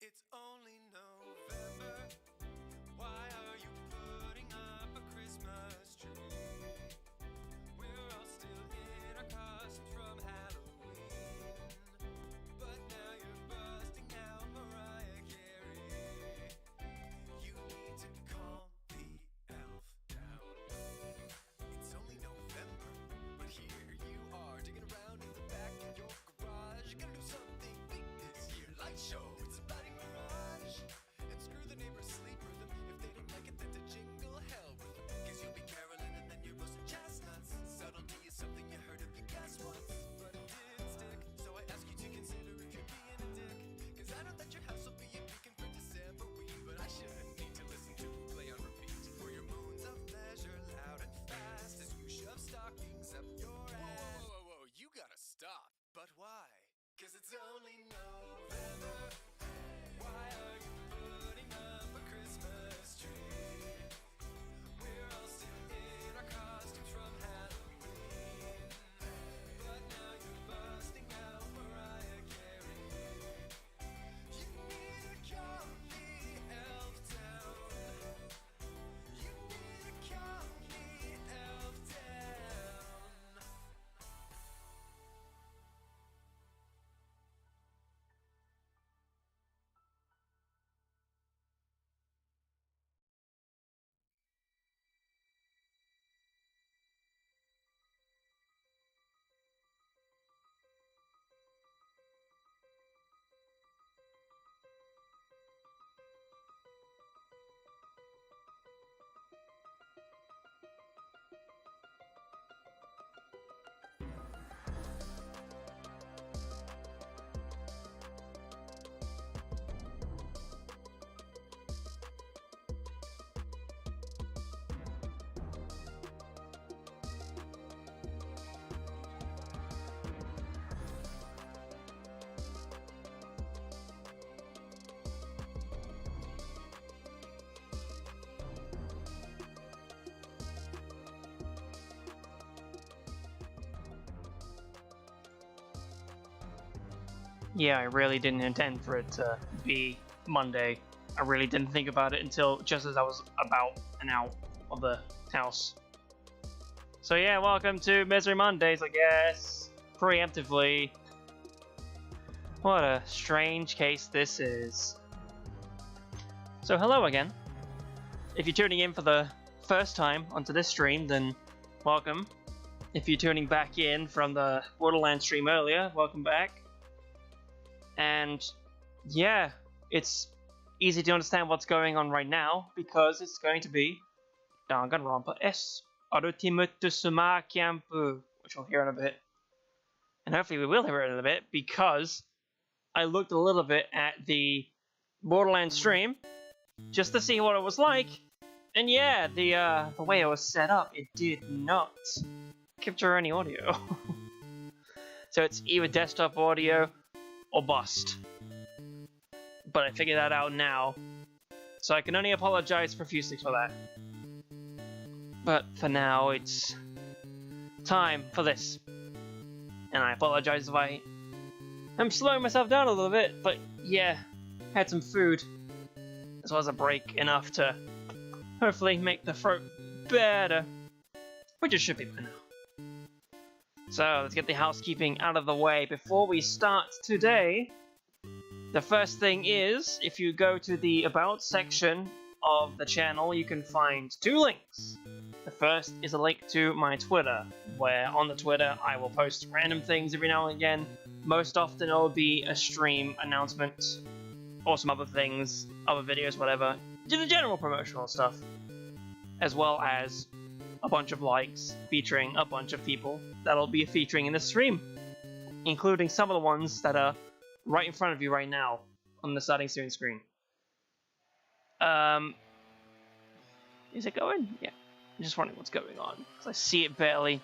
It's only November. Why are you putting up a Christmas tree? We're all still in our costumes from Halloween. But now you're busting out Mariah Carey. You need to calm the elf down. It's only November, but here you are, digging around in the back of your garage. You gotta do something big this year. Light show, it's a lighting mirage. And screw the neighbor's sleep rhythm. If they don't like it, then to jingle hell with them. Cause you'll be caroling and then you're roasting chestnuts. Subtlety is something you heard of, you guess once. But it didn't stick, so I ask you to consider if you're being a dick. Cause I know that your house will be a beacon for Decemberine, but I shouldn't need to listen to play on repeat. For your moons of pleasure, loud and fast, as you shove stockings up your ass. Whoa, you gotta stop. But why? Cause it's only November. Why are you putting up a Christmas tree? We're all still in our costumes from Halloween. But now you're busting out Mariah Carey. You need to calm the elf down. You need to calm the elf down. Yeah, I really didn't intend for it to be Monday. I really didn't think about it until just as I was about and out of the house. So yeah, welcome to Misery Mondays, I guess. Preemptively. What a strange case this is. So hello again. If you're tuning in for the first time onto this stream, then welcome. If you're tuning back in from the Borderlands stream earlier, welcome back. And yeah, it's easy to understand what's going on right now because it's going to be Danganronpa S Ultimate Summer Camp, which we'll hear in a bit. And hopefully we will hear it in a bit because I looked a little bit at the Borderlands stream just to see what it was like. And yeah, the way it was set up, it did not capture any audio. So it's either desktop audio or bust. But I figured that out now, so I can only apologize profusely for that. But for now, it's time for this. And I apologize if I'm slowing myself down a little bit, but yeah, had some food, as well as a break enough to hopefully make the throat better, which it should be by now. So let's get the housekeeping out of the way before we start today. The first thing is, if you go to the About section of the channel, you can find two links. The first is a link to my Twitter, where on the Twitter I will post random things every now and again. Most often it will be a stream announcement, or some other things, other videos, whatever. Just the general promotional stuff. As well as a bunch of likes featuring a bunch of people that'll be featuring in the stream, including some of the ones that are right in front of you right now on the starting soon screen. Is it going? Yeah. I'm just wondering what's going on, because I see it barely.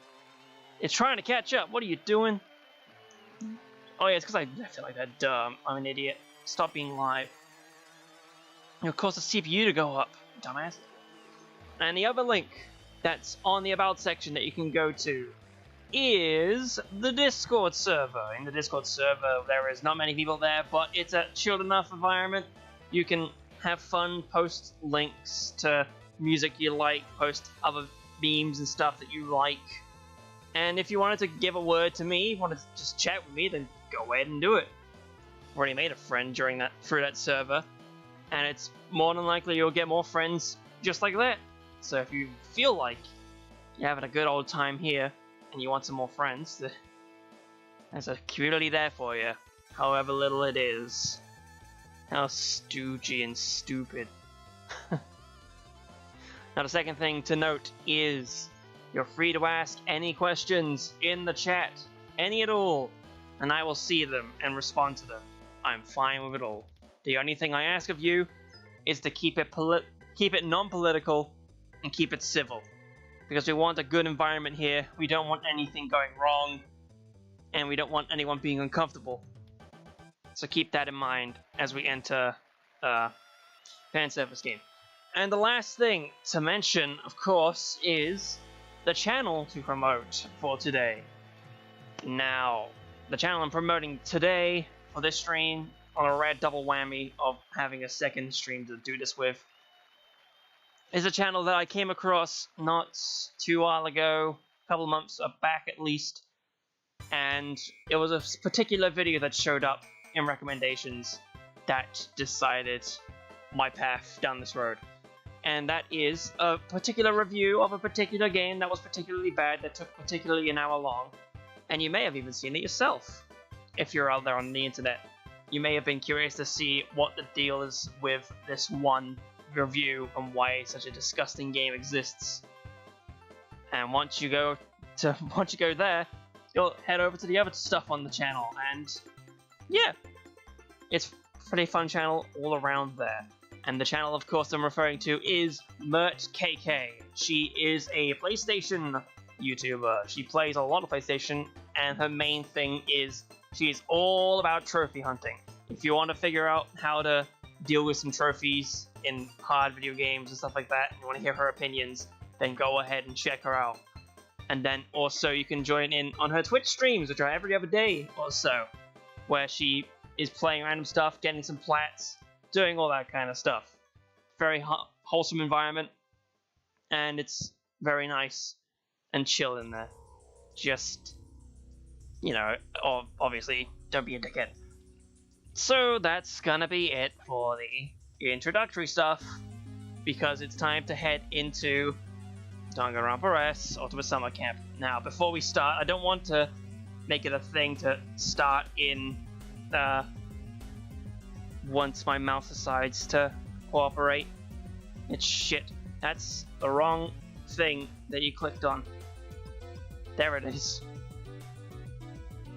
It's trying to catch up. What are you doing? Oh yeah, it's because I feel like that. I'm an idiot. Stop being live. It'll cause the CPU to go up, dumbass. And the other link that's on the About section that you can go to is the Discord server. In the Discord server, there is not many people there, but it's a chilled enough environment. You can have fun, post links to music you like, post other memes and stuff that you like. And if you wanted to give a word to me, wanted to just chat with me, then go ahead and do it. I've already made a friend through that server, and it's more than likely you'll get more friends just like that. So if you feel like you're having a good old time here and you want some more friends, there's a community there for you, however little it is. How stoogey and stupid. Now the second thing to note is you're free to ask any questions in the chat, any at all, and I will see them and respond to them. I'm fine with it all. The only thing I ask of you is to keep it non-political and keep it civil, because we want a good environment here. We don't want anything going wrong, and we don't want anyone being uncomfortable. So keep that in mind as we enter fan service game. And the last thing to mention, of course, is the channel to promote for today. Now, the channel I'm promoting today for this stream, on a rare double whammy of having a second stream to do this with, is a channel that I came across not too while ago, a couple months back at least, and it was a particular video that showed up in recommendations that decided my path down this road. And that is a particular review of a particular game that was particularly bad, that took particularly an hour long, and you may have even seen it yourself if you're out there on the internet. You may have been curious to see what the deal is with this one review and why such a disgusting game exists. And once you go there, you'll head over to the other stuff on the channel, and yeah, it's a pretty fun channel all around there. And the channel, of course, I'm referring to is MertKK. She is a PlayStation YouTuber. She plays a lot of PlayStation, and her main thing is she's all about trophy hunting. If you want to figure out how to deal with some trophies in hard video games and stuff like that, and you want to hear her opinions, then go ahead and check her out. And then also you can join in on her Twitch streams, which are every other day or so, where she is playing random stuff, getting some plats, doing all that kind of stuff. Very wholesome environment, and it's very nice and chill in there. Just, you know, obviously, don't be a dickhead. So that's gonna be it for the introductory stuff, because it's time to head into Danganronpa S Ultimate Summer Camp. Now, before we start, I don't want to make it a thing to start in once my mouse decides to cooperate. It's shit. That's the wrong thing that you clicked on. There it is.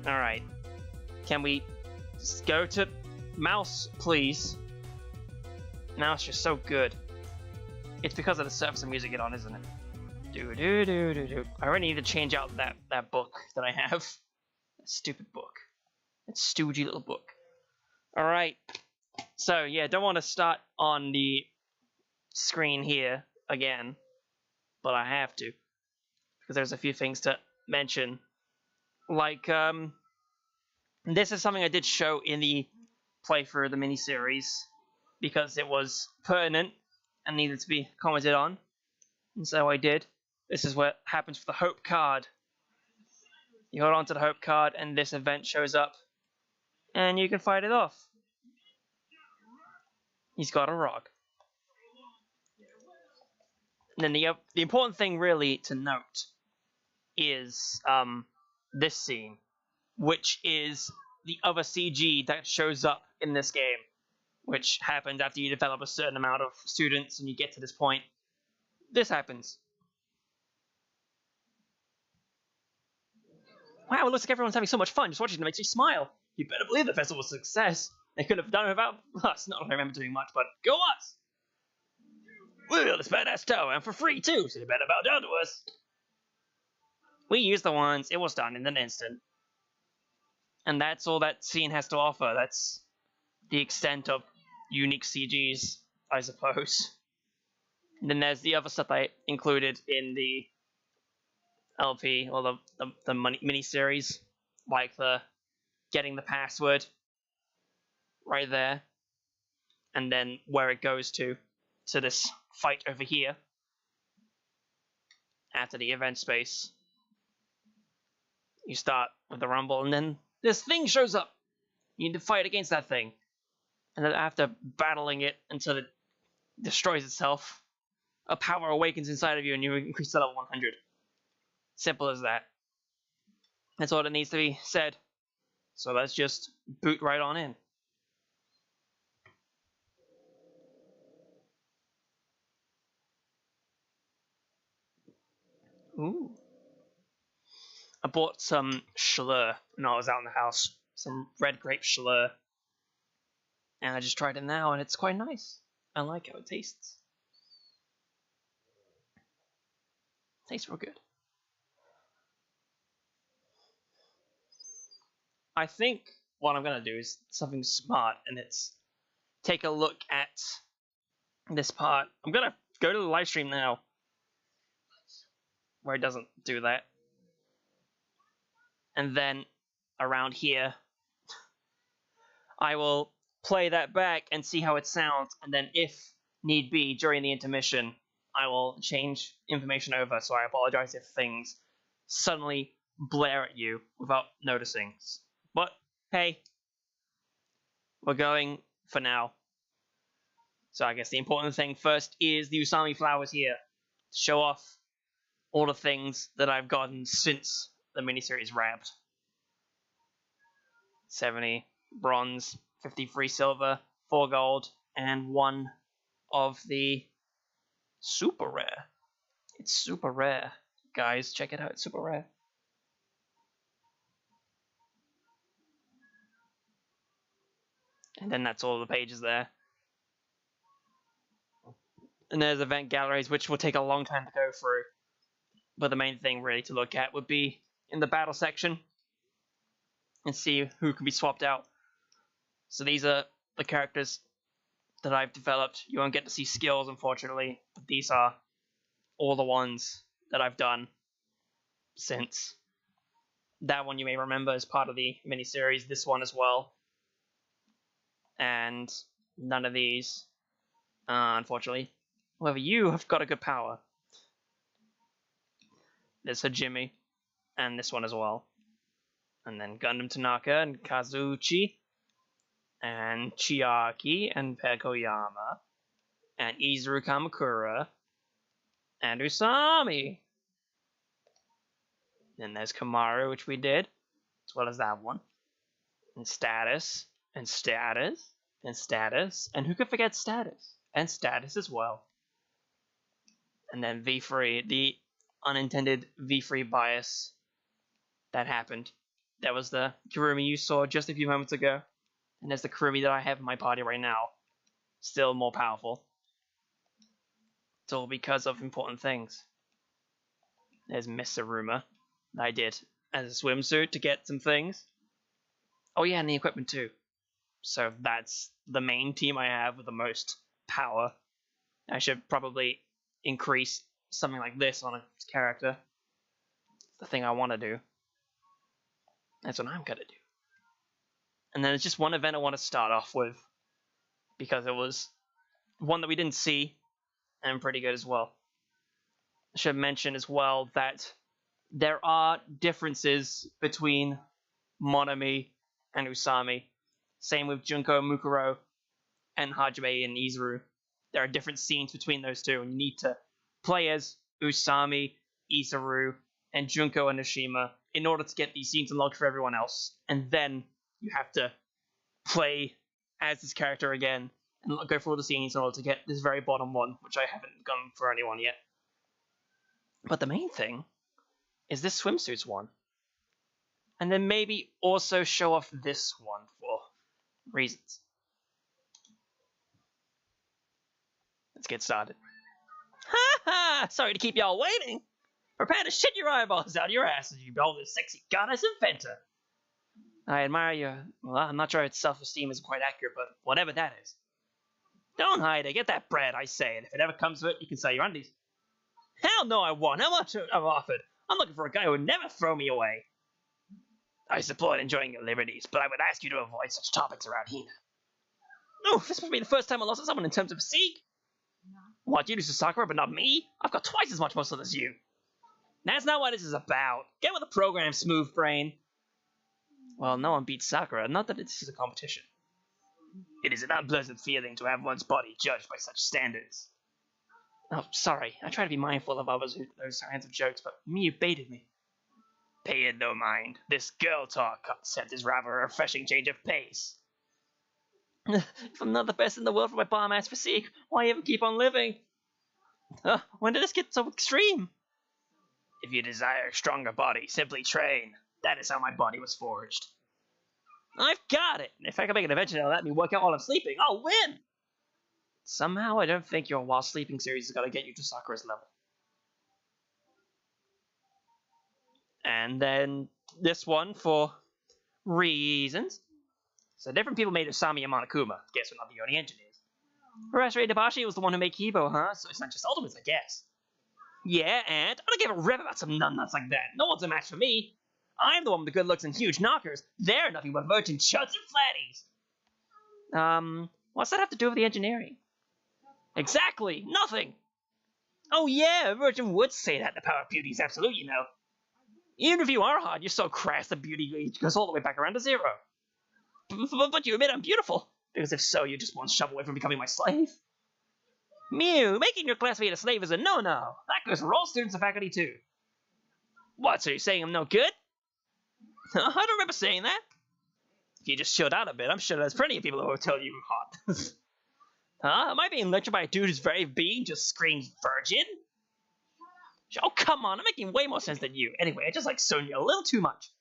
Alright. Can we just go to mouse, please? Mouse, you're so good. It's because of the surface of music on, isn't it? Do. I really need to change out that book that I have. That stupid book. That stoogey little book. Alright. So, yeah, don't want to start on the screen here again, but I have to, because there's a few things to mention. Like, this is something I did show in the playthrough of the miniseries, because it was pertinent and needed to be commented on, and so I did. This is what happens for the Hope card. You hold on to the Hope card, and this event shows up, and you can fight it off. He's got a rock. And then the important thing really to note is this scene, which is the other CG that shows up in this game, which happens after you develop a certain amount of students and you get to this point. This happens. Wow, it looks like everyone's having so much fun. Just watching them makes you smile. You better believe the festival was a success. They could have done it without us. Not that I remember doing much, but go us! We built this badass tower, and for free too, so you better bow down to us. We used the ones, it was done in an instant. And that's all that scene has to offer. That's the extent of unique CGs, I suppose. And then there's the other stuff I included in the LP or the mini series, like the getting the password right there, and then where it goes to this fight over here after the event space. You start with the rumble, and then this thing shows up. You need to fight against that thing, and then after battling it until it destroys itself, a power awakens inside of you, and you increase to level 100. Simple as that. That's all that needs to be said. So let's just boot right on in. Ooh. I bought some Schlur when I was out in the house. Some red grape Schlur. And I just tried it now, and it's quite nice. I like how it tastes. Tastes real good. I think what I'm going to do is something smart, and it's take a look at this part. I'm going to go to the live stream now, where it doesn't do that. And then around here, I will play that back and see how it sounds, and then if need be, during the intermission, I will change information over, so I apologize if things suddenly blare at you without noticing. But, hey, we're going for now. So I guess the important thing first is the Usami flowers here, to show off all the things that I've gotten since the miniseries wrapped. 70 bronze, 53 silver, 4 gold, and 1 of the super rare. It's super rare. Guys, check it out, it's super rare. And then that's all the pages there. And there's event galleries, which will take a long time to go through. But the main thing really to look at would be in the battle section and see who can be swapped out. So these are the characters that I've developed. You won't get to see skills, unfortunately, but these are all the ones that I've done since. That one you may remember as part of the miniseries, this one as well. And none of these, unfortunately. However, you have got a good power. There's Hajime, and this one as well. And then Gundam Tanaka and Kazuchi, and Chiaki and Pekoyama, and Izuru Kamakura, and Usami. Then there's Kamaru, which we did, as well as that one. And Status, and Status, and Status, and who could forget Status? And Status as well. And then V3, the unintended V3 bias that happened. That was the Kurumi you saw just a few moments ago. And there's the Kurumi that I have in my party right now. Still more powerful. It's all because of important things. There's Misaruma that I did as a swimsuit to get some things. Oh yeah, and the equipment too. So that's the main team I have with the most power. I should probably increase something like this on a character. It's the thing I want to do. That's what I'm gonna do. And then there's just one event I want to start off with, because it was one that we didn't see, and pretty good as well. I should mention as well that there are differences between Monami and Usami. Same with Junko, Mukuro, and Hajime and Izuru. There are different scenes between those two, and you need to play as Usami, Izuru, and Junko and Nishima in order to get these scenes unlocked for everyone else. And then you have to play as this character again and go through all the scenes in order to get this very bottom one, which I haven't gone for anyone yet. But the main thing is this swimsuits one. And then maybe also show off this one for reasons. Let's get started. Ha ha! Sorry to keep y'all waiting. Prepare to shit your eyeballs out of your ass as you behold this sexy goddess inventor. I admire your... Well, I'm not sure its self-esteem is quite accurate, but whatever that is. Don't hide it. Get that bread, I say. And if it ever comes to it, you can sell your undies. Hell no, I won't. How much I've offered? I'm looking for a guy who would never throw me away. I support enjoying your liberties, but I would ask you to avoid such topics around Hina. Oh, this must be the first time I lost to someone in terms of physique. What, you lose to Sakura, but not me? I've got twice as much muscle as you. That's not what this is about. Get with the program, smooth brain. Well, no one beats Sakura, not that this is a competition. It is an unpleasant feeling to have one's body judged by such standards. Oh, sorry. I try to be mindful of others who those kinds of jokes, but you baited me. Pay it no mind. This girl talk concept is rather a refreshing change of pace. If I'm not the best in the world for my bomb-ass physique, why even keep on living? When did this get so extreme? If you desire a stronger body, simply train. That is how my body was forged. I've got it! If I can make an invention that'll let me work out while I'm sleeping, I'll win! Somehow, I don't think your while sleeping series is gonna get you to Sakura's level. And then this one for reasons. So different people made Usami and Monokuma. Guess we're not the only engineers. Professor Itabashi was the one who made Kibo, huh? So it's not just ultimates, I guess. Yeah, and I don't give a rip about some numbnuts like that. No one's a match for me. I'm the one with the good looks and huge knockers. They're nothing but virgin chuds and flatties. What's that have to do with the engineering? Exactly, nothing. Oh yeah, a virgin would say that the power of beauty is absolute, you know. Even if you are hot, you're so crass the beauty age goes all the way back around to zero. But you admit I'm beautiful, because if so, you just one shove away from becoming my slave. Mew, making your classmate a slave is a no-no. That goes for all students and faculty too. What, so you're saying I'm no good? I don't remember saying that. If you just chilled out a bit, I'm sure there's plenty of people who will tell you you're hot. Huh? Am I being lectured by a dude whose very being just screams virgin? Oh, come on, I'm making way more sense than you. Anyway, I just like Sonya a little too much.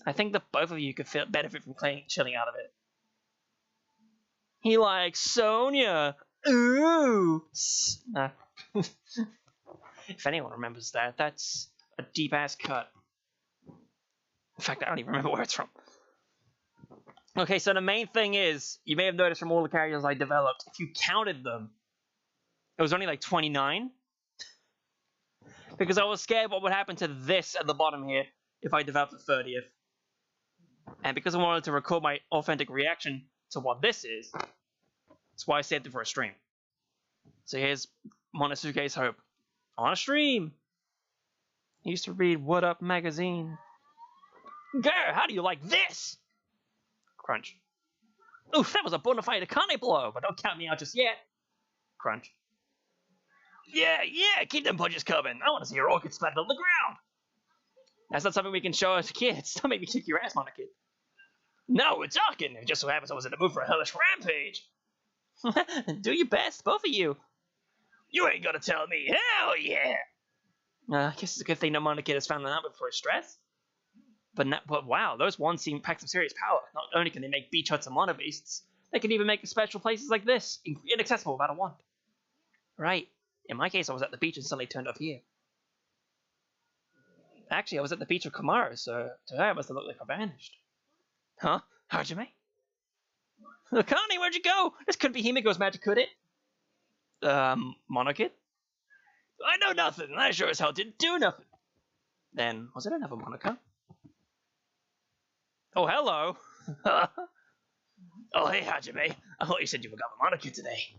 I think that both of you could benefit from chilling out of it. He likes Sonya. Ooh. If anyone remembers that, that's a deep-ass cut. In fact, I don't even remember where it's from. Okay, so the main thing is, you may have noticed from all the characters I developed, if you counted them, it was only like 29. Because I was scared what would happen to this at the bottom here if I developed the 30th. And because I wanted to record my authentic reaction to what this is, that's why I saved it for a stream. So here's Monosuke's Hope. On a stream! He used to read What Up magazine. Grr, how do you like this? Crunch. Oof, that was a bona fide Akane blow, but don't count me out just yet. Crunch. Yeah, keep them punches coming. I want to see your orchid splattered on the ground. That's not something we can show as kids. Don't make me kick your ass, Monokid. No, we're talking. It just so happens I was in the mood for a hellish rampage. Do your best, both of you. You ain't gonna tell me. Hell yeah. I guess it's a good thing no Monokid has found that out before his stress. But wow, those ones seem packed some serious power. Not only can they make beach huts and mono beasts, they can even make special places like this inaccessible without a wand. Right. In my case, I was at the beach and suddenly turned up here. Actually, I was at the beach with Kamaru, so to her it must have looked like I vanished. Huh? Hajime? Akane, where'd you go? This couldn't be Himiko's magic, could it? Monokid? I know nothing, and I sure as hell didn't do nothing. Then, was it another Monaco? Oh, hello! Oh, hey, Hajime. I thought you said you forgot the Monokid today.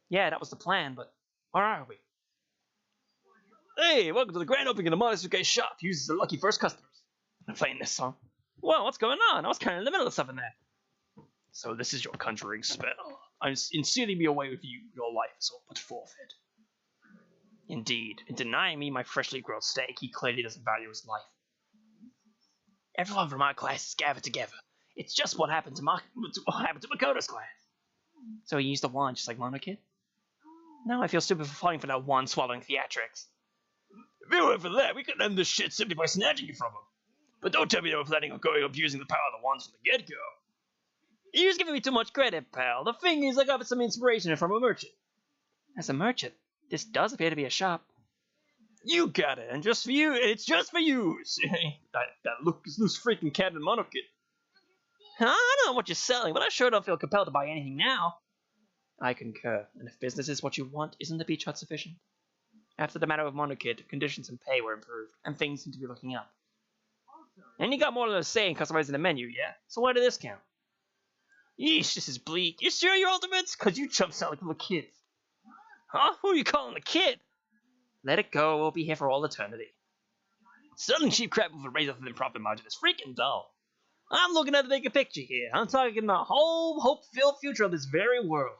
Yeah, that was the plan, but where are we? Hey, welcome to the grand opening of the Monosuke shop. Uses the lucky first customers. I'm playing this song. Well, what's going on? I was kind of in the middle of something there. So this is your conjuring spell. I'm sealing me away with you. Your life is all but forfeit. Indeed, in denying me my freshly grilled steak, he clearly doesn't value his life. Everyone from our class is gathered together. It's just what happened to Makoto's class. So he used the wand just like Monokid? Now I feel stupid for falling for that wand swallowing theatrics. If it weren't for that, we could end this shit simply by snatching it from him. But don't tell me they were planning on going abusing the power of the wands from the get-go. You're just giving me too much credit, pal. The thing is, I got some inspiration from a merchant. As a merchant, this does appear to be a shop. You got it, and just for you, it's just for you. that loose freaking cat and Monokid. Huh? I don't know what you're selling, but I sure don't feel compelled to buy anything now. I concur, and if business is what you want, isn't the beach hut sufficient? After the matter of Monokid, conditions and pay were improved, and things seem to be looking up. And you got more than a say in customizing the menu, yeah? So why did this count? Yeesh, this is bleak. You sure you're ultimates? Cause you chumps sound like little kids. Huh? Who are you calling a kid? Let it go, we'll be here for all eternity. Selling cheap crap with a razor thin profit margin is freaking dull. I'm looking at the bigger picture here. I'm talking the whole hope-filled future of this very world.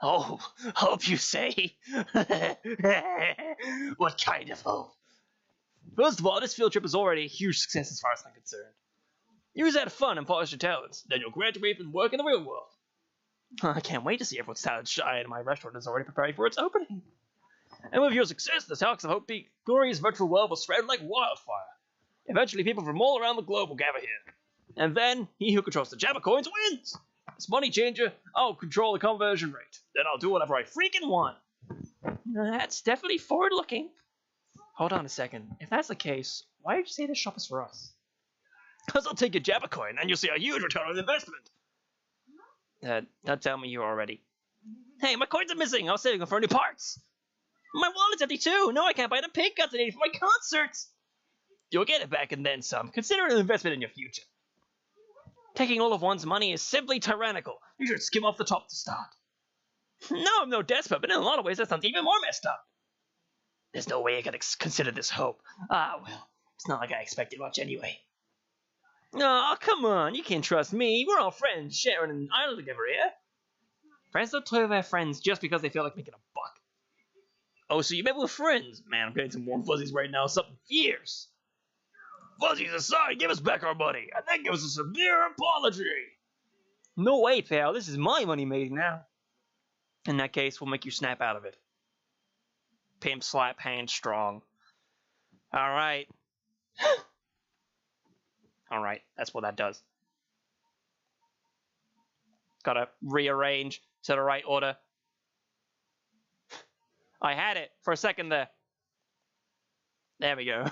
Oh, hope you say? What kind of hope? First of all, this field trip is already a huge success as far as I'm concerned. Use that fun and polish your talents, then you'll graduate and work in the real world. I can't wait to see everyone's talents shine, and my restaurant is already preparing for its opening. And with your success, the talks of Hope Peak glorious virtual world will spread like wildfire. Eventually, people from all around the globe will gather here. And then, he who controls the Jabba coins wins! As money changer, I'll control the conversion rate. Then I'll do whatever I freaking want. That's definitely forward-looking. Hold on a second. If that's the case, why did you say this shop is for us? Because I'll take your Jabba coin, and you'll see a huge return on investment. Don't tell me you already. Hey, my coins are missing. I was saving them for new parts. My wallet's empty too. No, I can't buy the pink cuts I need for my concerts. You'll get it back and then some. Consider it an investment in your future. Taking all of one's money is simply tyrannical. You should skim off the top to start. No, I'm no despot, but in a lot of ways that sounds even more messed up. There's no way I could consider this hope. Ah, well, it's not like I expected much anyway. Oh, come on, you can't trust me. We're all friends, sharing an island together here. Friends don't toy with their friends just because they feel like making a buck. Oh, so you met with friends? Man, I'm getting some warm fuzzies right now. Something fierce. Fuzzies aside, give us back our money, and then give us a severe apology. No way, pal. This is my money made now. In that case, we'll make you snap out of it. Pimp slap hand strong. Alright. Alright, that's what that does. Gotta rearrange to the right order. I had it for a second there. There we go.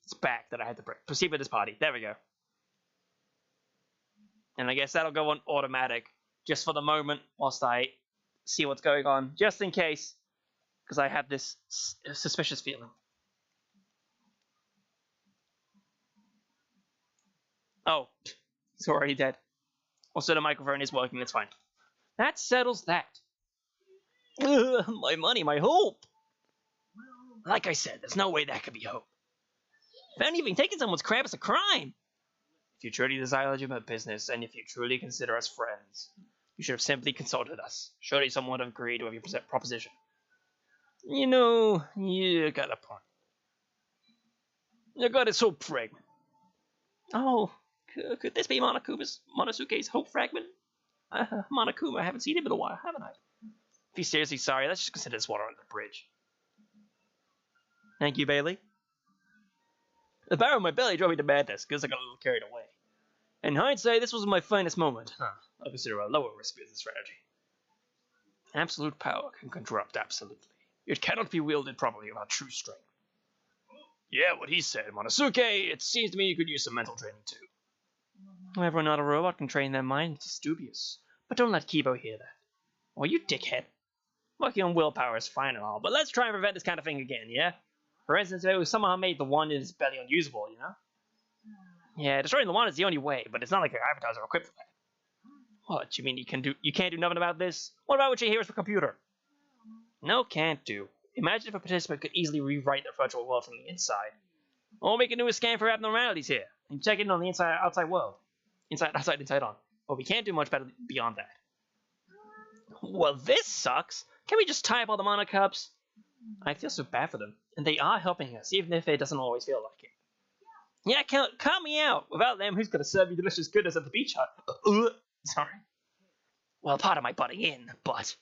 It's back that I had to proceed with this party. There we go. And I guess that'll go on automatic just for the moment whilst I see what's going on. Just in case. Because I have this suspicious feeling. Oh. It's already dead. Also, the microphone is working. It's fine. That settles that. Ugh, my money, my hope. Like I said, there's no way that could be hope. If anything, taking someone's crap is a crime. If you truly desire legitimate business, and if you truly consider us friends, you should have simply consulted us. Surely someone would have agreed with your proposition. You know, you got a point. You got his hope fragment. Oh, could this be Monosuke's hope fragment? Monokuma, I haven't seen him in a while, haven't I? If he's seriously sorry, let's just consider this water under the bridge. Thank you, Bailey. The barrel in my belly drove me to madness because I got a little carried away. In hindsight, this was my finest moment. I consider a lower risk business strategy. Absolute power can corrupt absolutely. It cannot be wielded properly without true strength. Yeah, what he said, Monosuke. It seems to me you could use some mental training too. Everyone not a robot can train their mind. It's dubious. But don't let Kibo hear that. Well, you dickhead. Working on willpower is fine and all, but let's try and prevent this kind of thing again, yeah? For instance, if we somehow made the wand in his belly unusable, you know? Yeah, destroying the wand is the only way, but it's not like your advertiser are equipped for that. What, you mean you can't do nothing about this? What about what you hear is for computer? No, can't do. Imagine if a participant could easily rewrite their virtual world from the inside. Or make a new scan for abnormalities here, and check in on the outside world. Inside, outside, inside on. But we can't do much better beyond that. Well, this sucks. Can we just tie up all the Mono Cups? I feel so bad for them, and they are helping us, even if it doesn't always feel like it. Yeah, count me out. Without them, who's gonna serve you delicious goodness at the beach hut? Sorry. Well, part of my butting in, but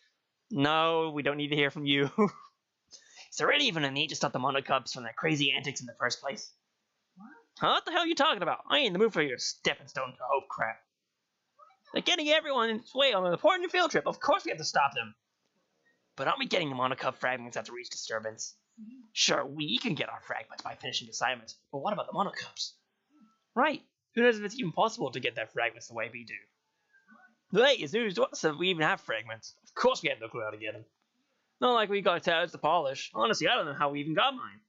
no, we don't need to hear from you. Is there really even a need to stop the Mono Cubs from their crazy antics in the first place? Huh? What the hell are you talking about? I ain't in the mood for your stepping stone to hope crap. They're getting everyone in its way on an important field trip. Of course we have to stop them. But aren't we getting the Mono Cub fragments after each disturbance? Sure, we can get our fragments by finishing assignments, but what about the Mono Cubs? Right. Who knows if it's even possible to get their fragments the way we do? Hey, it's news to us that we even have fragments. Of course we have no clue how to get them. Not like we got tags to polish. Honestly, I don't know how we even got mine.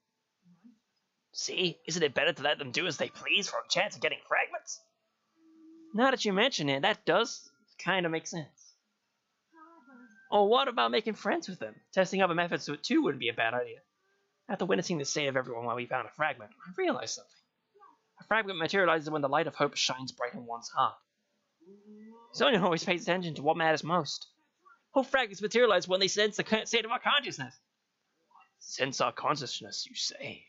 See, isn't it better to let them do as they please for a chance of getting fragments? Now that you mention it, that does kind of make sense. Or what about making friends with them? Testing other methods to it too wouldn't be a bad idea. After witnessing the state of everyone while we found a fragment, I realized something. A fragment materializes when the light of hope shines bright in one's heart. Someone always pays attention to what matters most. Hope fragments materialize when they sense the state of our consciousness. Sense our consciousness, you say?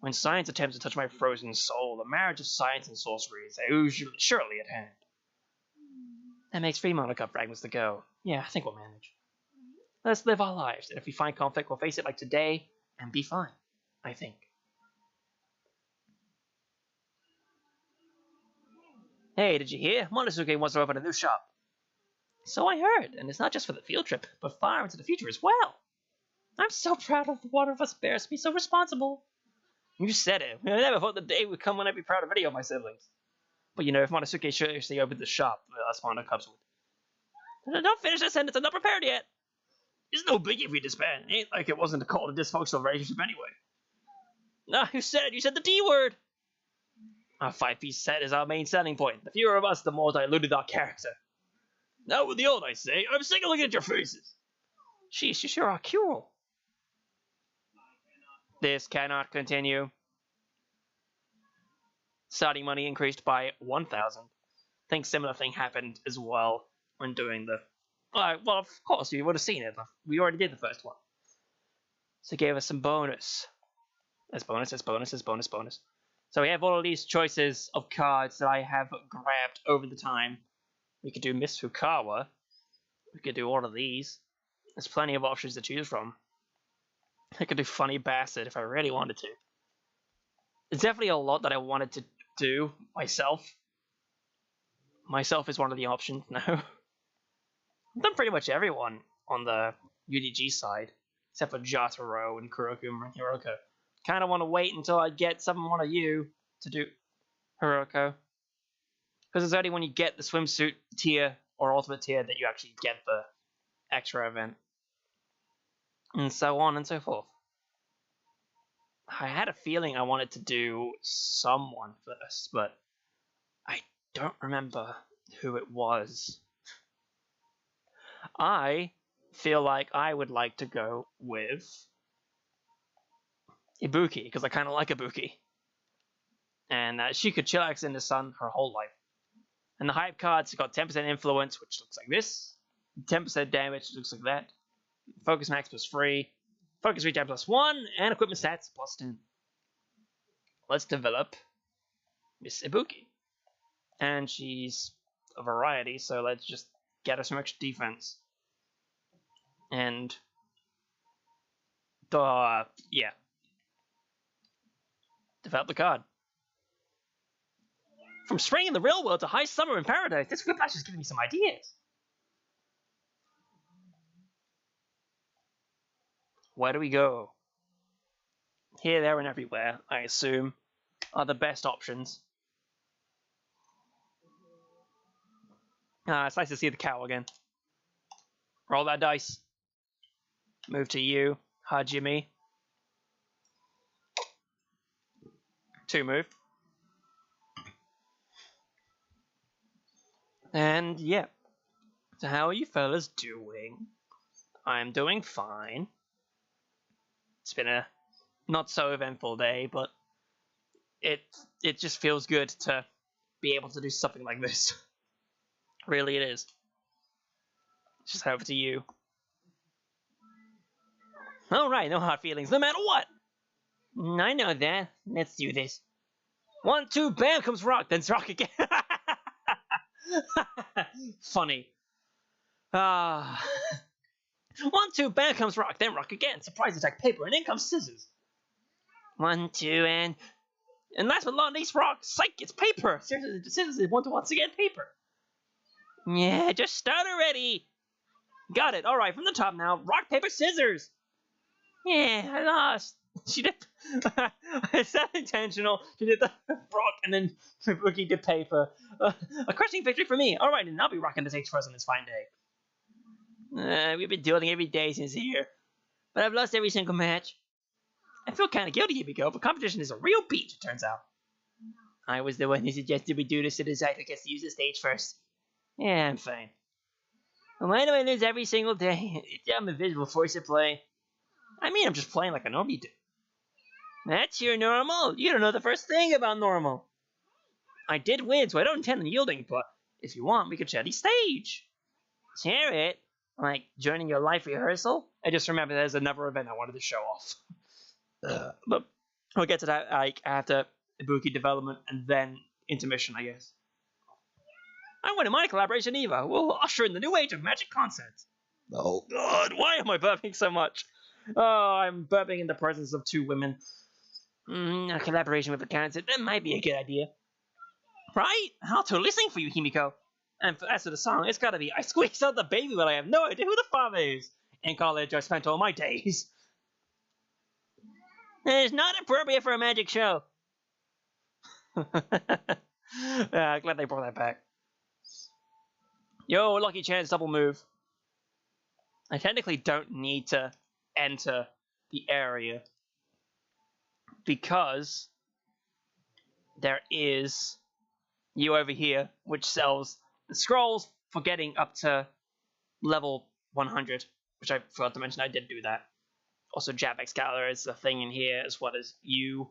When science attempts to touch my frozen soul, the marriage of science and sorcery is surely at hand. That makes 3 Monocup fragments to go. Yeah, I think we'll manage. Let's live our lives, and if we find conflict, we'll face it like today and be fine, I think. Hey, did you hear? Monosuke wants to open a new shop. So I heard, and it's not just for the field trip, but far into the future as well. I'm so proud of the one of us bears to be so responsible. You said it. I never thought the day would come when I'd be proud of any of my siblings. But you know, if Monosuke seriously opened the shop, us Monocups would. Don't finish that sentence, I'm not prepared yet. It's no biggie if we disband. It ain't like it wasn't called a dysfunctional relationship anyway. Nah, you said it. You said the D word. Our 5-piece set is our main selling point. The fewer of us, the more diluted our character. Now with the old, I say. I'm sick of looking at your faces. Sheesh, you sure are cruel. This cannot continue. Starting money increased by 1,000. I think similar thing happened as well when doing the... well, of course, you would have seen it. We already did the first one. So it gave us some bonus. There's bonus, there's bonus, there's bonus, bonus. So we have all of these choices of cards that I have grabbed over the time. We could do Miss Fukawa. We could do all of these. There's plenty of options to choose from. I could do Funny Bastard if I really wanted to. There's definitely a lot that I wanted to do myself. Myself is one of the options now. I've done pretty much everyone on the UDG side, except for Jotaro and Kuroko and Hiroko. Kind of want to wait until I get one of you to do Hiroko. Because it's only when you get the swimsuit tier or ultimate tier that you actually get the extra event. And so on and so forth. I had a feeling I wanted to do someone first, but I don't remember who it was. I feel like I would like to go with Ibuki, because I kind of like Ibuki. And she could chillax in the sun her whole life. And the hype cards got 10% influence, which looks like this. 10% damage, which looks like that. Focus max plus 3. Focus regen plus 1. And equipment stats plus 10. Let's develop Miss Ibuki. And she's a variety, so let's just get her some extra defense. And... yeah. Develop the card. From spring in the real world to high summer in paradise, this whiplash is giving me some ideas. Where do we go? Here, there, and everywhere, I assume, are the best options. It's nice to see the cow again. Roll that dice. Move to you, Hajime. 2 move. And yeah. So how are you fellas doing? I'm doing fine. It's been a not so eventful day, but it just feels good to be able to do something like this. Really it is. Just over to you. Alright, no hard feelings, no matter what! I know that. Let's do this. 1, 2, bam comes rock, then it's rock again. Funny. 1, 2, bam comes rock, then rock again. Surprise attack, paper, and in comes scissors. 1, 2, and last but not least, rock. Psych, it's paper. Scissors is 1 to once again paper. Yeah, just start already. Got it. All right, from the top now. Rock, paper, scissors. Yeah, I lost. She did. It's not intentional. She did the rock and then Rookie did paper. A crushing victory for me. All right, and I'll be rocking the takes for us on this fine day. We've been dueling every day since here, but I've lost every single match. I feel kind of guilty, Himiko, but competition is a real beach, it turns out. I was the one who suggested we do this to decide who gets to use the stage first. Yeah, I'm fine. Why do I lose every single day? I'm invisible force at play. I mean, I'm just playing like I normally do. That's your normal? You don't know the first thing about normal. I did win, so I don't intend on yielding, but if you want, we could share the stage. Share it? Like joining your live rehearsal? I just remember there's another event I wanted to show off. But we'll get to that like after Ibuki development and then intermission, I guess. I wouldn't mind a collaboration either. We'll usher in the new age of magic concepts. Oh god, why am I burping so much? Oh, I'm burping in the presence of two women. A collaboration with a concept, that might be a good idea. Right? I'll totally sing for you, Himiko. And as for the song, it's gotta be I squeezed out the baby, but I have no idea who the father is. In college, I spent all my days. It's not appropriate for a magic show. Glad they brought that back. Yo, lucky chance, double move. I technically don't need to enter the area because there is you over here, which sells the scrolls for getting up to level 100, which I forgot to mention I did do that. Also, Jab Excalibur is a thing in here, as well as you.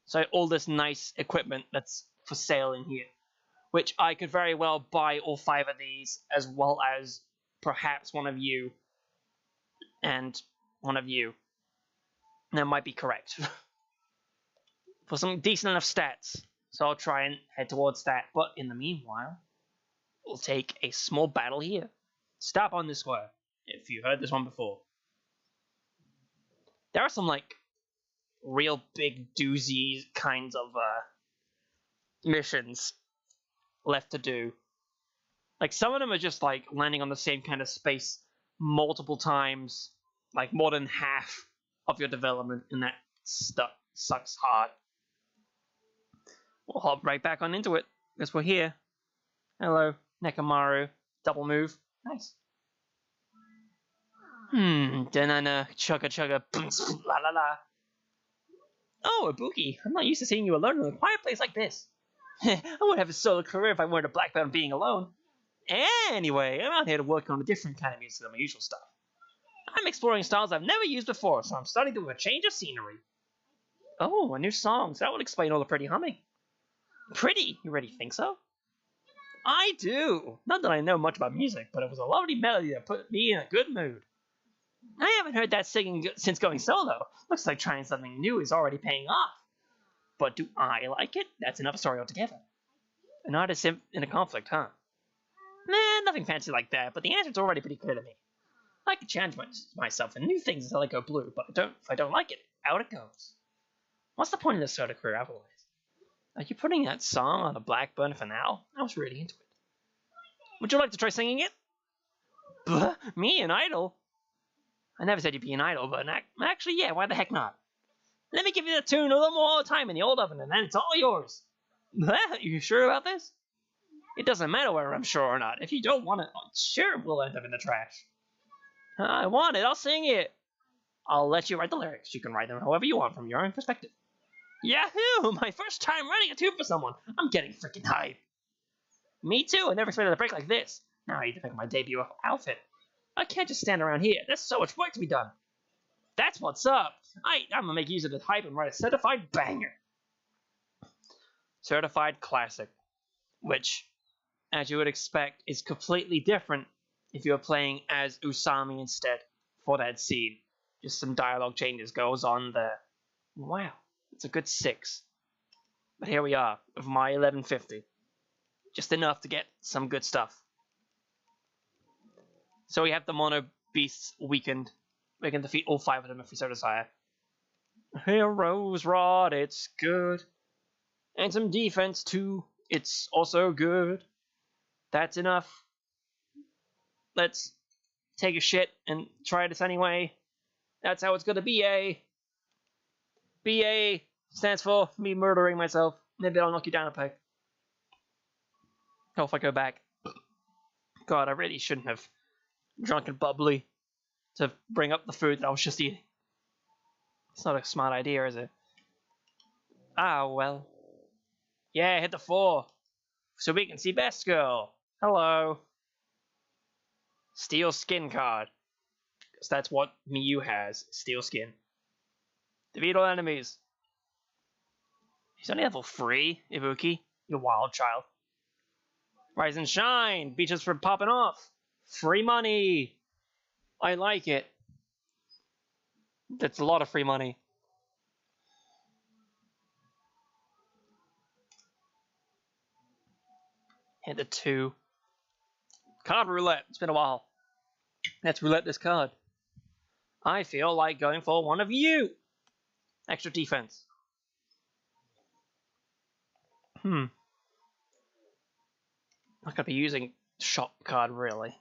So all this nice equipment that's for sale in here, which I could very well buy all 5 of these, as well as perhaps one of you and one of you. That might be correct. For some decent enough stats. So I'll try and head towards that. But in the meanwhile, we'll take a small battle here. Stop on this square, if you heard this one before. There are some, like, real big doozy kinds of missions left to do. Like, some of them are just, like, landing on the same kind of space multiple times, like, more than half of your development, and that sucks hard. We'll hop right back on into it, because we're here. Hello, Nekamaru. Double move. Nice. Da-na-na, chugga-chugga, la-la-la. Oh, Ibuki, I'm not used to seeing you alone in a quiet place like this. I would have a solo career if I weren't a black belt being alone. Anyway, I'm out here to work on a different kind of music than my usual stuff. I'm exploring styles I've never used before, so I'm starting to do a change of scenery. Oh, a new song, so that would explain all the pretty humming. Pretty? You really think so? I do. Not that I know much about music, but it was a lovely melody that put me in a good mood. I haven't heard that singing since going solo. Looks like trying something new is already paying off. But do I like it? That's another story altogether. An artist in a conflict, huh? Nah, nothing fancy like that, but the answer's already pretty clear to me. I can challenge myself in new things until I go blue, but if I don't like it, out it goes. What's the point of this sort of career otherwise? Are you putting that song on a Blackburn for now? I was really into it. Would you like to try singing it? Blah, me, an idol? I never said you'd be an idol, but actually, yeah, why the heck not? Let me give you the tune a little more time in the old oven, and then it's all yours. You sure about this? It doesn't matter whether I'm sure or not. If you don't want it, sure, we'll end up in the trash. I want it, I'll sing it. I'll let you write the lyrics. You can write them however you want from your own perspective. Yahoo! My first time writing a tune for someone. I'm getting freaking hyped. Me too, I never expected a break like this. Now I need to pick my debut outfit. I can't just stand around here. There's so much work to be done. That's what's up. I'm gonna make use of the hype and write a certified banger. Certified classic. Which, as you would expect, is completely different if you're playing as Usami instead for that scene. Just some dialogue changes goes on there. Wow, it's a good 6. But here we are, with my 1150. Just enough to get some good stuff. So we have the Mono Beasts weakened. We can defeat all 5 of them if we so desire. Heroes Rod, it's good. And some defense too, it's also good. That's enough. Let's take a shit and try this anyway. That's how it's gonna be, eh? BA stands for me murdering myself. Maybe I'll knock you down a peg. Oh, if I go back. God, I really shouldn't have drunk and bubbly to bring up the food that I was just eating. It's not a smart idea, is it? Ah, well. Yeah, hit the 4. So we can see Best Girl. Hello. Steel skin card. Because that's what Miyu has. Steel skin. Defeat all enemies. He's only level 3, Ibuki. You wild child. Rise and shine. Beaches for popping off. Free money. I like it. That's a lot of free money. Hit the 2. Card roulette. It's been a while. Let's roulette this card. I feel like going for one of you. Extra defense. Not gonna be using shop card really.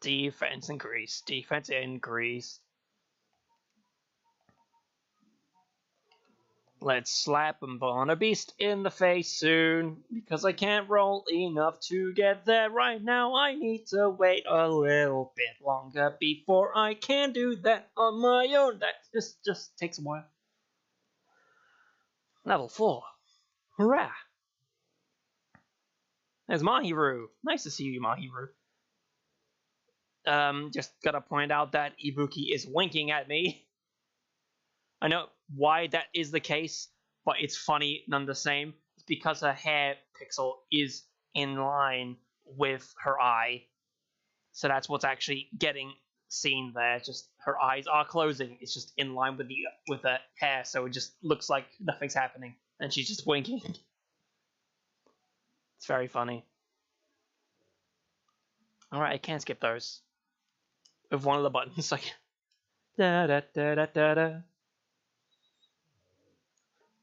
Defense increase. Defense increase. Let's slap a beast in the face soon, because I can't roll enough to get there right now. I need to wait a little bit longer before I can do that on my own. That just takes a while. Level 4. Hurrah! There's Mahiru. Nice to see you, Mahiru. Just gotta point out that Ibuki is winking at me. I know why that is the case, but it's funny none the same. It's because her hair pixel is in line with her eye. So that's what's actually getting seen there. Just her eyes are closing. It's just in line with the hair, so it just looks like nothing's happening. And she's just winking. It's very funny. Alright, I can't skip those. With one of the buttons, like da da da da da da.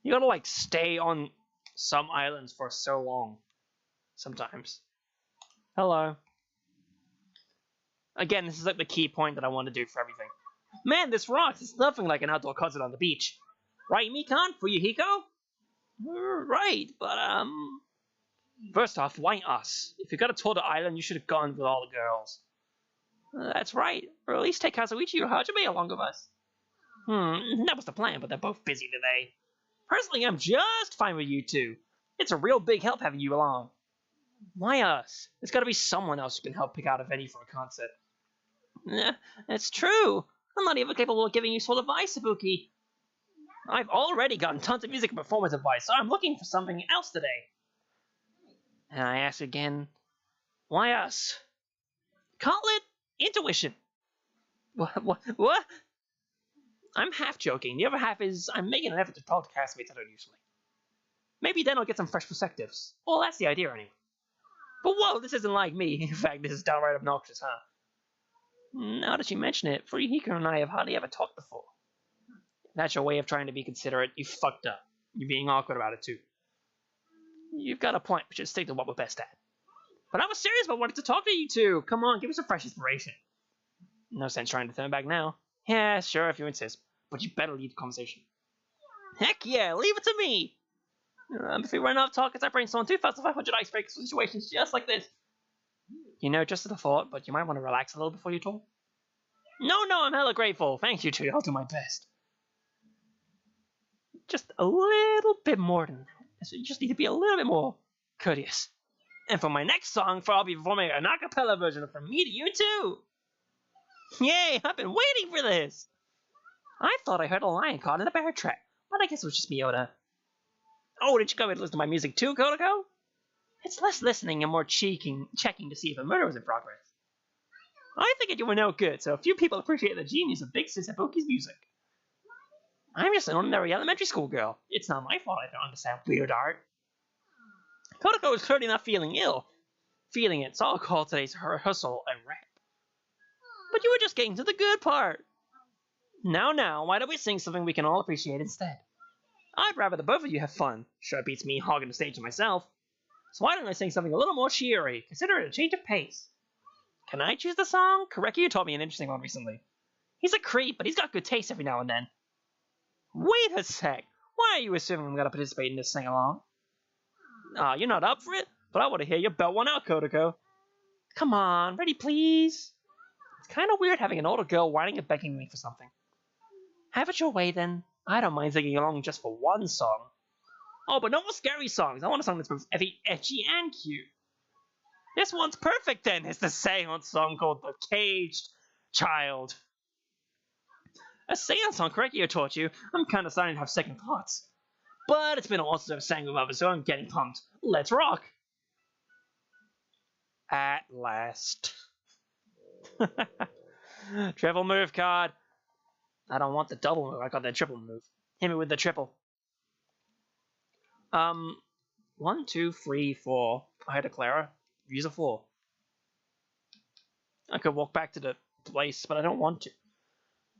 You gotta like stay on some islands for so long. Sometimes. Hello. Again, this is like the key point that I want to do for everything. Man, this rocks. It's nothing like an outdoor concert on the beach. Right, Mikan? Fuyuhiko? Right, but first off, why us? If you got a tour the island, you should have gone with all the girls. That's right. Or at least take Kazuichi or Hajime along with us. That was the plan, but they're both busy today. Personally, I'm just fine with you two. It's a real big help having you along. Why us? There's gotta be someone else who can help pick out a venue for a concert. It's true. I'm not even capable of giving useful advice, Ibuki. I've already gotten tons of music and performance advice, so I'm looking for something else today. And I ask again, why us? Call it intuition. What? I'm half joking. The other half is I'm making an effort to talk to castmates I don't usually. Maybe then I'll get some fresh perspectives. Well, that's the idea anyway. But whoa, this isn't like me. In fact, this is downright obnoxious, huh? Now that you mention it, Furihiko and I have hardly ever talked before. That's your way of trying to be considerate. You fucked up. You're being awkward about it too. You've got a point. We should stick to what we're best at. But I was serious about wanting to talk to you two. Come on, give us a fresh inspiration. No sense trying to turn back now. Yeah, sure, if you insist. But you better lead the conversation. Heck yeah, leave it to me! If we run off talk, I brainstorm 2,500 icebreakers for situations just like this. You know, just as a thought, but you might want to relax a little before you talk. No, I'm hella grateful. Thank you, two. I'll do my best. Just a little bit more than that. So you just need to be a little bit more courteous. And for my next song, I'll be performing an a cappella version from me to you too. Yay, I've been waiting for this. I thought I heard a lion caught in a bear trap, but I guess it was just Miota. Oh, did you go and listen to my music too, Kodako? It's less listening and more checking to see if a murder was in progress. I figured you were no good, so a few people appreciate the genius of Big Sis Ibuki's music. I'm just an ordinary elementary school girl. It's not my fault I don't understand weird art. Kodako is clearly not feeling it, so I'll call today's rehearsal a rap. But you were just getting to the good part. Now, why don't we sing something we can all appreciate instead? I'd rather the both of you have fun. Sure beats me hogging the stage to myself. So why don't I sing something a little more cheery? Consider it a change of pace. Can I choose the song? Koreki taught me an interesting one recently. He's a creep, but he's got good taste every now and then. Wait a sec. Why are you assuming I'm going to participate in this sing-along? You're not up for it? But I want to hear you belt one out, Kodako. Come on, ready please? It's kind of weird having an older girl whining and begging me for something. Have it your way then. I don't mind singing along just for one song. Oh, but no more scary songs. I want a song that's both edgy and cute. This one's perfect then. It's the seance song called The Caged Child. A seance song Korekio taught you? I'm kind of starting to have second thoughts. But it's been a while since I've sang with others, so I'm getting pumped. Let's rock! At last. Triple move card. I don't want the double move. I got the triple move. Hit me with the triple. 1, 2, 3, 4. I had a Clara. Use a 4. I could walk back to the place, but I don't want to.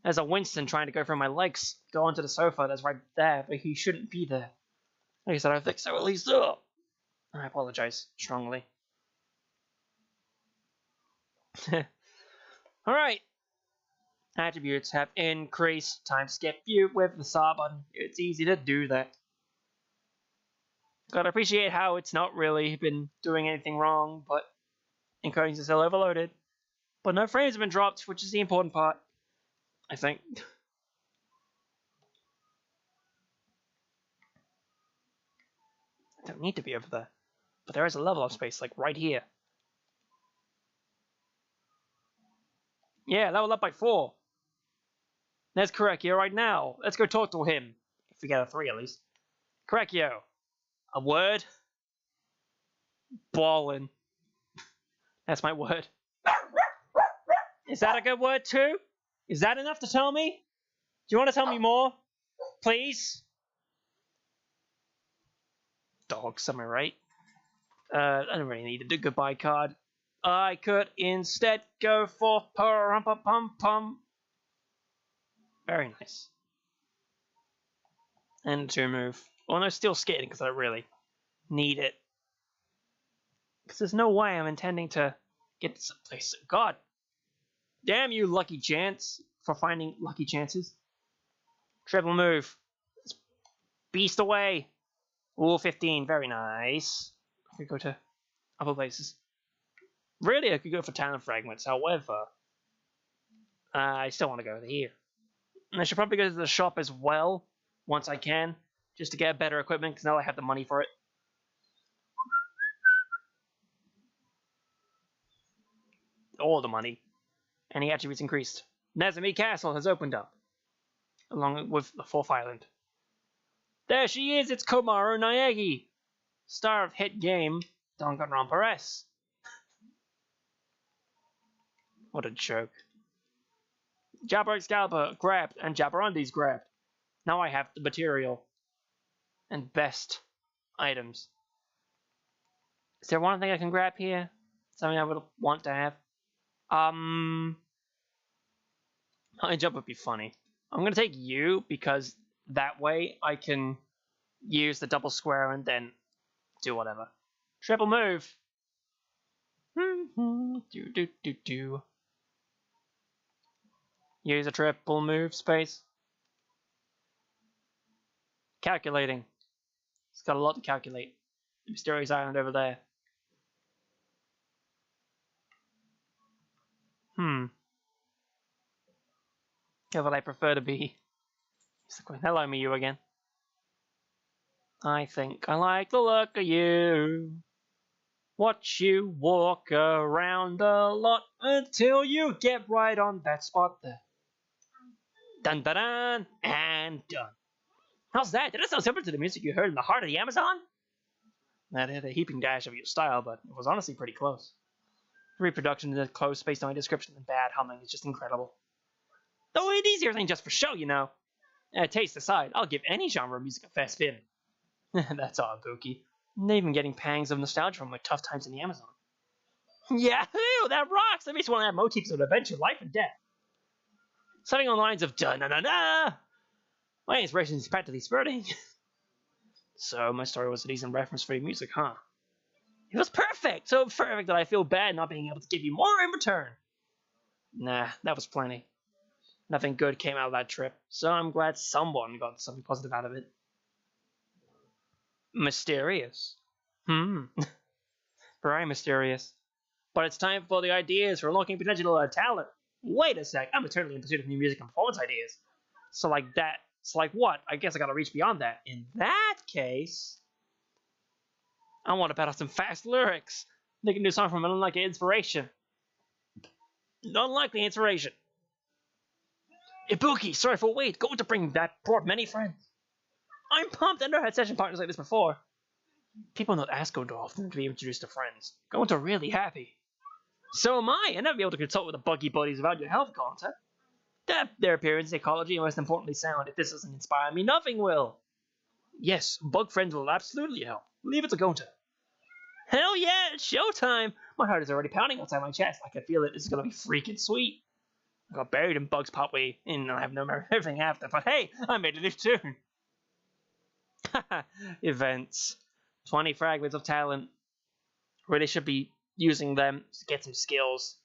There's a Winston trying to go through my legs. Go onto the sofa that's right there, but he shouldn't be there. Like I said, I think so at least. I apologize strongly. Alright. Attributes have increased time skip view with the star button. It's easy to do that. Gotta appreciate how it's not really been doing anything wrong, but encodings are still overloaded. But no frames have been dropped, which is the important part, I think. I don't need to be over there, but there is a level up space, like right here. Yeah, level up by 4. There's Korekio right now. Let's go talk to him. If we get a 3 at least. Korekio. A word? Ballin'. That's my word. Is that a good word too? Is that enough to tell me? Do you want to tell me more? Please? Dogs, am I right? I don't really need a goodbye card. I could instead go for pum-pum-pum-pum. Very nice. And 2 move. Well, no, still skating because I don't really need it. Because there's no way I'm intending to get to some place. God damn you, Lucky Chance, for finding lucky chances. Triple move. Beast away. Ooh, 15. Very nice. I could go to other places. Really, I could go for talent fragments. However, I still want to go here. And I should probably go to the shop as well once I can, just to get better equipment, because now I have the money for it. All the money. And the attributes increased. Nezumi Castle has opened up, along with the 4th island. There she is, it's Komaru Naegi, star of hit game Danganronpa S. What a joke. Jabber Excalibur grabbed and Jabberondi's grabbed. Now I have the material and best items. Is there one thing I can grab here? Something I would want to have? High jump would be funny. I'm gonna take you because that way I can use the double square and then do whatever. Triple move. Do. Use a triple move space. Calculating. It's got a lot to calculate. The mysterious island over there. Where would I prefer to be? Hello, me, you again. I think I like the look of you. Watch you walk around a lot until you get right on that spot there. Dun dun dun, and done. How's that? Did it sound similar to the music you heard in the heart of the Amazon? That had a heaping dash of your style, but it was honestly pretty close. Reproduction is close based on my description, and bad humming is just incredible. Though it easier than just for show, you know. Taste aside, I'll give any genre of music a fair spin. That's all, Gookie. I'm even getting pangs of nostalgia from my tough times in the Amazon. Yahoo! That rocks! That makes me want to have motifs of adventure, life, and death. Something on the lines of da-na-na-na! My inspiration is practically spurting. So, my story was a decent reference for your music, huh? It was perfect! So perfect that I feel bad not being able to give you more in return. Nah, that was plenty. Nothing good came out of that trip, so I'm glad someone got something positive out of it. Mysterious. Very mysterious. But it's time for the ideas for unlocking potential talent. Wait a sec, I'm eternally in pursuit of new music and performance ideas. So like that, so like what? I guess I gotta reach beyond that. In that case, I want to battle some fast lyrics. Make a new song from an unlikely inspiration. Unlikely inspiration. Ibuki, sorry for wait. Going to bring that brought many friends. I'm pumped. I never had session partners like this before. People not ask Gonto often to be introduced to friends. Gonto really happy. So am I. I never be able to consult with the buggy buddies about your health, Gonto. Their appearance, ecology, and most importantly sound. If this doesn't inspire me, nothing will. Yes, bug friends will absolutely help. Leave it to Gonto. Hell yeah, it's showtime! My heart is already pounding outside my chest. I can feel it. This is gonna be freaking sweet. I got buried in bugs partway in, and I have no memory of everything after. But hey, I made a new tune. Events. 20 fragments of talent. Really should be using them to get some skills.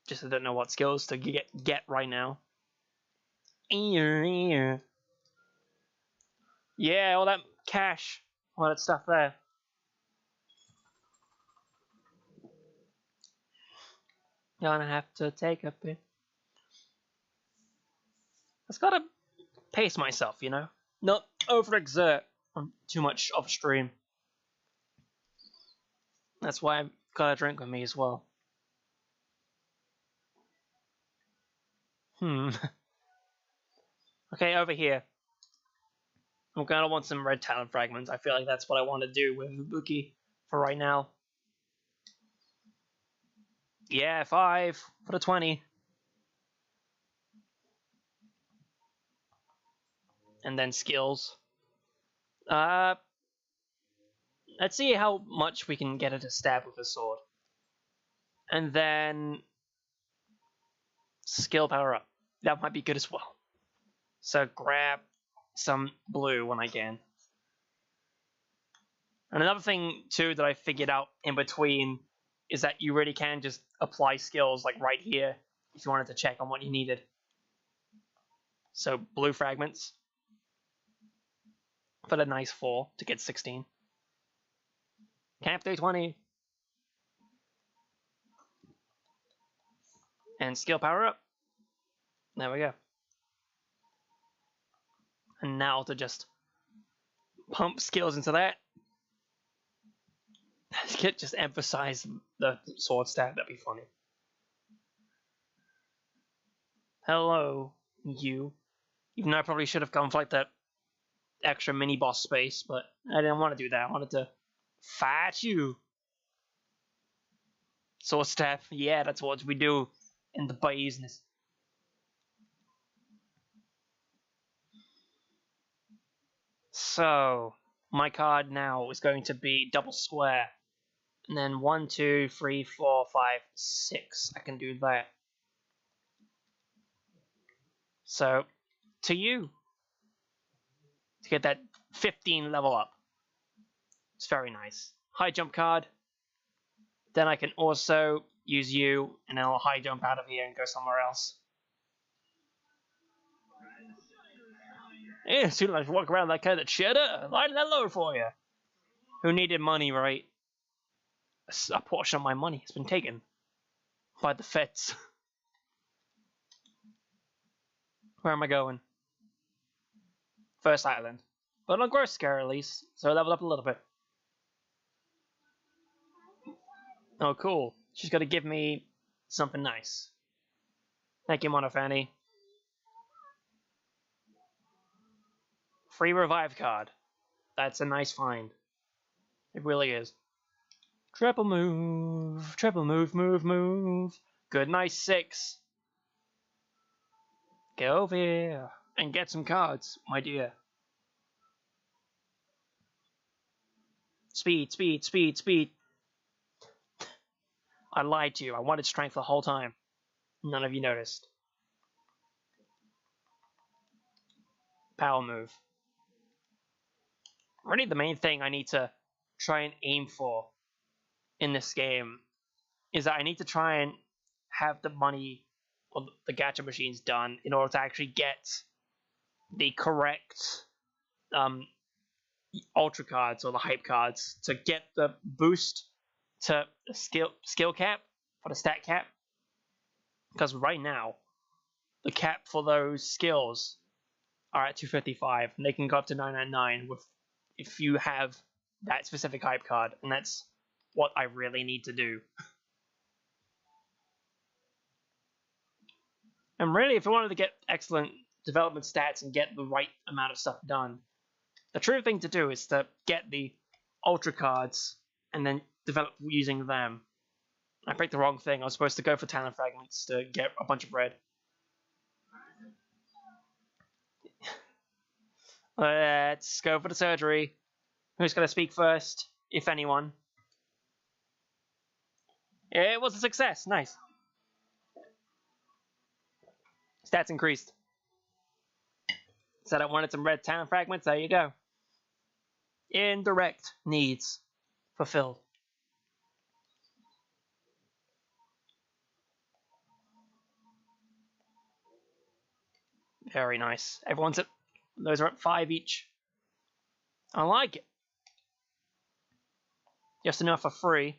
Just I don't know what skills to get right now. Yeah, all that cash, all that stuff there. Gonna have to take a bit. I just gotta pace myself, you know? Not overexert on too much off stream. That's why I've got a drink with me as well. Okay, over here. I'm gonna want some red talent fragments. I feel like that's what I want to do with Ibuki for right now. Yeah, 5 for the 20. And then skills. Let's see how much we can get it to stab with a sword. And then skill power up. That might be good as well. So grab some blue when I can. And another thing too that I figured out in between is that you really can just apply skills like right here if you wanted to check on what you needed. So blue fragments for the nice 4 to get 16. Camp 320. And skill power up. There we go. And now to just pump skills into that. Just emphasize the sword stab, that'd be funny. Hello, you. Even though I probably should have gone for like that extra mini boss space, but I didn't want to do that. I wanted to fight you. Sword stab, yeah, that's what we do in the business. So, my card now is going to be double square. And then 1, 2, 3, 4, 5, 6. I can do that. So, to you. To get that 15 level up. It's very nice. High jump card. Then I can also use you, and then I'll high jump out of here and go somewhere else. Yeah, soon as I walk around like that cheddar, lighting that load for you. Who needed money, right? A portion of my money has been taken by the feds. Where am I going? First island. But on growth scare at least, so I leveled up a little bit. Oh, cool. She's gonna give me something nice. Thank you, Monofanny. Free revive card. That's a nice find. It really is. Triple move, move, move. Good, nice 6. Get over here and get some cards, my dear. Speed, speed, speed, speed. I lied to you. I wanted strength the whole time. None of you noticed. Power move. Really the main thing I need to try and aim for in this game is that I need to try and have the money or the gacha machines done in order to actually get the correct ultra cards or the hype cards to get the boost to the skill cap for the stat cap. Because right now, the cap for those skills are at 255, and they can go up to 999 with if you have that specific hype card, and that's what I really need to do. And really, if I wanted to get excellent development stats and get the right amount of stuff done, the true thing to do is to get the ultra cards and then develop using them. I picked the wrong thing. I was supposed to go for talent fragments to get a bunch of red. Let's go for the surgery. Who's going to speak first, if anyone? It was a success. Nice. Stats increased. Said I wanted some red talent fragments. There you go. Indirect needs fulfilled. Very nice. Everyone's at... Those are at 5 each. I like it. Just enough for free.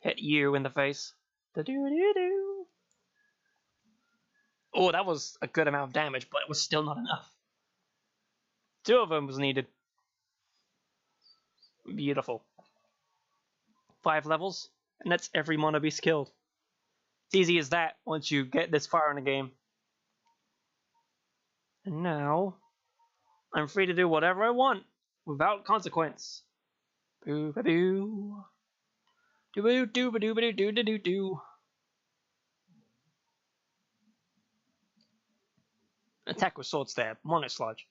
Hit you in the face. Da-doo-doo-doo. Oh, that was a good amount of damage, but it was still not enough. 2 of them was needed. Beautiful. 5 levels, and that's every mono beast killed. It's easy as that once you get this far in the game. And now, I'm free to do whatever I want, without consequence. Boo-ba-doo. Do-ba-doo-do-ba-doo-ba-doo-do-do-do-do. Attack with sword stab, mono sludge.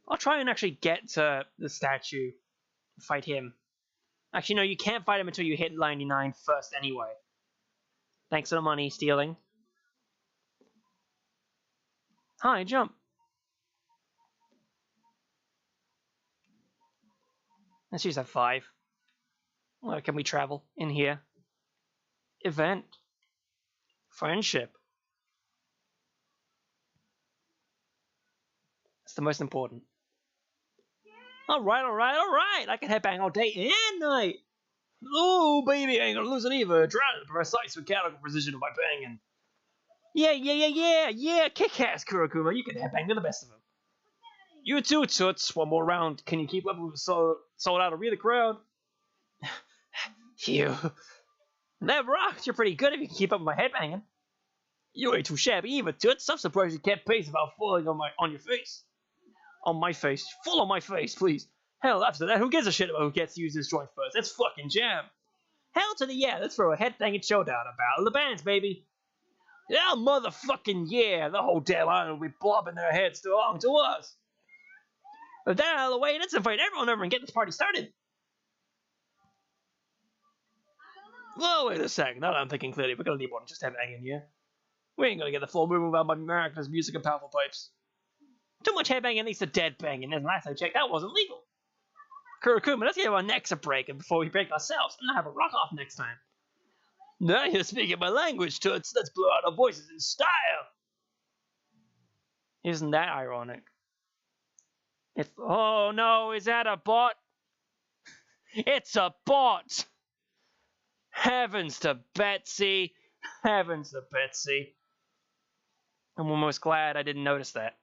I'll try and actually get to the statue, fight him. Actually, no, you can't fight him until you hit 99 first anyway. Thanks for the money stealing. Hi, jump. Let's use that 5. Where can we travel? In here. Event. Friendship. That's the most important. Alright. I can headbang all day and night. Oh, baby, I ain't gonna lose it either. Try to precise mechanical precision of my banging. Yeah. Kick-ass, Kurokuma. You can headbang to the best of them. You too, Toots. One more round. Can you keep up with sold out arena crowd? You. That rocks. You're pretty good if you can keep up with my headbanging. You ain't too shabby either, Toots. I'm surprised you kept pace without falling on your face. On my face. Full on my face, please. Hell, after that, who gives a shit about who gets to use this joint first? Let's fucking jam. Hell to the yeah. Let's throw a headbanging showdown. A battle of the bands, baby. Yeah, motherfucking yeah. The whole damn island will be bobbing their heads to belong to us. With that out of the way, let's invite everyone over and get this party started. Well, wait a second. Now that I'm thinking clearly, we're gonna need more than just headbanging here. We ain't gonna get the full movement without my miraculous music and powerful pipes. Too much headbanging leads to dead banging, and last I checked, that wasn't legal. Kurokuma, let's give our necks a break before we break ourselves, and have a rock off next time. Now you're speaking my language, Toots. Let's blow out our voices in style. Isn't that ironic? Oh no, is that a bot? It's a bot! Heavens to Betsy! Heavens to Betsy! I'm almost glad I didn't notice that.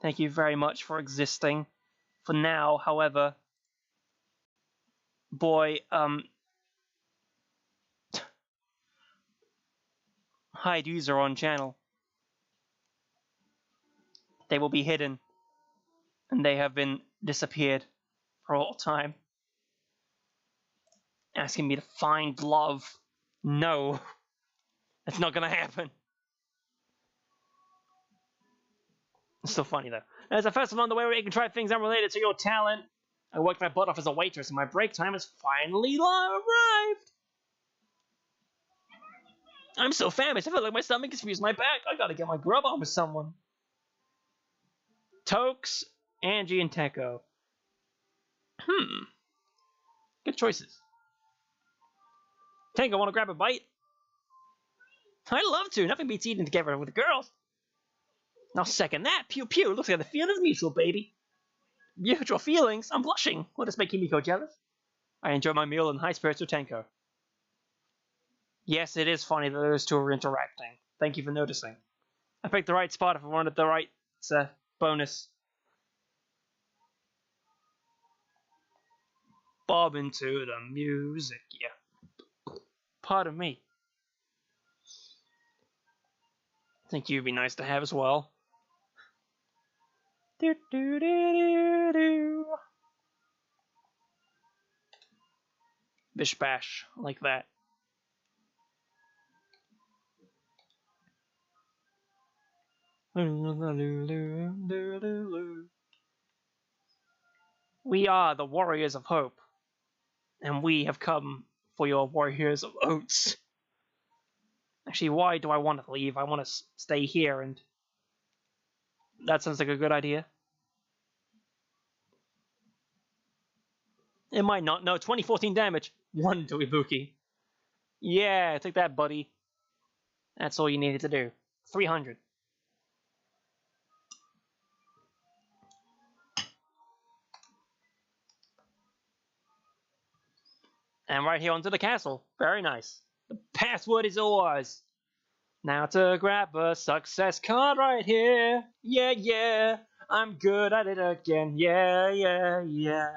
Thank you very much for existing. For now, however, boy, hide user on channel. They will be hidden, and they have been disappeared for all time. Asking me to find love. No. That's not gonna happen. It's still funny though. There's a festival on the way where you can try things unrelated to your talent. I worked my butt off as a waitress, and my break time has finally arrived. I'm so famished, I feel like my stomach is fusing my back. I gotta get my grub on with someone. Tokes, Angie, and Teko. Good choices. Tango, wanna grab a bite? I'd love to. Nothing beats eating together with the girls. Now second that. Pew pew. Looks like the feeling is mutual, baby. Mutual feelings? I'm blushing. What is making Miko jealous? I enjoy my meal in high spirits with Tenko. Yes, it is funny that those two are interacting. Thank you for noticing. I picked the right spot if I wanted the right bonus. Bob into the music, yeah. Pardon me. Think you'd be nice to have as well. Do do do do do. Bish bash, like that. We are the Warriors of Hope, and we have come for your Warriors of Oats. Actually, why do I want to leave? I want to stay here, and that sounds like a good idea. It might not. No, 2014 damage. 1 to Ibuki. Yeah, take that, buddy. That's all you needed to do. 300. And right here onto the castle. Very nice. The password is yours. Now to grab a success card right here. Yeah, yeah. I'm good at it again. Yeah, yeah, yeah.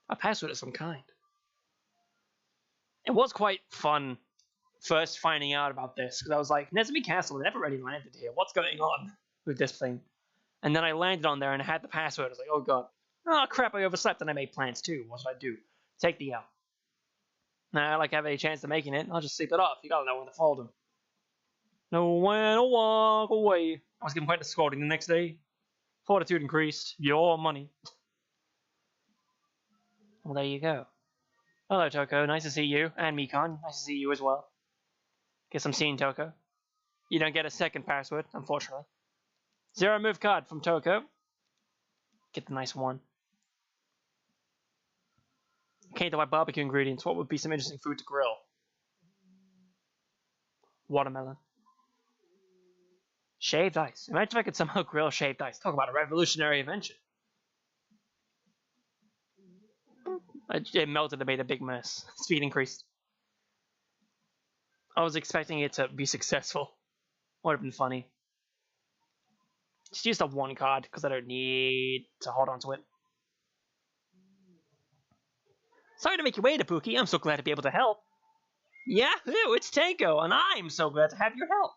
A password of some kind. It was quite fun first finding out about this, because I was like, Nezumi Castle never really landed here. What's going on with this thing? And then I landed on there and I had the password. I was like, oh god. Oh crap, I overslept and I made plans too. What should I do? Take the L. Now I like have any chance of making it, I'll just sleep it off. You gotta know when to fold them. Know when to walk away. I was getting quite the scolding the next day. Fortitude increased. Your money. Well, there you go. Hello, Toko. Nice to see you. And Mikon. Nice to see you as well. Guess I'm seeing Toko. You don't get a second password, unfortunately. 0 move card from Toko. Get the nice one. Okay, to buy barbecue ingredients. What would be some interesting food to grill? Watermelon. Shaved ice. Imagine if I could somehow grill shaved ice. Talk about a revolutionary invention. It melted and made a big mess. Speed increased. I was expecting it to be successful. Would have been funny. Just use the one card because I don't need to hold on to it. Sorry to make you wait, Ibuki. I'm so glad to be able to help. Yahoo! It's Tenko, and I'm so glad to have your help.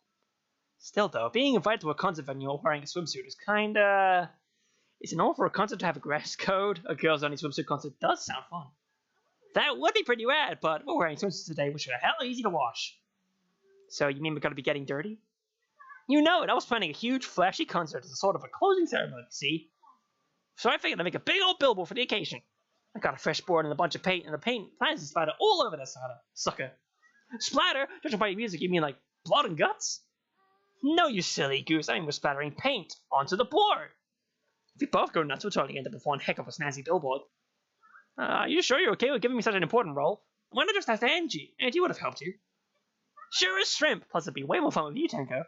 Still, though, being invited to a concert venue while wearing a swimsuit is kinda... Is it normal for a concert to have a dress code? A girls-only swimsuit concert does sound fun. That would be pretty rad, but we're wearing swimsuits today, which are hella easy to wash. So, you mean we're gonna be getting dirty? You know it, I was planning a huge, flashy concert as a sort of a closing ceremony, see? So I figured I'd make a big old billboard for the occasion. I got a fresh board and a bunch of paint, and the paint plans to splatter all over that sucker. Splatter? Judging by your music, you mean like blood and guts? No, you silly goose, I mean we're splattering paint onto the board. If we both go nuts, we'll totally end up with one heck of a snazzy billboard. Are you sure you're okay with giving me such an important role? Why not just ask Angie? Angie would have helped you. Sure as shrimp, plus it'd be way more fun with you, Tenko.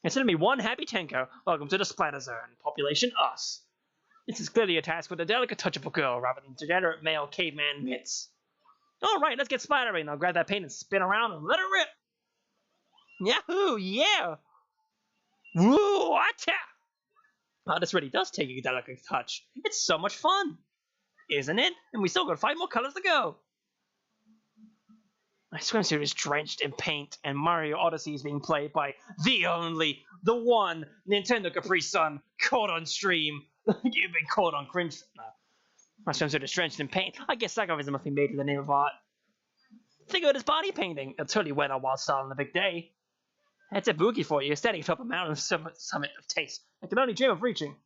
Consider me one happy Tenko. Welcome to the Splatter Zone. Population us. This is clearly a task with a delicate touch of a girl rather than degenerate male caveman mitts. Alright, let's get splattering. I'll grab that paint and spin around and let it rip. Yahoo! Yeah! Woo! Acha! Oh, this really does take a delicate touch. It's so much fun! Isn't it? And we still got 5 more colors to go! My swimsuit is drenched in paint, and Mario Odyssey is being played by the only, the one, Nintendo Capri Sun, caught on stream. You've been caught on cringe. No. My swimsuit is drenched in paint. I guess sarcasm must be made in the name of art. Think of it as body painting. It'll totally wet our wild style on a big day. That's a boogie for you, standing atop a mountain summit of taste. I can only dream of reaching.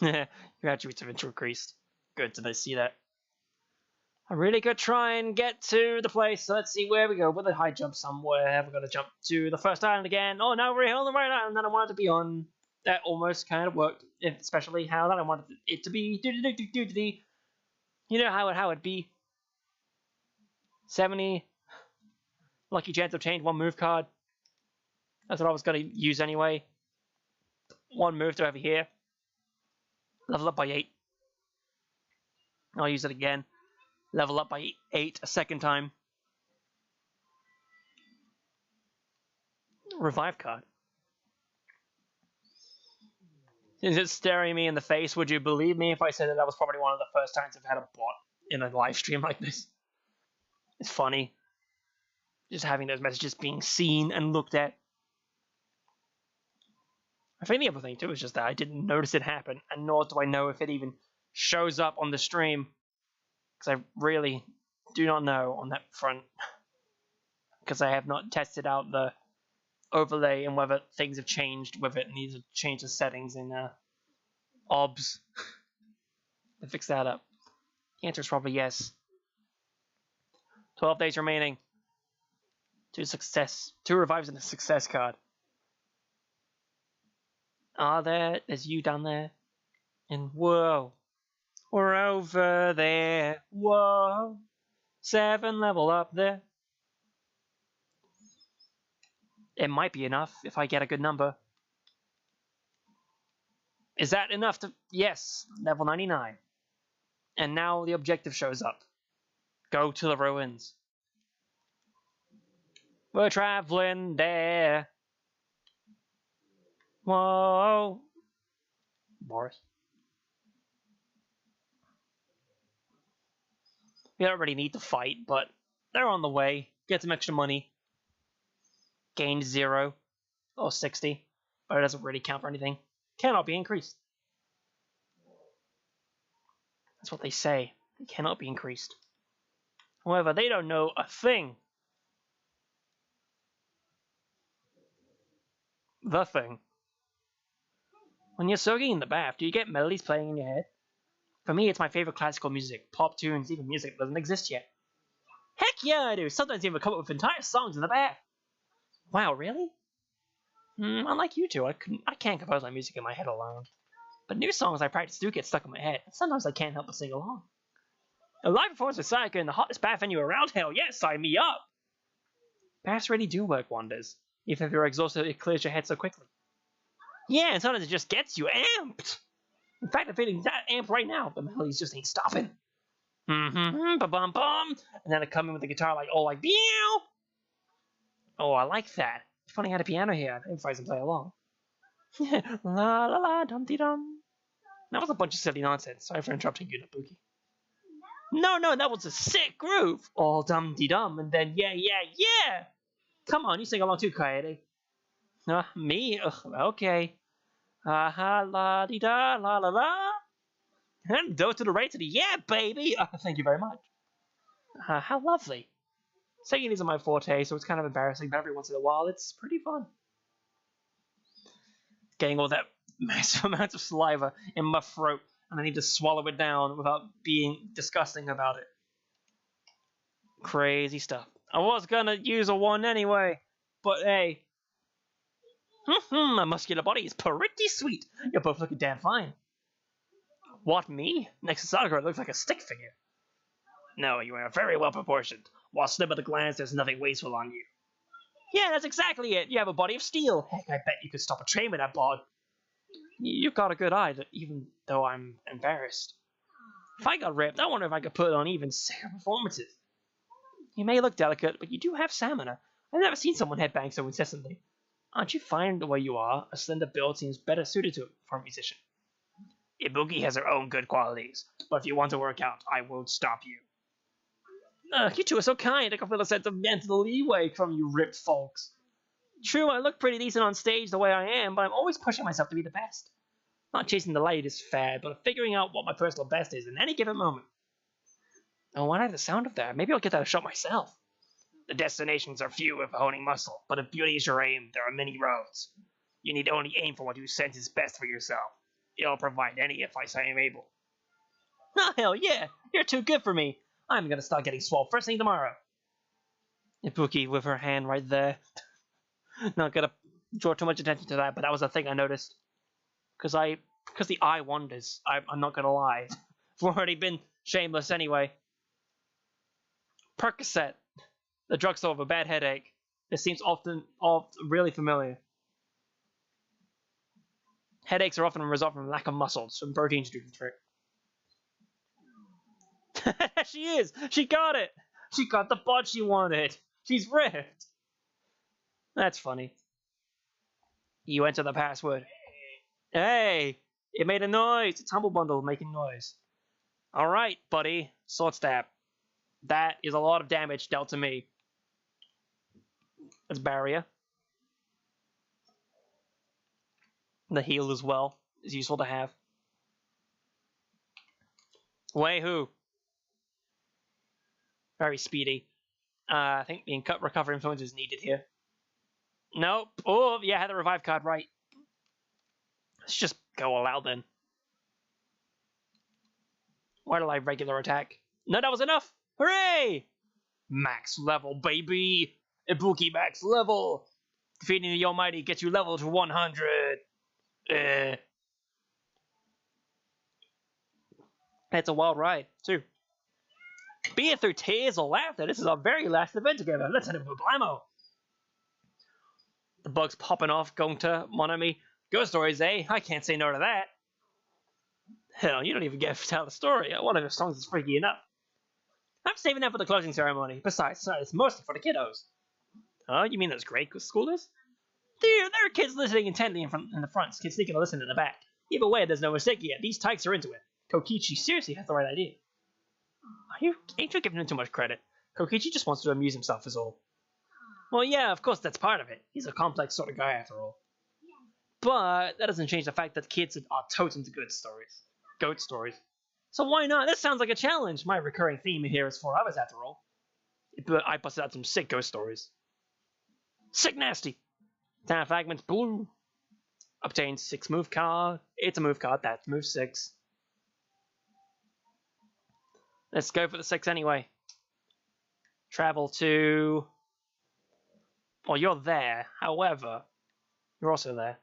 Your attributes have increased. Good to see that. I really could try and get to the place. So let's see where we go. With a high jump somewhere. We're going to jump to the first island again. Oh, no, we're here on the right island that I wanted to be on. That almost kind of worked. Especially how that I wanted it to be. You know how it'd be. 70. Lucky chance of change 1 move card. That's what I was going to use anyway. One move to over here. Level up by 8. I'll use it again. Level up by 8 a second time. Revive card. Since it's staring me in the face, would you believe me if I said that was probably one of the first times I've had a bot in a live stream like this? It's funny. Just having those messages being seen and looked at. I think the other thing too is just that I didn't notice it happen, and nor do I know if it even shows up on the stream. Because I really do not know on that front. Because I have not tested out the overlay and whether things have changed with it and need to change the settings in OBS to fix that up. The answer is probably yes. 12 days remaining. 2 revives and a success card. There's you down there. And whoa. We're over there. Whoa. 7 level up there. It might be enough if I get a good number. Is that enough to... Yes, level 99. And now the objective shows up. Go to the ruins. We're traveling there. Whoa. Boris. We don't really need to fight, but they're on the way. Get some extra money. Gained 0 or 60, but it doesn't really count for anything. Cannot be increased. That's what they say. It cannot be increased. However, they don't know a thing. The thing. When you're soaking in the bath, do you get melodies playing in your head? For me, it's my favorite classical music, pop tunes, even music that doesn't exist yet. Heck yeah, I do! Sometimes even come up with entire songs in the bath. Wow, really? Unlike you two, I can't compose my music in my head alone. But new songs I practice do get stuck in my head, and sometimes I can't help but sing along. A live performance with Sayaka in the hottest bath venue around, hell yes, sign me up! Baths really do work wonders. Even if you're exhausted, it clears your head so quickly. Yeah, and sometimes it just gets you amped! In fact, I'm feeling that amped right now, the melodies just ain't stopping. Ba-bum-bum! And then I come in with the guitar like, meow! Oh, I like that. If only I had a piano here, I'd improvise and play along. La la la dum dee dum. That was a bunch of silly nonsense. Sorry for interrupting you, Nabuki. No, that was a sick groove. All dum dee dum, and then yeah. Come on, you sing along too, Kaede. Me? Ugh, okay. Ha la dee da la la la. And go to the right to the yeah, baby. Thank you very much. How lovely. Singing isn't my forte, so it's kind of embarrassing, but every once in a while, it's pretty fun. Getting all that massive amount of saliva in my throat, and I need to swallow it down without being disgusting about it. Crazy stuff. I was gonna use a 1 anyway, but hey. My muscular body is pretty sweet. You're both looking damn fine. What, me? Next to Sakura looks like a stick figure. No, you are very well proportioned. While slim at the glance, there's nothing wasteful on you. Yeah, that's exactly it. You have a body of steel. Heck, I bet you could stop a train with that bod. You've got a good eye, even though I'm embarrassed. If I got ripped, I wonder if I could put on even sicker performances. You may look delicate, but you do have stamina. I've never seen someone headbang so incessantly. Aren't you fine the way you are? A slender build seems better suited to for a musician. Ibuki has her own good qualities, but if you want to work out, I won't stop you. You two are so kind, I can feel a sense of mental leeway from you ripped folks. True, I look pretty decent on stage the way I am, but I'm always pushing myself to be the best. Not chasing the latest fad, but figuring out what my personal best is in any given moment. Oh, when I have the sound of that, maybe I'll get that a shot myself. The destinations are few if honing muscle, but if beauty is your aim, there are many roads. You need only aim for what you sense is best for yourself. It'll provide any advice I am able. Oh, hell yeah! You're too good for me! I'm gonna start getting swole first thing tomorrow. Ibuki with her hand right there. Not gonna draw too much attention to that, but that was a thing I noticed. Because the eye wanders. I'm not gonna lie. I've already been shameless anyway. Percocet. The drugstore of a bad headache. This seems often really familiar. Headaches are often a result from lack of muscle, so protein should do the trick. She is! She got it! She got the bod she wanted! She's ripped! That's funny. You enter the password. Hey! It made a noise! It's Humble Bundle making noise. Alright, buddy. Sword stab. That is a lot of damage dealt to me. That's barrier. The heal as well is useful to have. Wayhoo. Very speedy. I think being recovery influence is needed here. Nope. Oh, yeah, I had the revive card right. Let's just go all out then. Why did I regular attack? No, that was enough! Hooray! Max level, baby! Ibuki max level! Defeating the Almighty gets you level to 100. It's a wild ride, too. Be it through tears or laughter, this is our very last event together. Let's have a blammo. The bug's popping off, Gonta, mon ami. Ghost stories, eh? I can't say no to that. Hell, you don't even get to tell the story. One of your songs is freaky enough. I'm saving that for the closing ceremony. Besides, it's mostly for the kiddos. Oh, you mean those grade schoolers? There are kids listening intently in the front, kids sneaking to listen in the back. Either way, there's no mistake yet. These tykes are into it. Kokichi seriously has the right idea. Ain't you giving him too much credit? Kokichi just wants to amuse himself is all. Well, yeah, of course that's part of it. He's a complex sort of guy after all. But that doesn't change the fact that kids are totes into good stories. Goat stories. So why not? This sounds like a challenge. My recurring theme here is 4 hours after all. But I busted out some sick ghost stories. Sick nasty! 10 fragments blue. Obtain 6 move card. It's a move card. That's move 6. Let's go for the 6 anyway. Travel to... Well, you're there. However, you're also there.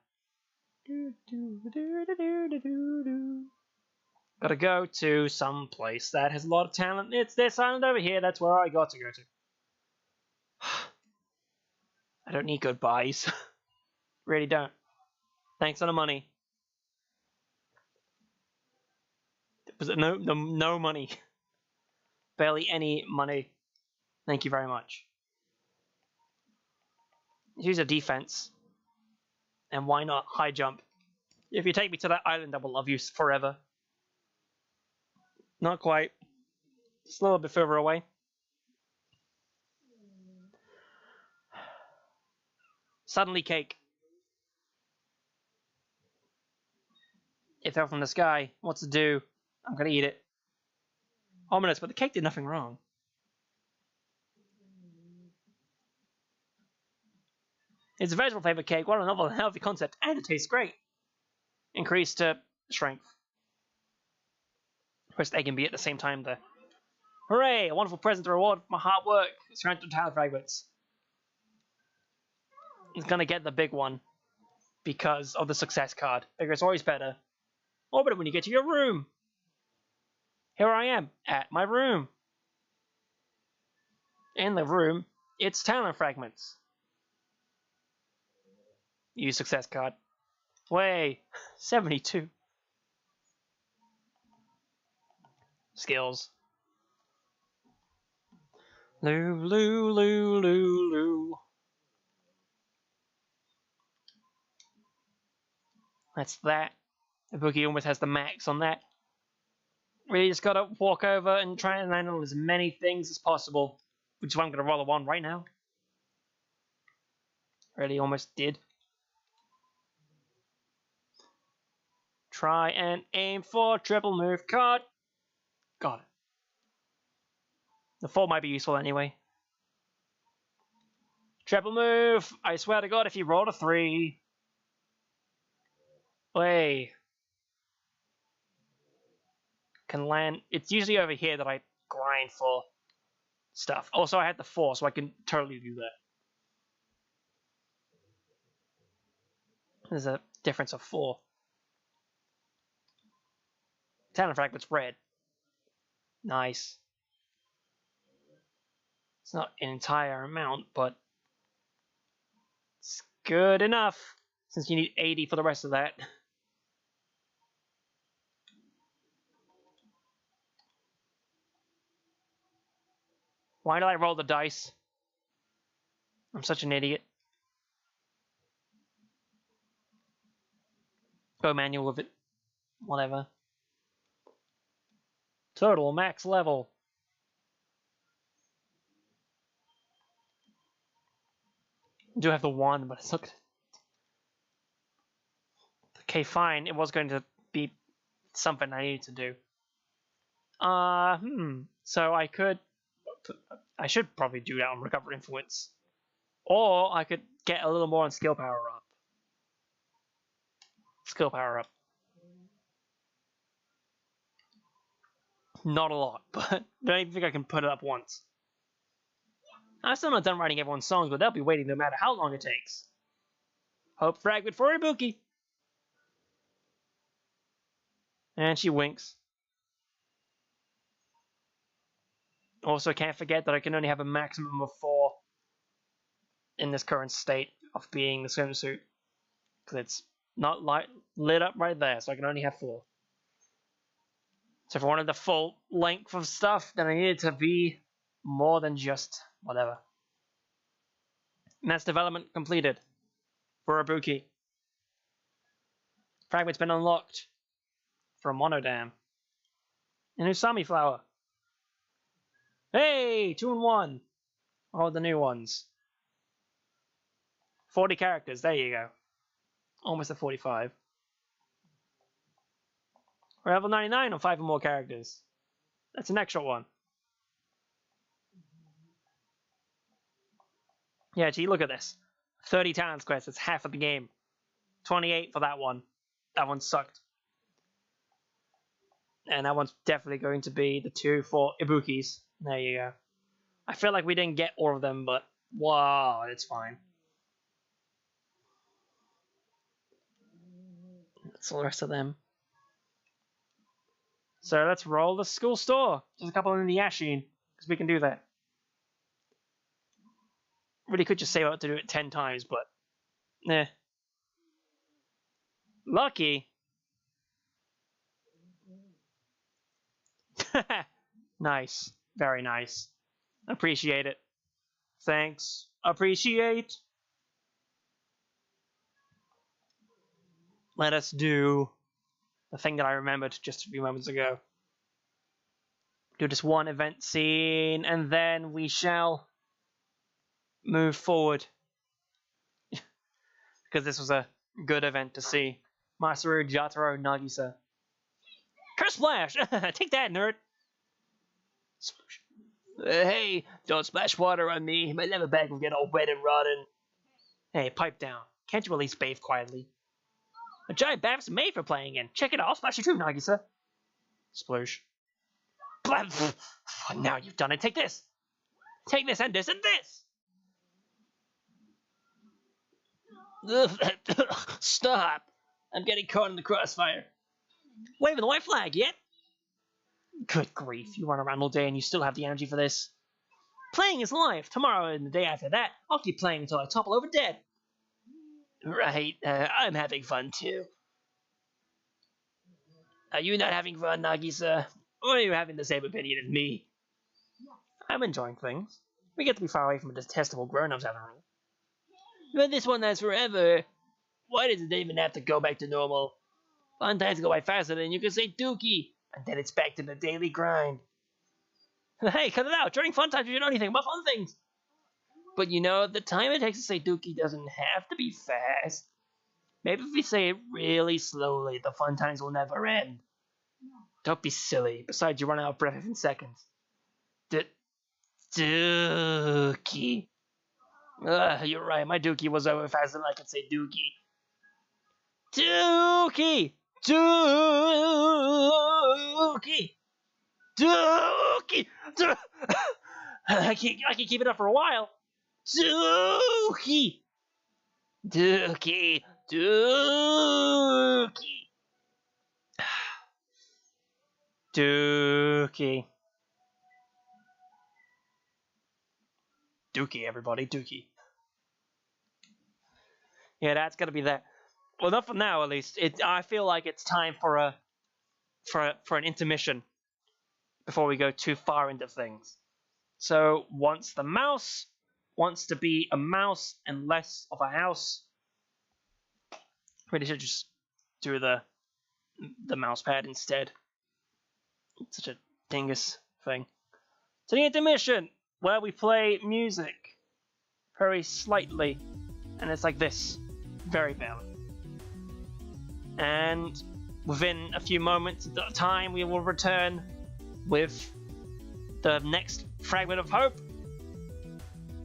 Gotta go to some place that has a lot of talent. It's this island over here. That's where I got to go to. I don't need goodbyes. Really don't. Thanks for the money. Was it no money? Barely any money. Thank you very much. Use a defense. And why not high jump? If you take me to that island, I will love you forever. Not quite. Just a little bit further away. Suddenly cake. It fell from the sky. What's to do? I'm gonna eat it. Ominous, but the cake did nothing wrong. It's a vegetable flavored cake. What a novel and healthy concept, and it tastes great. Increase to strength. Press A and B at the same time there. Hooray! A wonderful present to reward my hard work. It's trying to talent fragments. It's gonna get the big one because of the success card. Bigger is always better. Or better when you get to your room. Here I am at my room. In the room, it's talent fragments. Use success card. Way 72. Skills. Loo, loo, loo, loo, loo. That's that. The bookie almost has the max on that. Really just gotta walk over and try and handle as many things as possible. Which is why I'm gonna roll a 1 right now. Really almost did. Try and aim for triple move card. Got it. The 4 might be useful anyway. Triple move. I swear to God, if you roll a 3. Way. Can land. It's usually over here that I grind for stuff. Also, I had the 4, so I can totally do that. There's a difference of 4. Talent fragment's red. Nice. It's not an entire amount, but Good enough, since you need 80 for the rest of that. Why did I roll the dice? I'm such an idiot. Go manual with it. Whatever. Total max level. I do have the 1, but it's not. Okay, fine. It was going to be something I needed to do. So I should probably do that on Recover Influence. Or I could get a little more on Skill Power Up. Skill Power Up. Not a lot, but I don't even think I can put it up once. I'm still not done writing everyone's songs, but they'll be waiting no matter how long it takes. Hope fragment for Ibuki. And she winks. Also, can't forget that I can only have a maximum of 4 in this current state of being the swimsuit. Because it's not lit up right there, so I can only have 4. So if I wanted the full length of stuff, then I needed to be more than just whatever. And that's development completed for Ibuki. Fragment's been unlocked for a Monodam. An Usami flower. Hey, 2 in 1. Oh, the new ones. 40 characters, there you go. Almost at 45. We're level 99 on 5 or more characters. That's an extra one. Yeah, gee, look at this. 30 talents quests, that's half of the game. 28 for that one. That one sucked. And that one's definitely going to be the 2 for Ibukis. There you go. I feel like we didn't get all of them, but wow, it's fine. That's all the rest of them. So let's roll the school store. Just a couple in the Yashin, because we can do that. Really could just say what to do it 10 times, but eh. Lucky. Nice. Very nice. Appreciate it. Thanks. Appreciate. Let us do the thing that I remembered just a few moments ago. Do this one event scene, and then we shall move forward. Because this was a good event to see. Masaru Jataro Nagisa. Curse Splash! Take that, nerd! Hey, don't splash water on me. My leather bag will get all wet and rotten. Hey, pipe down. Can't you at least bathe quietly? A giant bath's made for playing in. Check it out. I'll splash you too, Nagisa. Sploosh. Now you've done it. Take this. Take this and this and this. Stop. I'm getting caught in the crossfire. Waving the white flag yet? Good grief. You run around all day and you still have the energy for this. Playing is life. Tomorrow and the day after that, I'll keep playing until I topple over dead. Right, I'm having fun too. Are you not having fun, Nagisa? Or are you having the same opinion as me? I'm enjoying things. We get to be far away from detestable grown-ups after all. But this one lasts forever. Why does it even have to go back to normal? Fun times go by faster than you can say dookie, and then it's back to the daily grind. Hey, cut it out! During fun times you don't know anything about fun things! But you know, the time it takes to say dookie doesn't have to be fast. Maybe if we say it really slowly, the fun times will never end. Don't be silly. Besides, you run out of breath in seconds. Dookie. You're right. My dookie was over faster than I could say dookie. Dookie! Dookie! Dookie! I can keep it up for a while. Dookie! Dookie! Dookie! Dookie. Dookie, everybody, Dookie. Yeah, that's gonna be that. Well, not for now, at least. I feel like it's time for an intermission before we go too far into things. So once the mouse wants to be a mouse and less of a house, really should just do the mouse pad instead. It's such a dingus thing. To the intermission, where we play music very slightly, and it's like this, very barely. And within a few moments of time, we will return with the next fragment of hope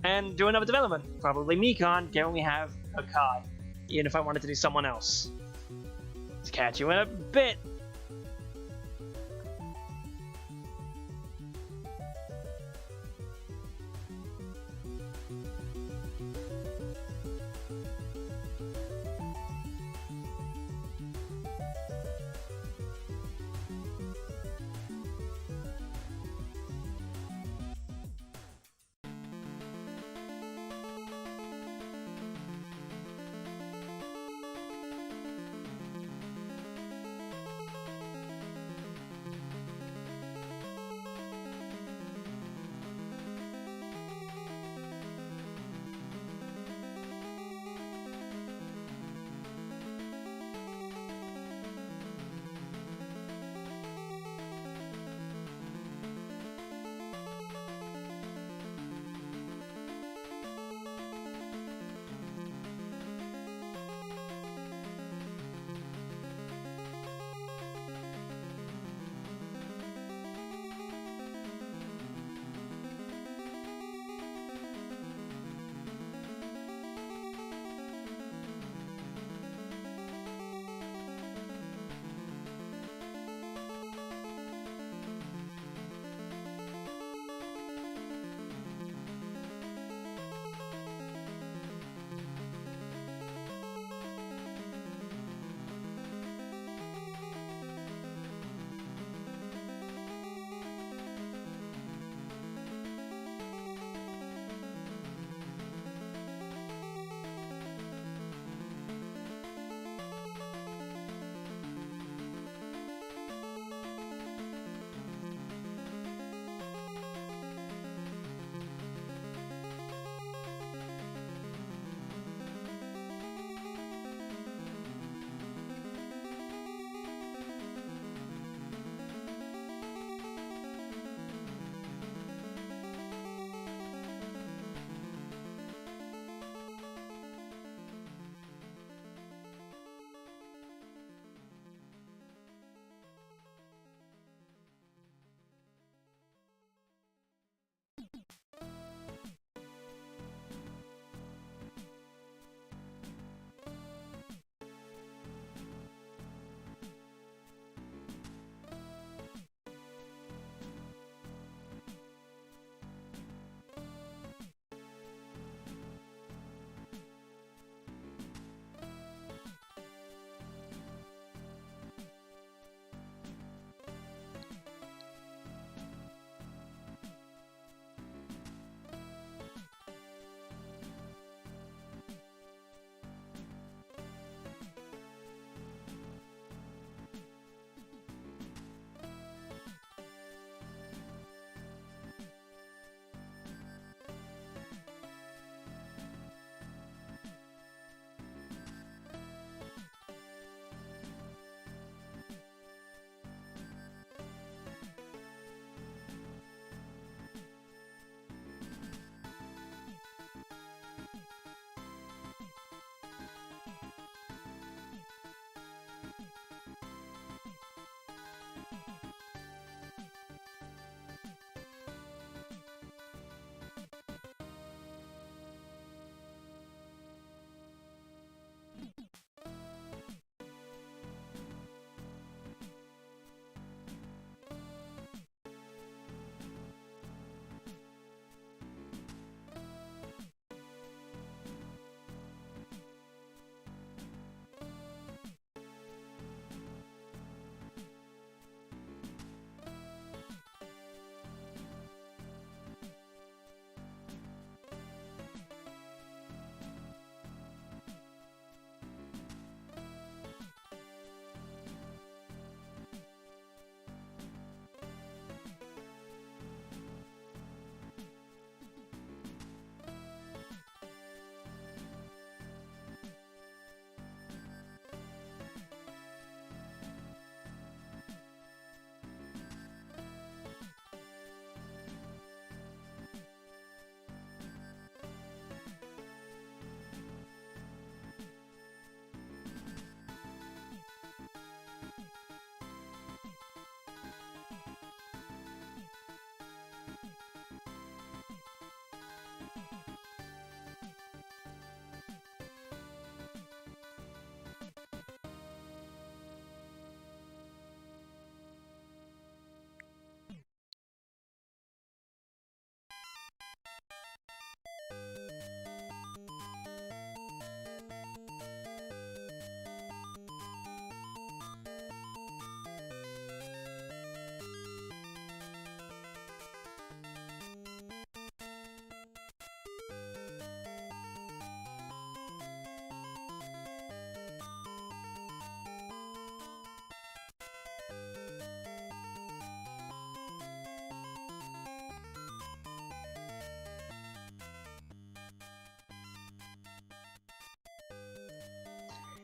and do another development. Probably Mikan, given we have a Kai, even if I wanted to do someone else. Let's catch you in a bit.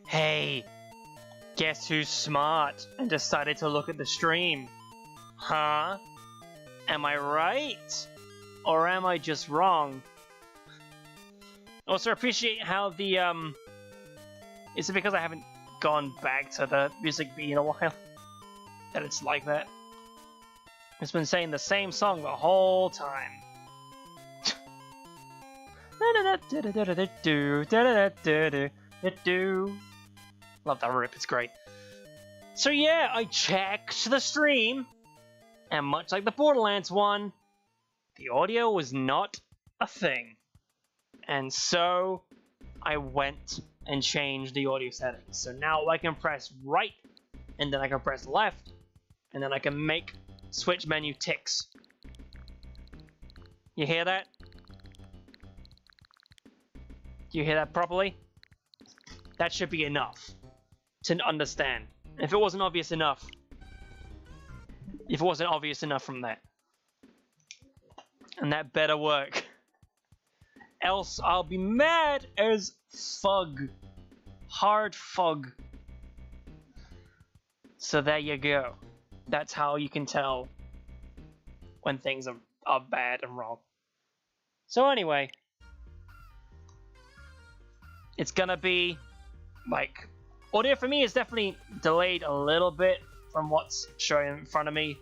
Hey, guess who's smart and decided to look at the stream? Huh? Am I right? Or am I just wrong? Also appreciate how the, is it because I haven't gone back to the music beat in a while that it's like that? It's been saying the same song the whole time. Love that rip, it's great. So yeah, I checked the stream, and much like the Borderlands one, the audio was not a thing. And so I went and changed the audio settings. So now I can press right, and then I can press left, and then I can make switch menu ticks. You hear that? Do you hear that properly? That should be enough to understand. If it wasn't obvious enough from that, and that better work. Else I'll be mad as fug. Hard fug. So there you go. That's how you can tell when things are bad and wrong. So anyway, it's gonna be like, audio for me is definitely delayed a little bit from what's showing in front of me,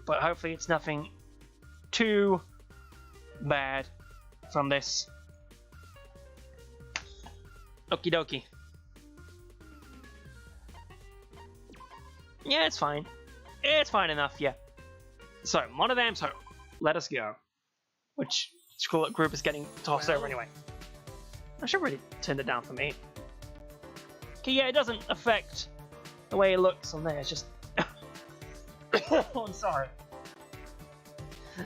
but hopefully it's nothing too bad from this. Okie dokie. Yeah, it's fine. It's fine enough, yeah. So, Monodam's home. Let us go. Which school group is getting tossed over anyway. I should really turn it down for me. Okay, yeah, it doesn't affect the way it looks on there, it's just... Oh, I'm sorry.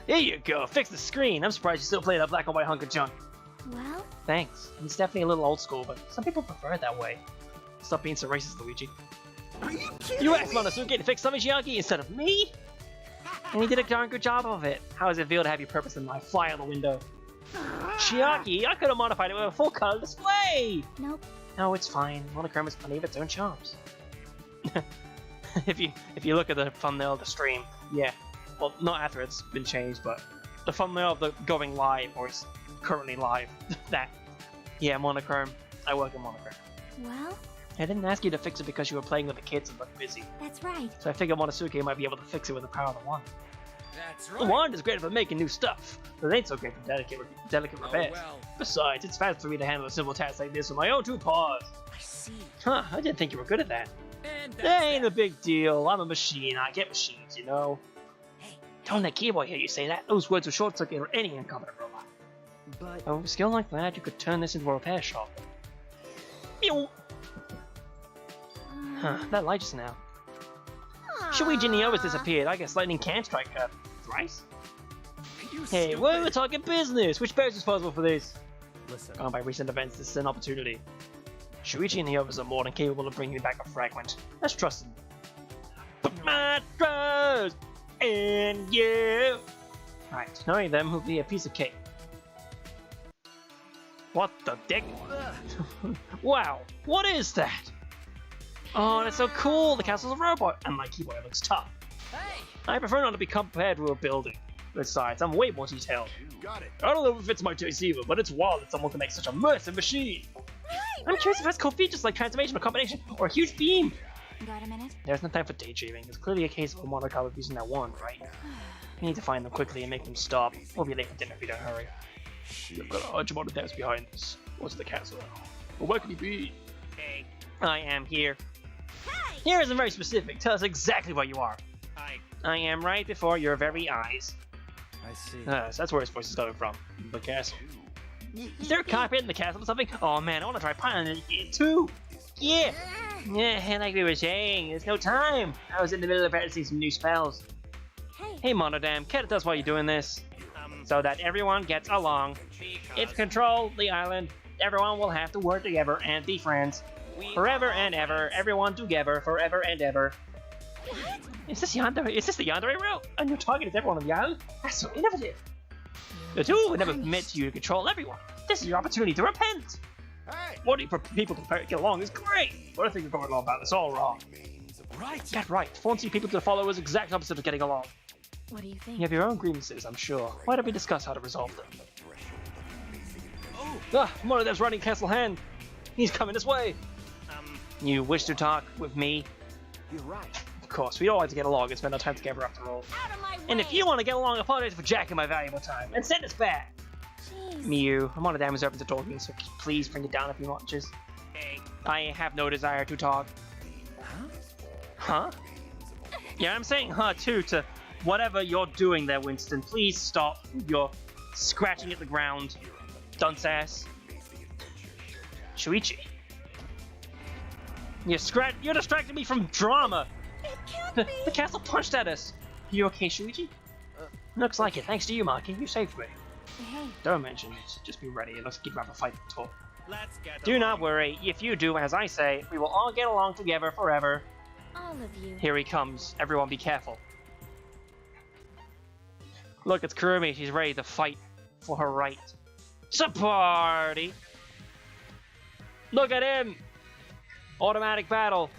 Here you go, fix the screen. I'm surprised you still play that black and white hunk of junk. Well? Thanks. It's definitely a little old school, but some people prefer it that way. Stop being so racist, Luigi. Are you kidding You asked me? Monosuke to fix Samijaki instead of me? And he did a darn good job of it. How does it feel to have your purpose in life fly out the window? Chiaki, I could have modified it with a full color display! Nope. No, it's fine. Monochrome has plenty of its own charms. if you look at the thumbnail of the stream, yeah. Well, not after it's been changed, but the thumbnail of the going live, or it's currently live, that. Yeah, Monochrome. I work in Monochrome. Well? I didn't ask you to fix it because you were playing with the kids and looked busy. That's right. So I figured Monosuke might be able to fix it with the power of the wand. That's The right. wand is great for making new stuff, but it ain't so great for delicate Oh, repairs. well. Besides, it's fast for me to handle a simple task like this with my own two paws. I see. Huh, I didn't think you were good at that. And That ain't a big deal. I'm a machine. I get machines, you know. Hey, Don't let Keyboy hear you say that. Those words are short-circuited or any incompetent robot. but Oh, with a skill like that, you could turn this into a repair shop. Meow. Huh, that light just now. Shuichi Neo has disappeared. I guess lightning can strike thrice. you Hey, stupid. we're talking business. Which bear is responsible for this? Listen. Gone by recent events, this is an opportunity. Shuichi and the others are more than capable of bringing back a fragment. Let's trust them. Put my trust in you. Right, knowing them will be a piece of cake. What the dick? Wow, what is that? Oh, that's so cool. The castle's a robot, and my keyboard looks tough. Hey, I prefer not to be compared to a building. Besides, I'm way more detailed. got it. I don't know if it fits my taste either, but it's wild that someone can make such a massive machine. I'm curious if it has cool features like transformation or combination or a huge beam. Got a minute? There's no time for daydreaming. It's clearly a case of a monochrome using that wand, right? We need to find them quickly and make them stop. We'll be late for dinner if we don't hurry. You've got a hunch about the depths behind this. What's the castle? Well, where could he be? Hey, I am here. Here isn't very specific. Tell us exactly where you are. I am right before your very eyes. I see. So that's where his voice is coming from. The castle. Is there a carpet in the castle or something? Oh man, I want to try piloting it too. Yeah. Yeah, like we were saying, there's no time. I was in the middle of practicing some new spells. Hey Monodam, can you tell us why you're doing this? So that everyone gets along. It's control the island. Everyone will have to work together and be friends. Forever and ever, everyone together, forever and ever. Is this the Yandere route? And your target is everyone on the island? That's so innovative. The two would never permit you to control everyone. This is your opportunity to repent. Wanting for people to get along is great, but I think you're going along about this all wrong. Right. Get right. Forcing people to follow is the exact opposite of getting along. What do you think? You have your own grievances, I'm sure. Why don't we discuss how to resolve them? Oh. One of them's running Castle Hand. He's coming this way. You wish to talk with me? You're right. Of course, we all like to get along and spend our time together after all. Out of my way! And if you want to get along, apologize for jacking my valuable time and send us back. Jeez. Miu, I'm on a damn open to talking, so please bring it down a few notches. I have no desire to talk. Huh? Yeah, I'm saying huh too to whatever you're doing there, Winston. Please stop. You're scratching at the ground. Dunce ass. Shuichi. You're distracting me from drama. It can't The be! castle punched at us. You okay, Shuichi? Looks like it. Thanks to you, Maki. You saved me. Hey, Don't mention it. Just be ready. It looks like you'd rather fight than talk. Let's get Do not worry. If you do as I say, we will all get along together forever. all of you. Here he comes. Everyone be careful. Look, it's Kurumi. She's ready to fight for her right. It's a party. Look at him. Automatic battle.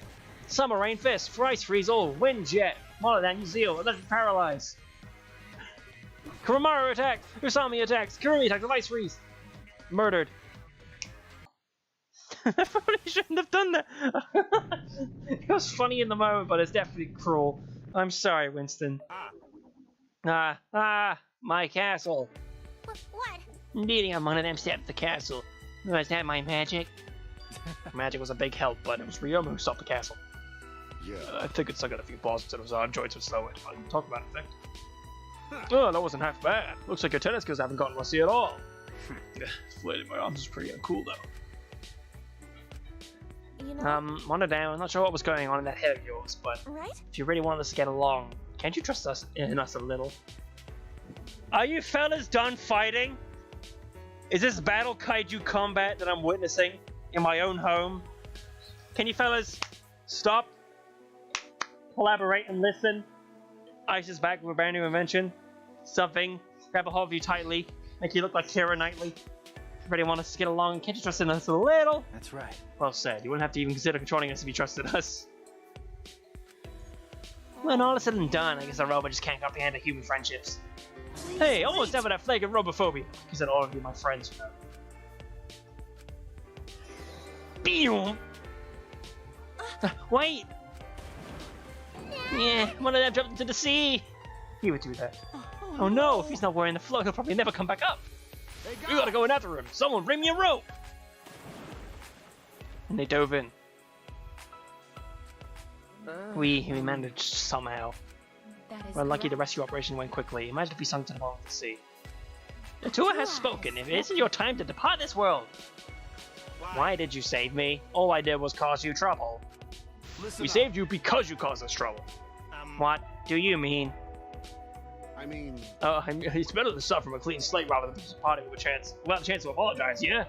Summer Rain Fist. Ice Freeze. Wind Jet. Monodan Uzio. Electric Paralyze. Kuromaru attack. Usami attacks. Kurumi attacks with Ice Freeze. Murdered. I probably shouldn't have done that. It was funny in the moment, but it's definitely cruel. I'm sorry, Winston. My castle. What? Needing I'm one of them steps to the castle. Was that my magic? Magic was a big help, but it was Ryoma who stopped the castle. Yeah. I think it's still got a few balls instead of his joints would slow it. I can talk about it, in fact. Oh, that wasn't half bad. Looks like your tennis skills haven't gotten rusty at all. Flailing my arms is pretty uncool, though. You know, Monodan, I'm not sure what was going on in that head of yours, but right? if you really want us to get along, can't you trust us in us a little? Are you fellas done fighting? Is this battle kaiju combat that I'm witnessing in my own home? Can you fellas stop, collaborate, and listen? Ice is back with a brand new invention. Something. Grab a hold of you tightly. Make you look like Keira Knightley. Everybody want us to get along. Can't you trust in us a little? That's right. Well said. You wouldn't have to even consider controlling us if you trusted us. When all is said and done, I guess a robot just can't comprehend the human friendships. Hey, almost done with that flagrant robophobia. He said all of you my friends, you know. Boom! Wait! Yeah, one of them jumped into the sea! He would do that. Oh no, if he's not wearing the float, he'll probably never come back up. We gotta go in after him. Someone bring me a rope! And they dove in. We managed somehow. That is We're lucky the correct. rescue operation went quickly. Imagine if we sunk to the bottom of the sea. The tour has spoken. If it isn't your time to depart this world. Why did you save me? All I did was cause you trouble. Listen We up. saved you because you caused us trouble. What do you mean? I mean, It's better to start from a clean slate rather than just parting with without a chance to apologize, yeah?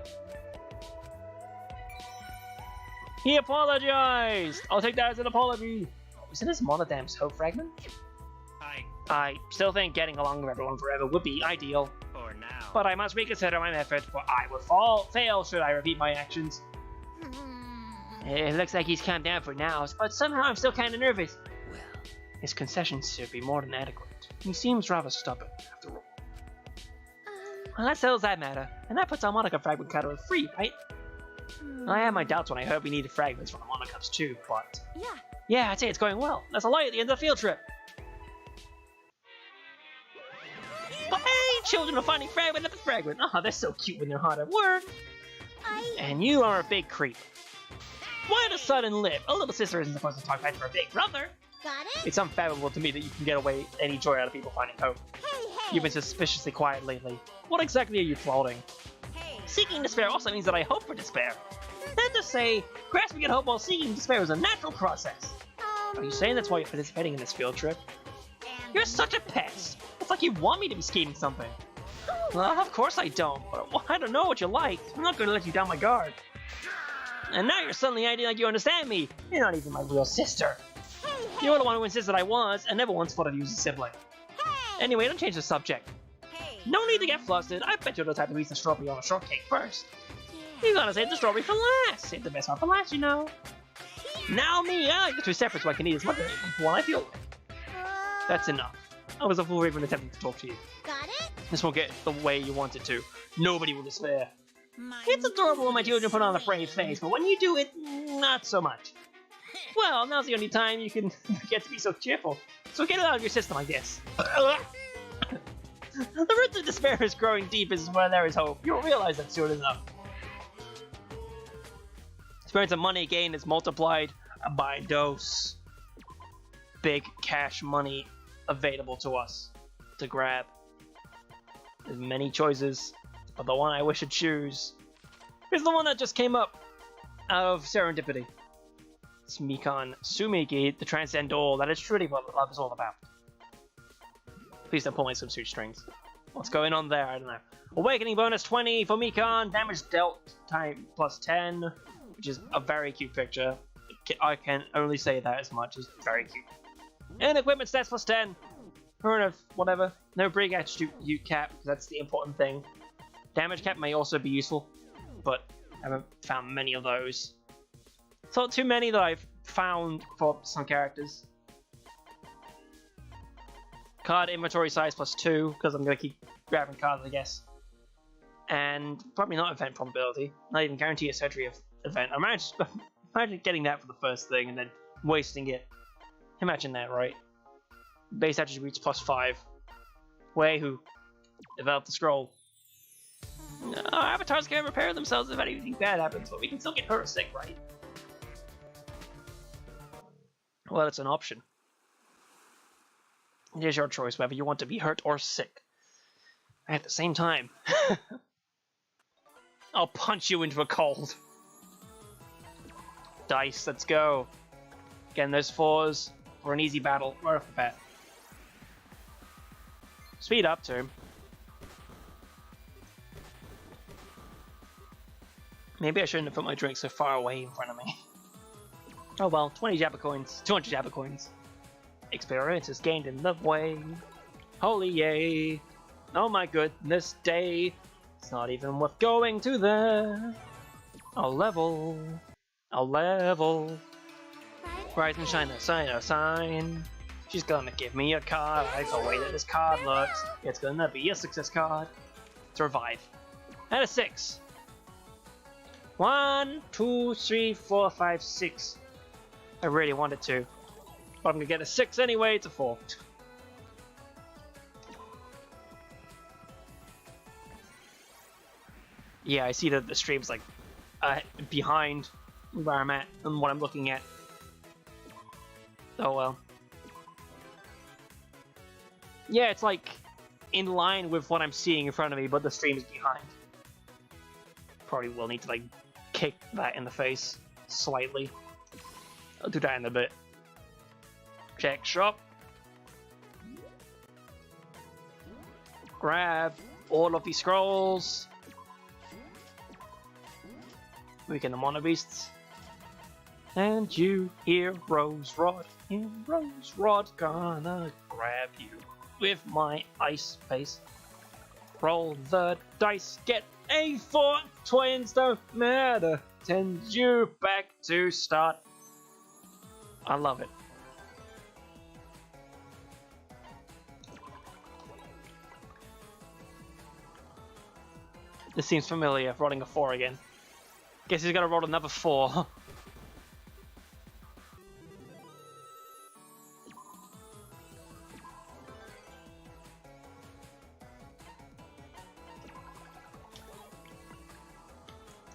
He apologized! I'll take that as an apology. Isn't this Monodam's hope fragment? I still think getting along with everyone forever would be ideal, For now. but I must reconsider my method, for I would fail should I repeat my actions. It looks like he's calmed down for now, but somehow I'm still kinda nervous. Well, his concessions should be more than adequate. He seems rather stubborn, after all. Well, that settles that matter, and that puts our Monica fragment counter free, right? I had my doubts when I heard we needed fragments from the Monicas too, but... Yeah, I'd say it's going well. There's a light at the end of the field trip. But hey, children are finding fragment after fragment. Oh, they're so cute when they're hard at work. And you are a big creep. Why the sudden lip? A little sister isn't supposed to talk back to her big brother. Got it? It's unfathomable to me that you can get away any joy out of people finding hope. Hey! You've been suspiciously quiet lately. What exactly are you plotting? Hey! Seeking despair also means that I hope for despair. Then to say, grasping at hope while seeking despair is a natural process. Are you saying that's why you're participating in this field trip? You're such a pest. It's like you want me to be scheming something. Well, of course I don't, but I don't know what you like. I'm not going to let you down my guard. And now you're suddenly acting like you understand me. You're not even my real sister. You're the one who insisted I was, and never once thought of you as a sibling. Anyway, don't change the subject. No need to get flustered. I bet you're the type to eat the strawberry on a shortcake first. You gotta save the strawberry for last. Save the best one for last, you know. Now me, I like the two separate so I can eat as much of what I feel like. That's enough. I was a fool even attempting to talk to you. Got it? This won't get the way you want it to. Nobody will despair. My It's adorable when my children put on a brave face, but when you do it, not so much. Well, now's the only time you can get to be so cheerful. So get it out of your system, I guess. The root of despair is growing deep is where there is hope. You'll realize that soon enough. Experience of money gain is multiplied by dose. Big cash money available to us to grab. There's many choices, but the one I wish to choose is the one that just came up out of serendipity. It's Mikan Sumiki, the transcend all. That is truly what love is all about. Please don't pull my swimsuit strings. What's going on there? I don't know. Awakening bonus 20 for Mikan. Damage dealt time plus 10, which is a very cute picture. I can only say that as much. It's very cute. And equipment stats plus 10. Burn of whatever. No brig attitude cap, because that's the important thing. Damage cap may also be useful, but I haven't found many of those. It's not too many that I've found for some characters. Card inventory size plus 2, because I'm going to keep grabbing cards, I guess. And probably not event probability. Not even guarantee a surgery of event. Imagine getting that for the first thing and then wasting it. Imagine that, right? Base attributes plus 5. Way who developed the scroll. Our avatars can't repair themselves if anything bad happens, but we can still get hurt or sick, right? Well, it's an option. It is your choice whether you want to be hurt or sick. At the same time, I'll punch you into a cold. Dice, let's go. Again, those 4s for an easy battle. Right off the bat. Speed up to him. Maybe I shouldn't have put my drink so far away in front of me. Oh well, 20 Jabba coins, 200 Jabba coins. Experience is gained in the way. Holy yay. Oh my goodness day. It's not even worth going to there. I'll level. I'll level. Rise and shine a sign, a sign. She's gonna give me a card. I like the way that this card looks. It's gonna be a success card. Survive. And a 6. 1, 2, 3, 4, 5, 6. I really wanted to. But I'm gonna get a 6 anyway, it's a 4. Yeah, I see that the stream's like behind where I'm at and what I'm looking at. Oh well. Yeah, it's like in line with what I'm seeing in front of me, but the stream is behind. Probably will need to like kick that in the face slightly. I'll do that in a bit. Check shop. Grab all of these scrolls. Weaken the mono beasts. And you, Hero's Rod. Hero's Rod, gonna grab you with my ice face. Roll the dice, get a 4. Twins don't matter. Send you back to start. I love it. This seems familiar, rolling a 4 again. Guess he's gonna roll another 4.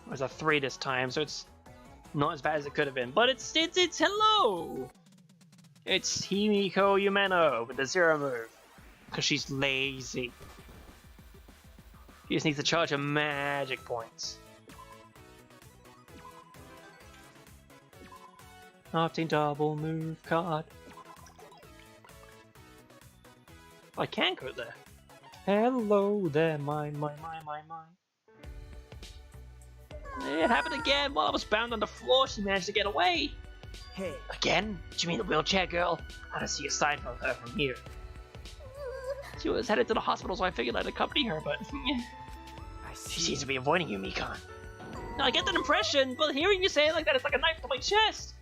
It was a 3 this time, so it's not as bad as it could have been. But it's hello! It's Himiko Yumeno with the 0 move. Because she's lazy. She just needs to charge her magic points. 15 double move card. I can go there. Hello there, my. It happened again while I was bound on the floor. She managed to get away. Hey, Again? Do you mean the wheelchair girl? I don't see a sign from her from here. She was headed to the hospital, so I figured I'd accompany her, but I she see. seems to be avoiding you, Mikan. I get that impression, but hearing you say it like that, it's like a knife to my chest.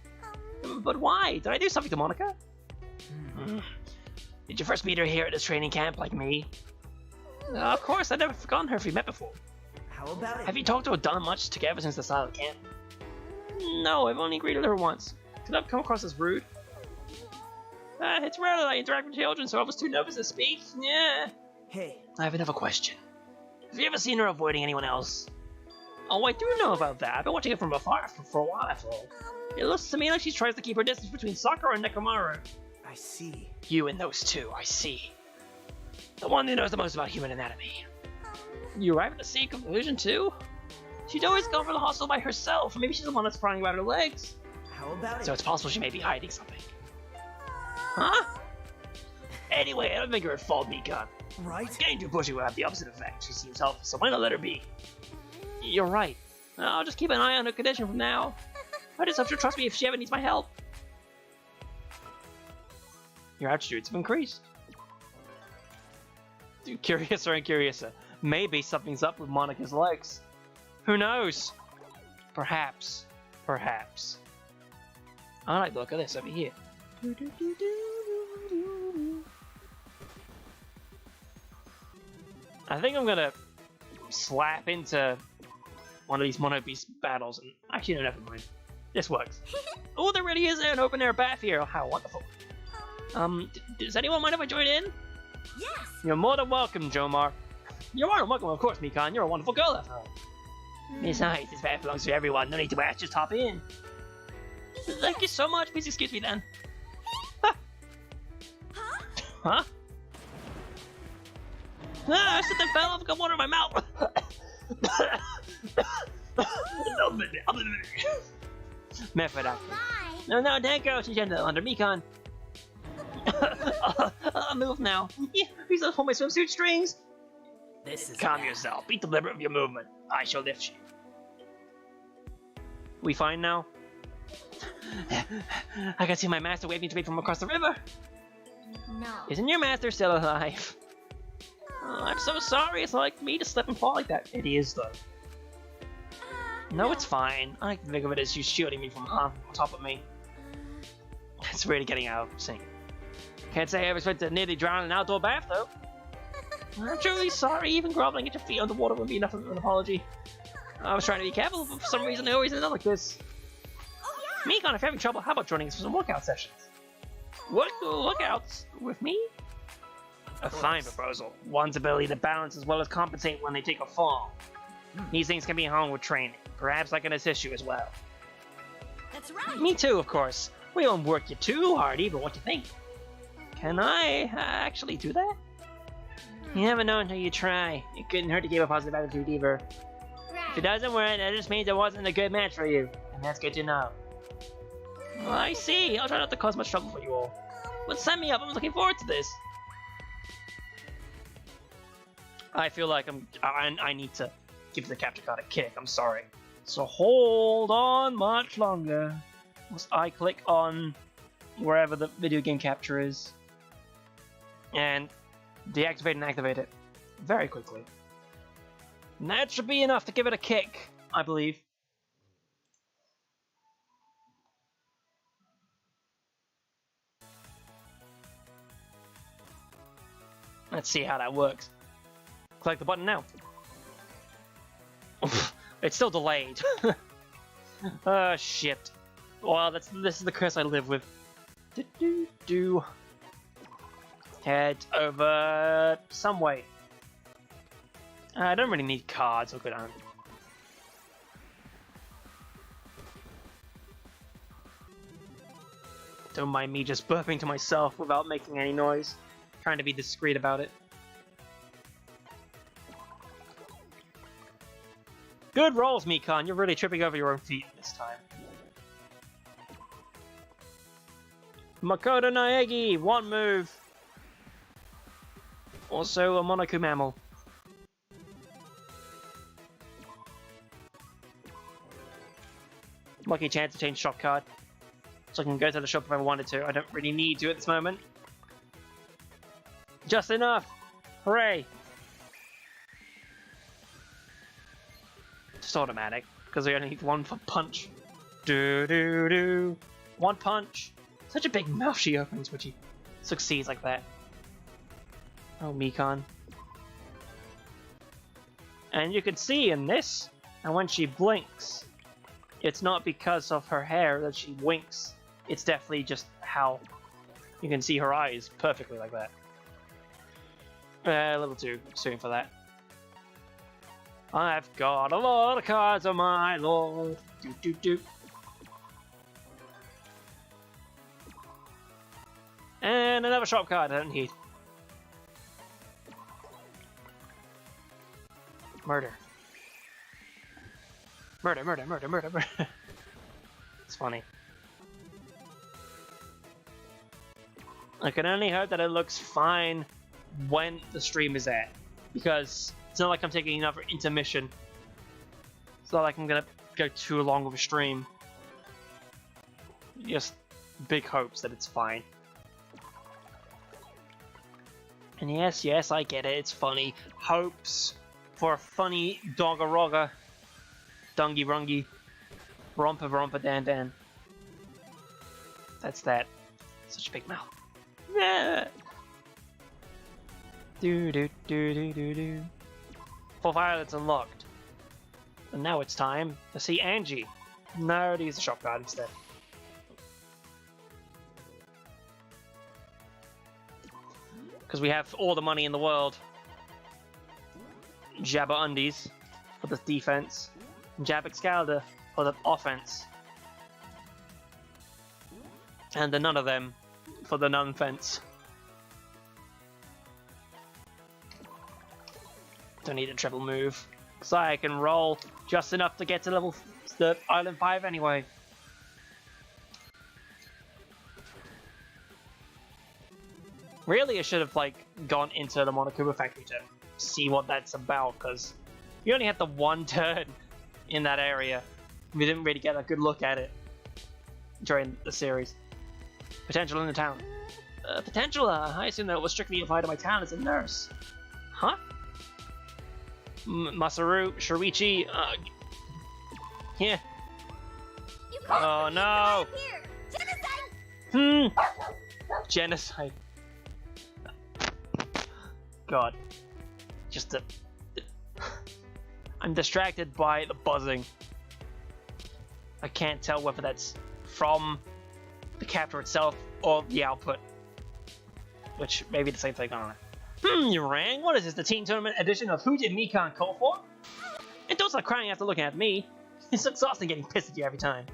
But why? Did I do something to Monica? Did you first meet her here at this training camp like me? Of course, I've never forgotten her if we met before. How about it? Have you talked or done much together since the start of the camp? No, I've only greeted her once. Could I come across as rude? It's rare that I interact with children, so I was too nervous to speak. Yeah. Hey, I have another question. Have you ever seen her avoiding anyone else? Oh, I do know about that. I've been watching it from afar for a while, after all. It looks to me like she tries to keep her distance between Sakura and Nekomaru. I see. You and those two, I see. The one who knows the most about human anatomy. You arrive at the same conclusion, too? She'd always gone for the hostel by herself. Maybe she's the one that's prying about her legs. How about it? So it's possible she may be hiding something. Huh? Anyway, I don't think you're at fault, Mikan. Right? Getting too pushy will have the opposite effect. She seems helpless, so why not let her be? You're right. I'll just keep an eye on her condition from now. I just have to trust me if she ever needs my help. Your attributes have increased. Curiouser and curiouser. Maybe something's up with Monica's legs. Who knows? Perhaps. Perhaps. I like the look of this over here. I think I'm gonna slap into one of these Mono Beast battles and actually no, never mind. This works. Oh, there really is an open air bath here. Oh, how wonderful. Does anyone mind if I join in? Yes. You're more than welcome, Jomar. You're more than welcome, of course, Mikan. You're a wonderful girl after all. Besides, this bath belongs to everyone. No need to ask, just hop in. Thank you so much. Please excuse me then. Huh? Ah, something fell off and got water in my mouth. Method acting. Bye. No, don't go. She's under Mikan. I'll move now. Yeah, please don't pull my swimsuit strings. This is Calm bad. yourself. Be deliberate of your movement. I shall lift you. We fine now? I can see my master waving to me from across the river. No. Isn't your master still alive? Oh, I'm so sorry. It's not like me to slip and fall like that. It is, though. No, it's fine. I can think of it as you shooting me from on top of me. It's really getting out of sync. Can't say I ever expect to nearly drown in an outdoor bath, though. I'm truly sorry. Even groveling at your feet underwater wouldn't be enough of an apology. I was trying to be careful, but for some reason I always end up like this. Mikan, if you're having trouble, how about joining us for some workout sessions? Workouts? With me? A fine proposal. One's ability to balance as well as compensate when they take a fall. These things can be honed with training. Perhaps I can assist you as well. That's right. Me too, of course. We won't work you too hard either, what do you think? Can I actually do that? You never know until you try. It couldn't hurt to keep a positive attitude either. If it doesn't work, that just means it wasn't a good match for you. And that's good to know. Well, I see. I'll try not to cause much trouble for you all. But sign me up. I'm looking forward to this. I feel like I need to give the capture card a kick. I'm sorry. So hold on much longer. Must I click on wherever the video game capture is and deactivate and activate it very quickly. And that should be enough to give it a kick, I believe. Let's see how that works. Click the button now. It's still delayed. Shit. Well, this is the curse I live with. Head over some way. I don't really need cards. I'll go down. Don't mind me just burping to myself without making any noise. Trying to be discreet about it. Good rolls, Mikan. You're really tripping over your own feet this time. Makoto Naegi, one move. Also a Monaco mammal. Lucky chance to change shop card. So I can go to the shop if I wanted to. I don't really need to at this moment. Just enough! Hooray! Just automatic. because we only need one punch. Do do do. One punch. Such a big mouth she opens when she succeeds like that. Oh, Mikan. And you can see in this, and when she blinks, it's not because of her hair that she winks. It's definitely just how you can see her eyes perfectly like that. Level 2, soon for that. I've got a lot of cards on my lord. Do do do. And another shop card I don't need. Murder. Murder, murder, murder, murder, murder. It's funny. I can only hope that it looks fine when the stream is at, because it's not like I'm taking another intermission. It's not like I'm gonna go too long with a stream. Just big hopes that it's fine. And yes, yes, I get it, it's funny. Hopes for a funny Dogga Dungy Rungy, Rompa Rompa Dan Dan. That's that. Such a big mouth. Yeah. Do do do do do do. 4 violets unlocked. And now it's time to see Angie. No, to use the shop card instead. Because we have all the money in the world. Jabba Undies for the defense. Jab Excalibur for the offense. And the none of them for the non-fence. Don't need a triple move. Because I can roll just enough to get to the Island 5 anyway. Really, I should have gone into the Monokuma factory to see what that's about, because you only had the one turn in that area. We didn't really get a good look at it during the series. Potential in the town. Potential? I assume that was strictly applied to my town as a nurse. Huh? Masaru, Shurichi, yeah. Oh no! Genocide. God. Just I'm distracted by the buzzing. I can't tell whether that's from the capture itself or the output. Which may be the same thing, I don't know. You rang? What is this, the teen tournament edition of Who Did Mikan Call For? And don't start crying after looking at me. It's exhausting getting pissed at you every time.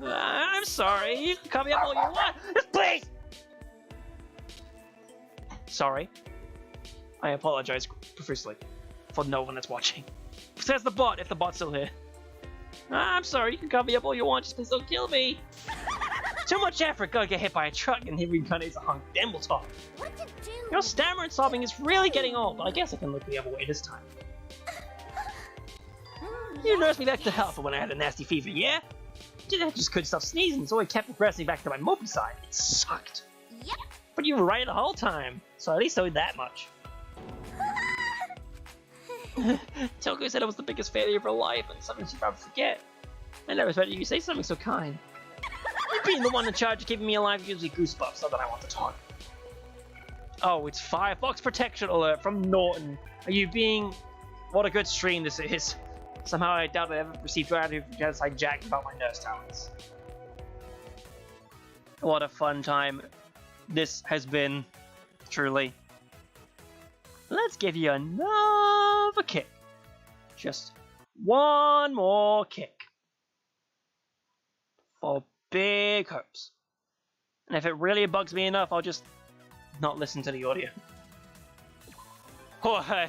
I'm sorry, you can call me up all you want. Just please! Sorry. I apologize profusely for no one that's watching. Says the bot, if the bot's still here. I'm sorry, you can call me up all you want, just please don't kill me. Too much effort, gotta get hit by a truck and he reincarnates a hunk. Then we'll talk. What to do? Your stammer and sobbing is really getting old, but I guess I can look the other way this time. You nursed me back to health when I had a nasty fever, yeah? I just couldn't stop sneezing, so I kept progressing back to my mopey side. It sucked. Yep. But you were right the whole time, so at least I did that much. Toko said it was the biggest failure of her life and something she'd probably forget. I never expected you to say something so kind. You being the one in charge of keeping me alive gives me goosebumps, not that I want to talk. Oh, it's Firefox protection alert from Norton. Are you being... What a good stream this is. Somehow I doubt I ever received gratitude from Genocide Jack about my nurse talents. What a fun time this has been, truly. Let's give you another kick. Just one more kick. For big hopes. And if it really bugs me enough, I'll just not listen to the audio. Oh, hey.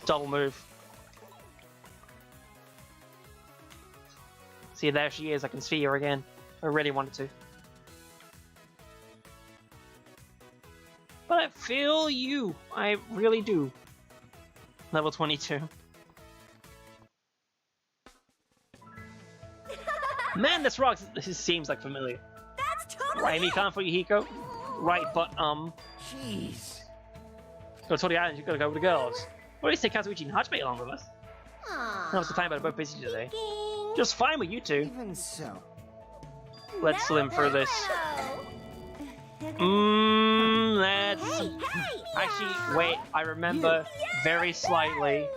Double move. See, there she is. I can see her again. I really wanted to. But I feel you. I really do. Level 22. Man, this rock seems like familiar. That's totally Right, Mikan for you, Hiko? Right, but, Jeez. Go to the island, you gotta go with the girls. What do you say Kazuichi and Hajime along with us? That was the time, but we're both busy today. Just fine with you two. Even so. Let's slim through this. Let's... Actually, wait, I remember very slightly,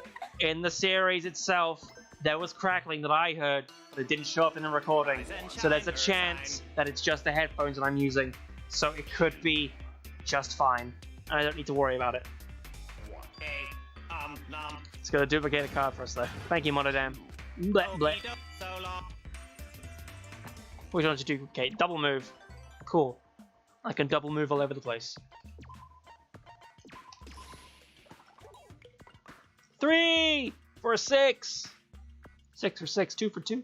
in the series itself, there was crackling that I heard, but it didn't show up in the recording. So there's a chance that it's just the headphones that I'm using. So it could be just fine. And I don't need to worry about it. Let's go duplicate a card for us, though. Thank you, Monodam. Bleh, bleh. Which one to duplicate? Double move. Cool. I can double move all over the place. 3 for a 6. 6 for 6, 2 for 2.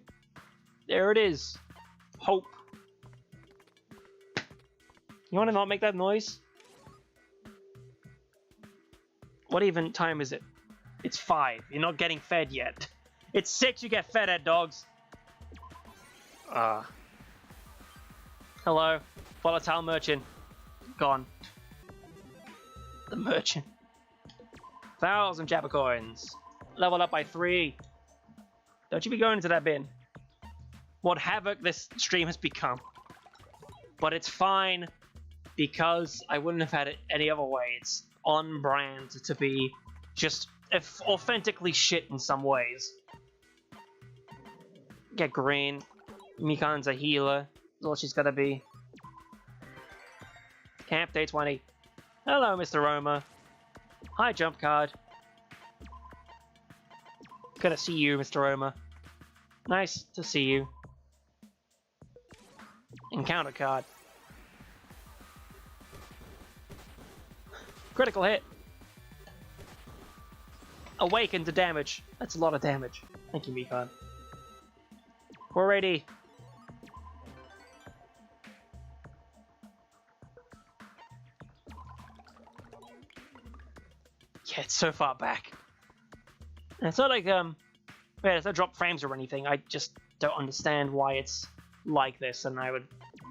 There it is. Hope. You want to not make that noise? What even time is it? It's 5. You're not getting fed yet. It's 6 you get fed at, dogs. Hello. Volatile merchant. Gone. The merchant. 1,000 Jabba coins. Leveled up by 3. Don't you be going into that bin. What havoc this stream has become. But it's fine, because I wouldn't have had it any other way. It's on brand to be just authentically shit in some ways. Get green. Mikan's a healer. That's all she's gotta be. Camp Day 20. Hello, Mr. Roma. Hi, jump card. Good to see you, Mr. Roma. Nice to see you. Encounter card. Critical hit. Awaken to damage. That's a lot of damage. Thank you, Mikan. We're ready. Yeah, it's so far back. And it's not like, yeah, there's no drop frames or anything. I just don't understand why it's like this, and I would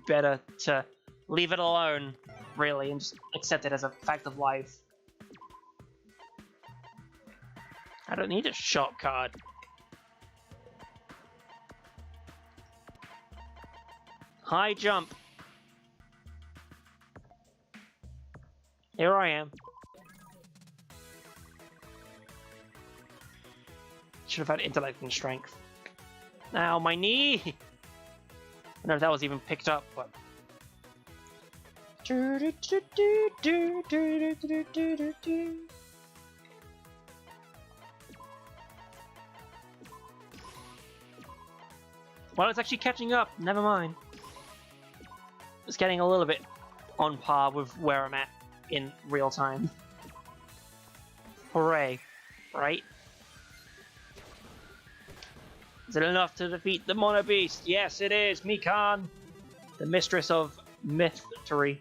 better to leave it alone, really, and just accept it as a fact of life. I don't need a shot card. High jump. Here I am. Should have had intellect and strength. Now my knee! I don't know if that was even picked up, but... Well, it's actually catching up. Never mind. It's getting a little bit on par with where I'm at in real time. Hooray. Right? Is it enough to defeat the Mono Beast? Yes, it is. Mikan, the mistress of mystery.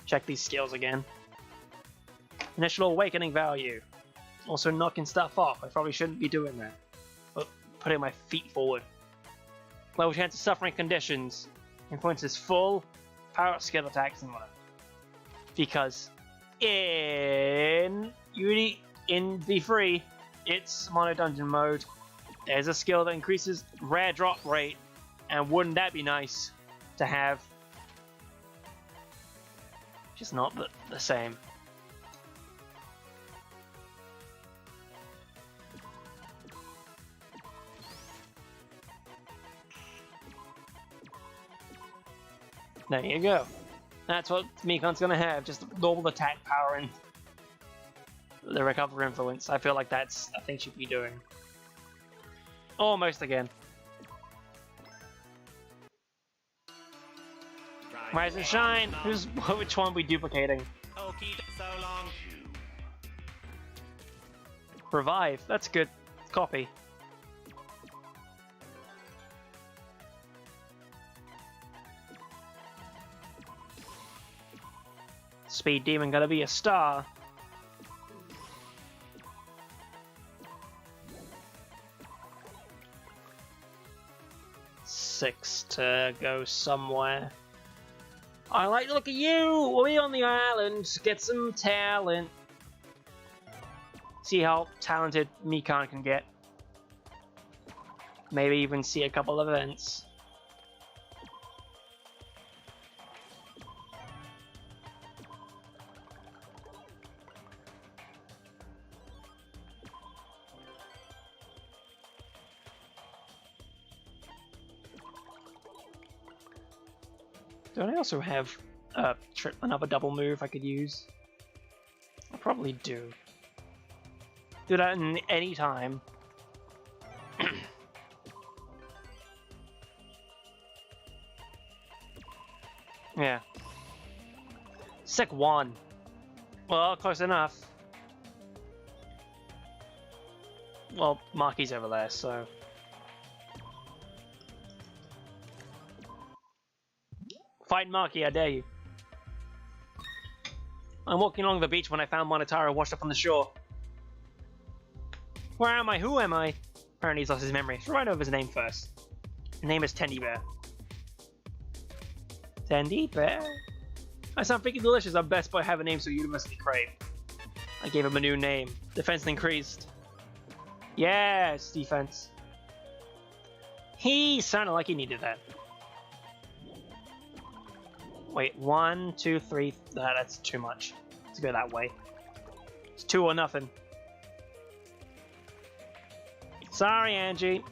Check these skills again. Initial awakening value. Also knocking stuff off. I probably shouldn't be doing that. But putting my feet forward. Low chance of suffering conditions. Influence is full. Power skill attacks and whatever. Because in V3, it's mono dungeon mode. There's a skill that increases rare drop rate, and wouldn't that be nice to have? Just not the same. There you go. That's what Mikan's gonna have, just normal attack power and the recover influence. I feel like that's a thing she'd be doing. Almost again. Rise and shine! Which one are we duplicating? Revive, that's good. Copy. Speed Demon gonna be a star. Six to go somewhere. I like to look at you! We'll be on the island, get some talent. See how talented Mikan can get. Maybe even see a couple of events. Don't I also have another double move I could use? I probably do. Do that in any time. Yeah. Sec 1. Well, close enough. Well, Marky's over there, so... Fight Marky, I dare you. I'm walking along the beach when I found Monotaro washed up on the shore. Where am I? Who am I? Apparently he's lost his memory. Let's write over his name first. His name is Tendy Bear. Tendy Bear? I sound freaking delicious. I'm best by having a name so universally craved. I gave him a new name. Defense increased. Yes, defense. He sounded like he needed that. Wait, 1, 2, 3. That's too much. Let's go that way. It's 2 or nothing. Sorry, Angie.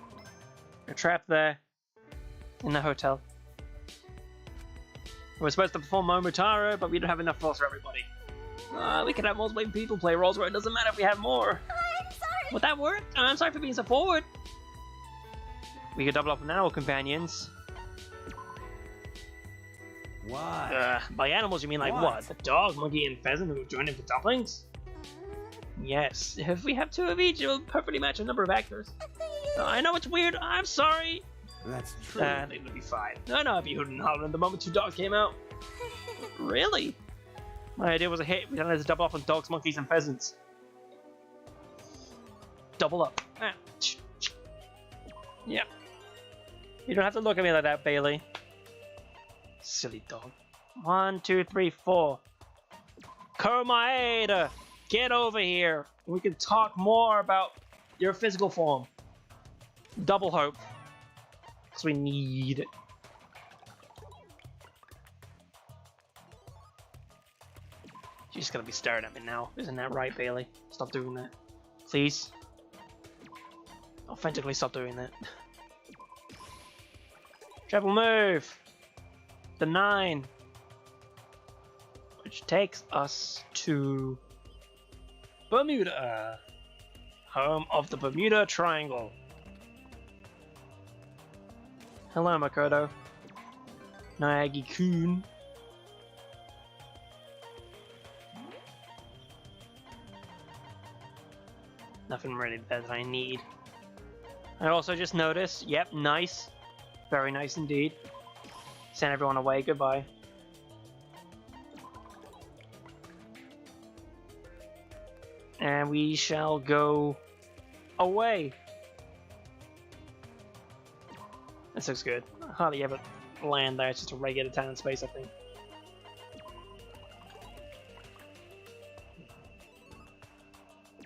You're trapped there. In the hotel. We're supposed to perform Momotaro, but we don't have enough roles for everybody. We can have multiple people play roles where it doesn't matter if we have more. I'm sorry. Would that work? I'm sorry for being so forward. We could double up with animal companions. Why? By animals you mean like what? The dog, monkey, and pheasant who join in for dumplings? Yes, if we have 2 of each, it will perfectly match a number of actors. I know it's weird, I'm sorry. That's true. I think it'll be fine. I know I'd be hooting and hollering the moment 2 dogs came out. Really? My idea was a hit. We don't have to double up on dogs, monkeys, and pheasants. Double up. Ah. Yeah. You don't have to look at me like that, Bailey. Silly dog. 1, 2, 3, 4. Komaeda! Get over here! We can talk more about your physical form. Double hope. Because we need it. She's just gonna be staring at me now. Isn't that right, Bailey? Stop doing that. Please. Authentically stop doing that. Triple move! The 9. Which takes us to Bermuda. Home of the Bermuda Triangle. Hello, Makoto. Naegi-kun. Nothing really there that I need. I also just noticed, yep, nice. Very nice indeed. Send everyone away, goodbye. And we shall go away. This looks good. I hardly ever land there, it's just a regular town in space, I think.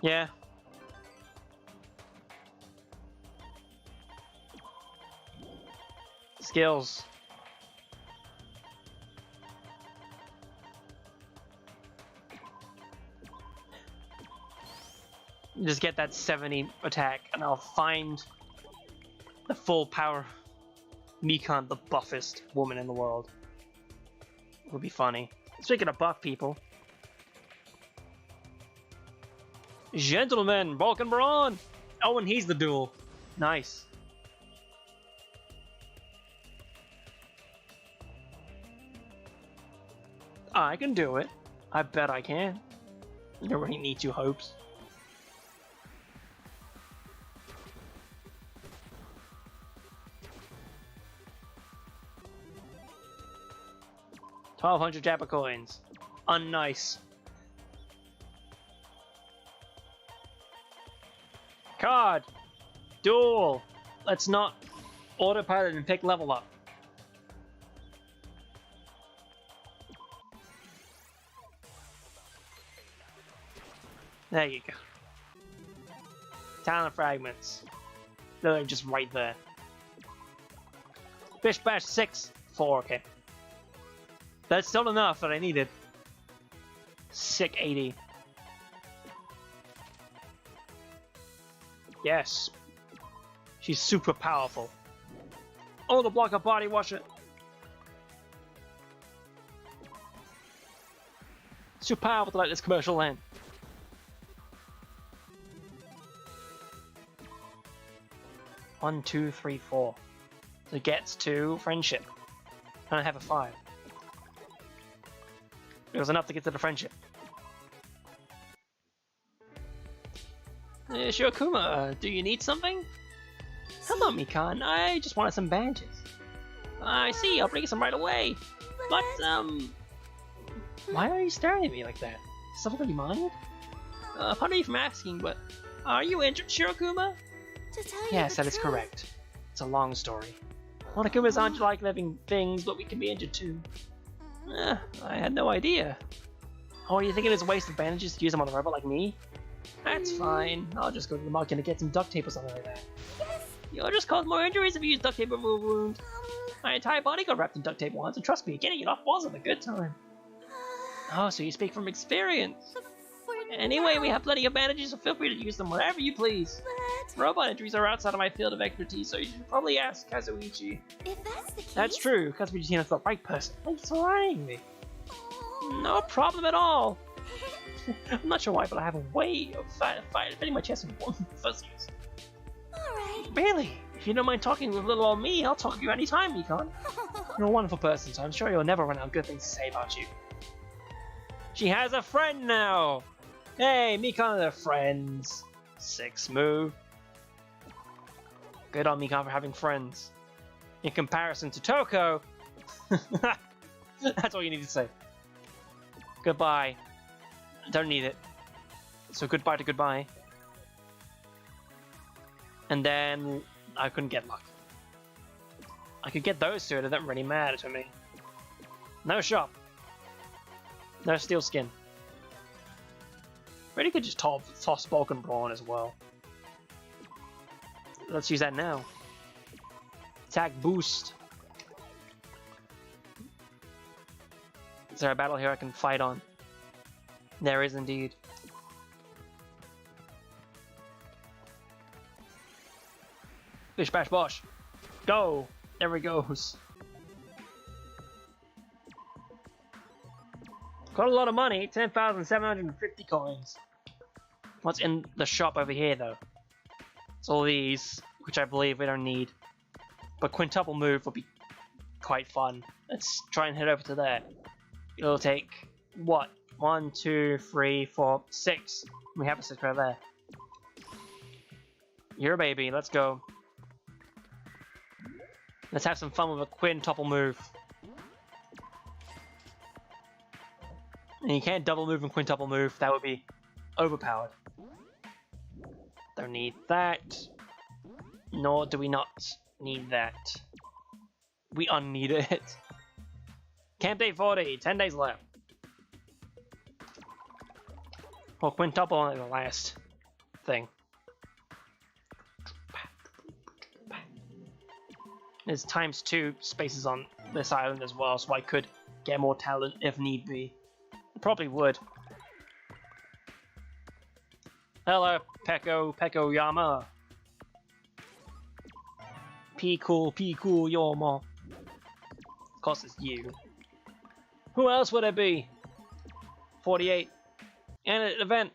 Yeah. Skills. Just get that 70 attack and I'll find the full power. Mikan, the buffest woman in the world. It would be funny. Speaking of buff people. Gentlemen, Vulcan Brawn! Oh, and he's the duel. Nice. I can do it. I bet I can. You don't really need 2 hopes. $1,200 Japa coins. Unnice. Card. Duel. Let's not autopilot and pick level up. There you go. Talent fragments. They're just right there. Bish bash 6. 4, okay. That's still enough that I needed. Sick 80. Yes. She's super powerful. Oh, the block of body wash it. Super powerful to let this commercial end. One, two, three, 4. So it gets to friendship. And I have a 5. It was enough to get to the friendship. Shirokuma, do you need something? Hello, Mikan. I just wanted some bandages. I see. I'll bring you some right away. But, why are you staring at me like that? Is something you mind? Pardon me from asking, but are you injured, Shirokuma? To tell you Yes, the that is truth, correct. It's a long story. Monokumas aren't like living things, but we can be injured too. I had no idea. Oh, are you thinking it's a waste of bandages to use them on a robot like me? That's fine. I'll just go to the market and get some duct tape or something like that. Yes. You'll just cause more injuries if you use duct tape to remove a wound. My entire body got wrapped in duct tape once, and trust me, getting it off wasn't a good time. Oh, so you speak from experience. For Anyway, now, we have plenty of bandages, so feel free to use them wherever you please. But Robot injuries are outside of my field of expertise, so you should probably ask Kazuichi. if that's the case, That's true, Kazuichi's the right person. Thanks for lying me. Oh. No problem at all. I'm not sure why, but I have a way of fitting my chest in warm fuzzies. All right. Really? If you don't mind talking with little old me, I'll talk to you anytime, Mikan. You're a wonderful person, so I'm sure you'll never run out of good things to say about you. She has a friend now! Hey, Mikan and her friends. 6 move. Good on Mikan for having friends. In comparison to Toko, that's all you need to say. Goodbye. Don't need it. So goodbye to goodbye. And then I couldn't get luck. I could get those two, that doesn't really matter to me. No shop. No steel skin. Really could just toss bulk and brawn as well. Let's use that now. Attack boost. Is there a battle here I can fight on? There is indeed. Bish bash bosh. Go! There he goes. Got a lot of money, 10,750 coins. What's in the shop over here though? It's all these, which I believe we don't need. But quintuple move would be quite fun. Let's try and head over to there. It'll take, what? 1, 2, 3, 4, 6. We have a 6 right there. You're a baby, let's go. Let's have some fun with a quintuple move. And you can't double move and quintuple move, that would be overpowered. Don't need that. Nor do we not need that. We unneed it. Camp day 40, 10 days left. Well, quintuple on the last thing. There's ×2 spaces on this island as well, so I could get more talent if need be. Probably would. Hello, Peko Yama. P cool Yama. Of course it's you. Who else would it be? 48. And an event.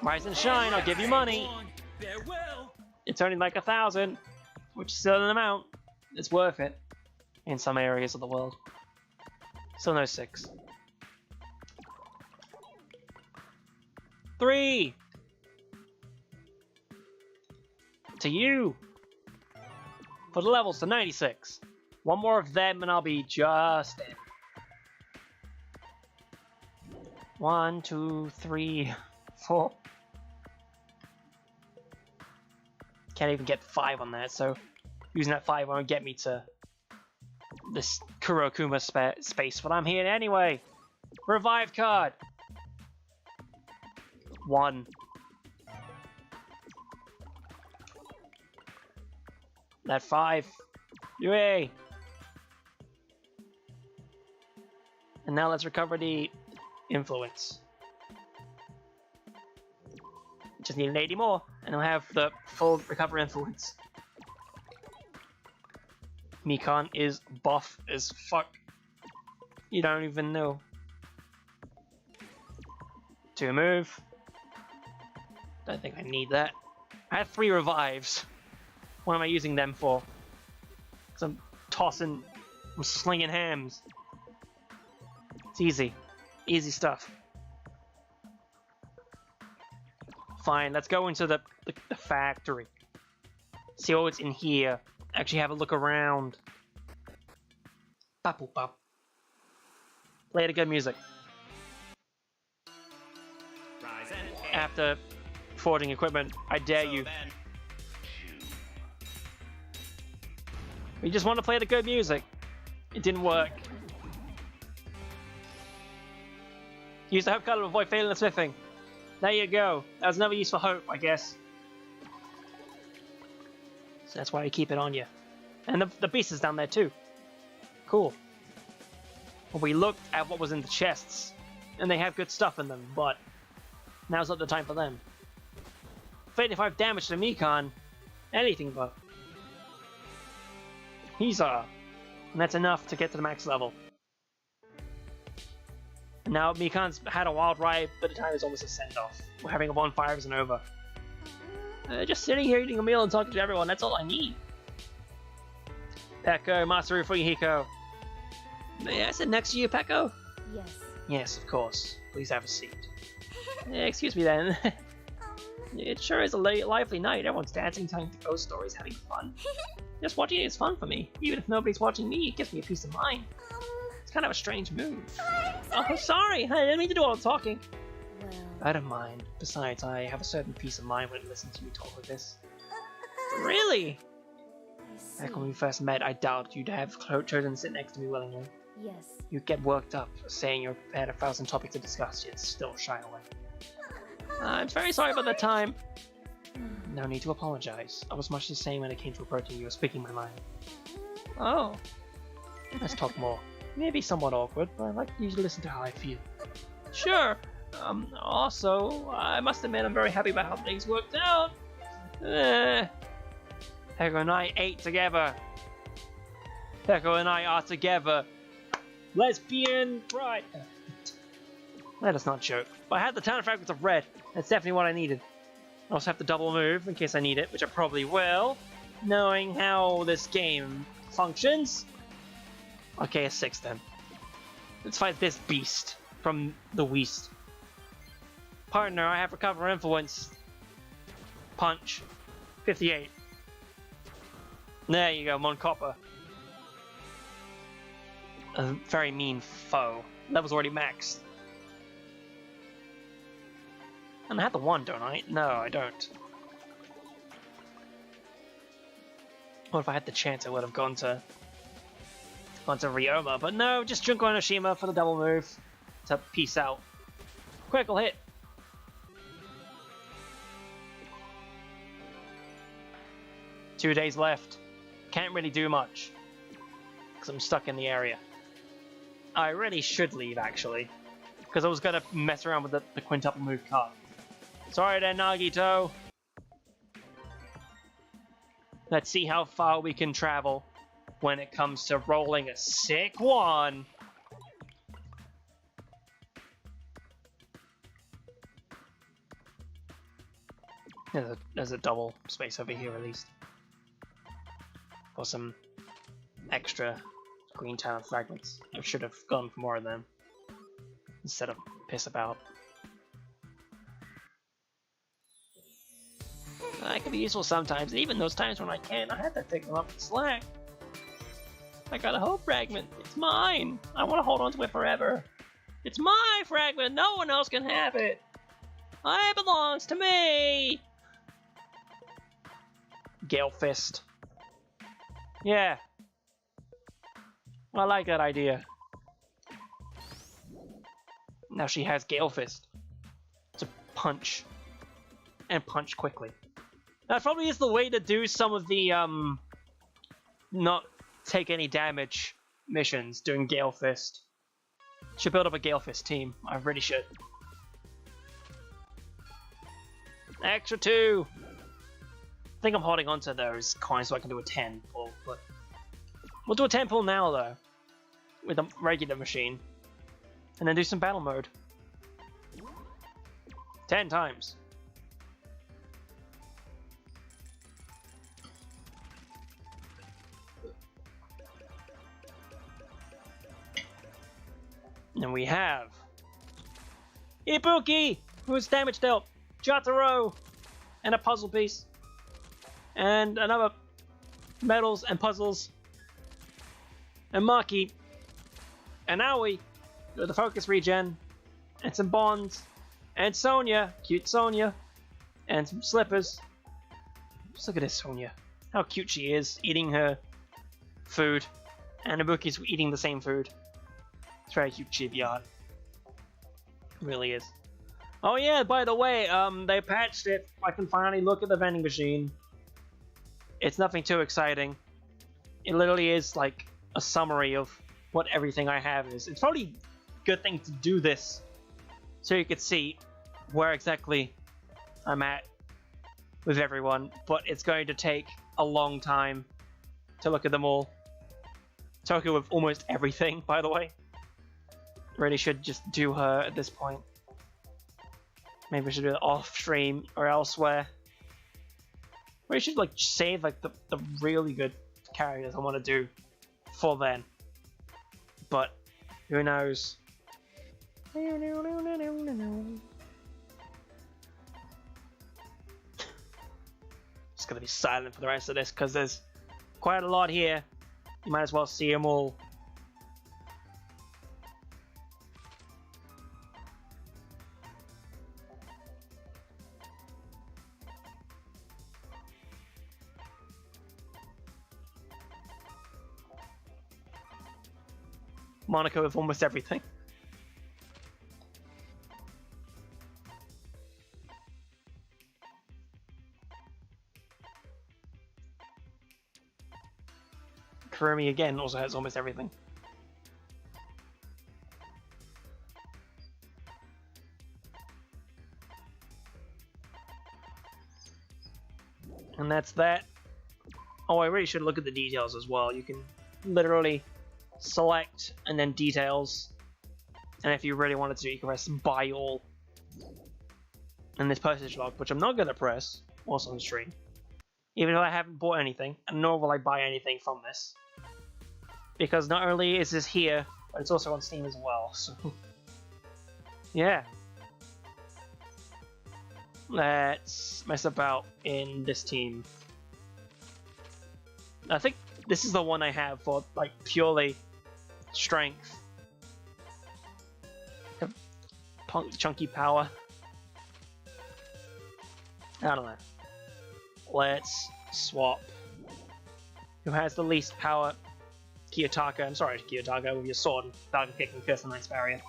Rise and shine, I'll give you money. It's only like 1,000, which is still an amount. It's worth it in some areas of the world. Still no 6. 3 to you for the levels to 96. One more of them and I'll be just in. 1, 2, 3, 4. Can't even get 5 on that, so using that 5 won't get me to this Kurokuma space, but I'm here anyway. Revive card. 1. That 5. Yay! And now let's recover the influence. Just need an 80 more, and I'll have the full recover influence. Mikan is buff as fuck. You don't even know. 2 move. Don't think I need that. I have 3 revives. What am I using them for? Because I'm tossing, I'm slinging hams. It's easy. Easy stuff. Fine, let's go into the factory. See what's in here. Actually have a look around. Bop boop bop. Play the good music. Rise and After forging equipment, I dare so you. then, We just want to play the good music. It didn't work. Use the hope card to avoid failing the smithing. There you go. That was another use for hope, I guess. So that's why you keep it on you. And the beast is down there too. Cool. Well, we looked at what was in the chests, and they have good stuff in them, but now's not the time for them. 35 damage to Mikan. Anything but. And that's enough to get to the max level. And now Mikan's had a wild ride, but the time is almost a send-off. We're having a bonfire isn't over. Just sitting here eating a meal and talking to everyone, that's all I need. Peko, Masaru Fuyuhiko. May I sit next to you, Peko? Yes. Yes, of course. Please have a seat. Excuse me then. It sure is a lively night. Everyone's dancing, telling ghost stories, having fun. Just watching it is fun for me. Even if nobody's watching me, it gives me a peace of mind. It's kind of a strange move. Oh, sorry. I didn't mean to do all the talking. Well, I don't mind. Besides, I have a certain peace of mind when I listen to you talk like this. Really? I see. Back when we first met, I doubted you'd have chosen to sit next to me willingly. Yes. You'd get worked up, saying you had 1,000 topics to discuss, yet still shy away. I'm very sorry about that time. No need to apologize. I was much the same when it came to approaching you or speaking my mind. Oh. Let's talk more. Maybe somewhat awkward, but I'd like you to listen to how I feel. Sure. Also, I must admit I'm very happy about how things worked out. Peko and I ate together. Peko and I are together. Lesbian bride. Let us not joke. But I had the 10 fragments of red. That's definitely what I needed. I also have the double move in case I need it, which I probably will, knowing how this game functions. Okay, a 6 then. Let's fight this beast from the West. Partner, I have recover influence. Punch. 58. There you go, Mon Copper. A very mean foe. Level's already maxed. And I have the 1, don't I? No, I don't. What if I had the chance? I would have gone to Ryoma, but no, just Junko Enoshima for the double move to peace out. Critical hit. Two days left. Can't really do much because I'm stuck in the area. I really should leave actually, because I was gonna mess around with the quintuple move card. Sorry then, Nagito. Let's see how far we can travel when it comes to rolling a sick one. There's a double space over here at least. For some extra green talent fragments. I should have gone for more of them instead of piss about. I can be useful sometimes, and even those times when I can't, I have to take them up the slack. I got a hope fragment. It's mine. I want to hold on to it forever. It's my fragment. No one else can have it. It belongs to me. Gale Fist. Yeah. I like that idea. Now she has Gale Fist. To punch. And punch quickly. That probably is the way to do some of the, not take any damage missions doing Gale Fist. Should build up a Gale Fist team. I really should. Extra 2! I think I'm holding on to those coins so I can do a 10 pull, but we'll do a 10 pull now though. With a regular machine. And then do some battle mode. 10 times. And we have Ibuki, who's damage dealt, Jotaro, and a puzzle piece, and another medals and puzzles, and Maki, and Aoi, with the focus regen, and some bonds, and Sonia, cute Sonia, and some slippers. Just look at this Sonia, how cute she is, eating her food, and Ibuki's eating the same food. It's very cute chibi art. It really is. Oh yeah, by the way, they patched it. I can finally look at the vending machine. It's nothing too exciting. It literally is like a summary of what everything I have is. It's probably a good thing to do this so you could see where exactly I'm at with everyone, but it's going to take a long time to look at them all. Tokyo with almost everything, by the way. Really should just do her at this point. Maybe I should do it off stream or elsewhere. We should like save like the really good characters I want to do for then. But who knows? Just gonna be silent for the rest of this because there's quite a lot here. You might as well see them all. Monaco with almost everything. Kurumi again also has almost everything. And that's that. Oh, I really should look at the details as well. You can literally select and then details, and if you really wanted to, you can press buy all and this postage log, which I'm not going to press also on stream, even though I haven't bought anything, and nor will I buy anything from this, because not only is this here, but it's also on Steam as well. So yeah, let's mess about in this team. I think this is the one I have for like purely strength. Chunky power. I don't know. Let's swap. Who has the least power? Kiyotaka. I'm sorry, Kiyotaka, with your sword. Dagger kick and curse, a nice barrier.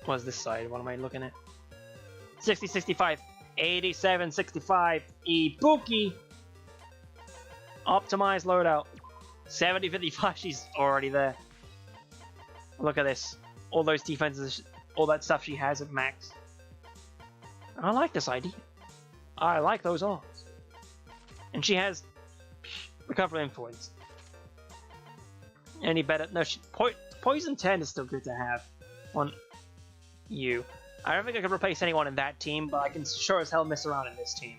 What's this side? What am I looking at? 60, 65. 87, 65, Ibuki. Optimized loadout. 70, 55, she's already there. Look at this. All those defenses, all that stuff she has at max. I like this idea. I like those arms. And she has recovery influence. Any better? No, Poison 10 is still good to have on you. I don't think I can replace anyone in that team, but I can sure as hell mess around in this team.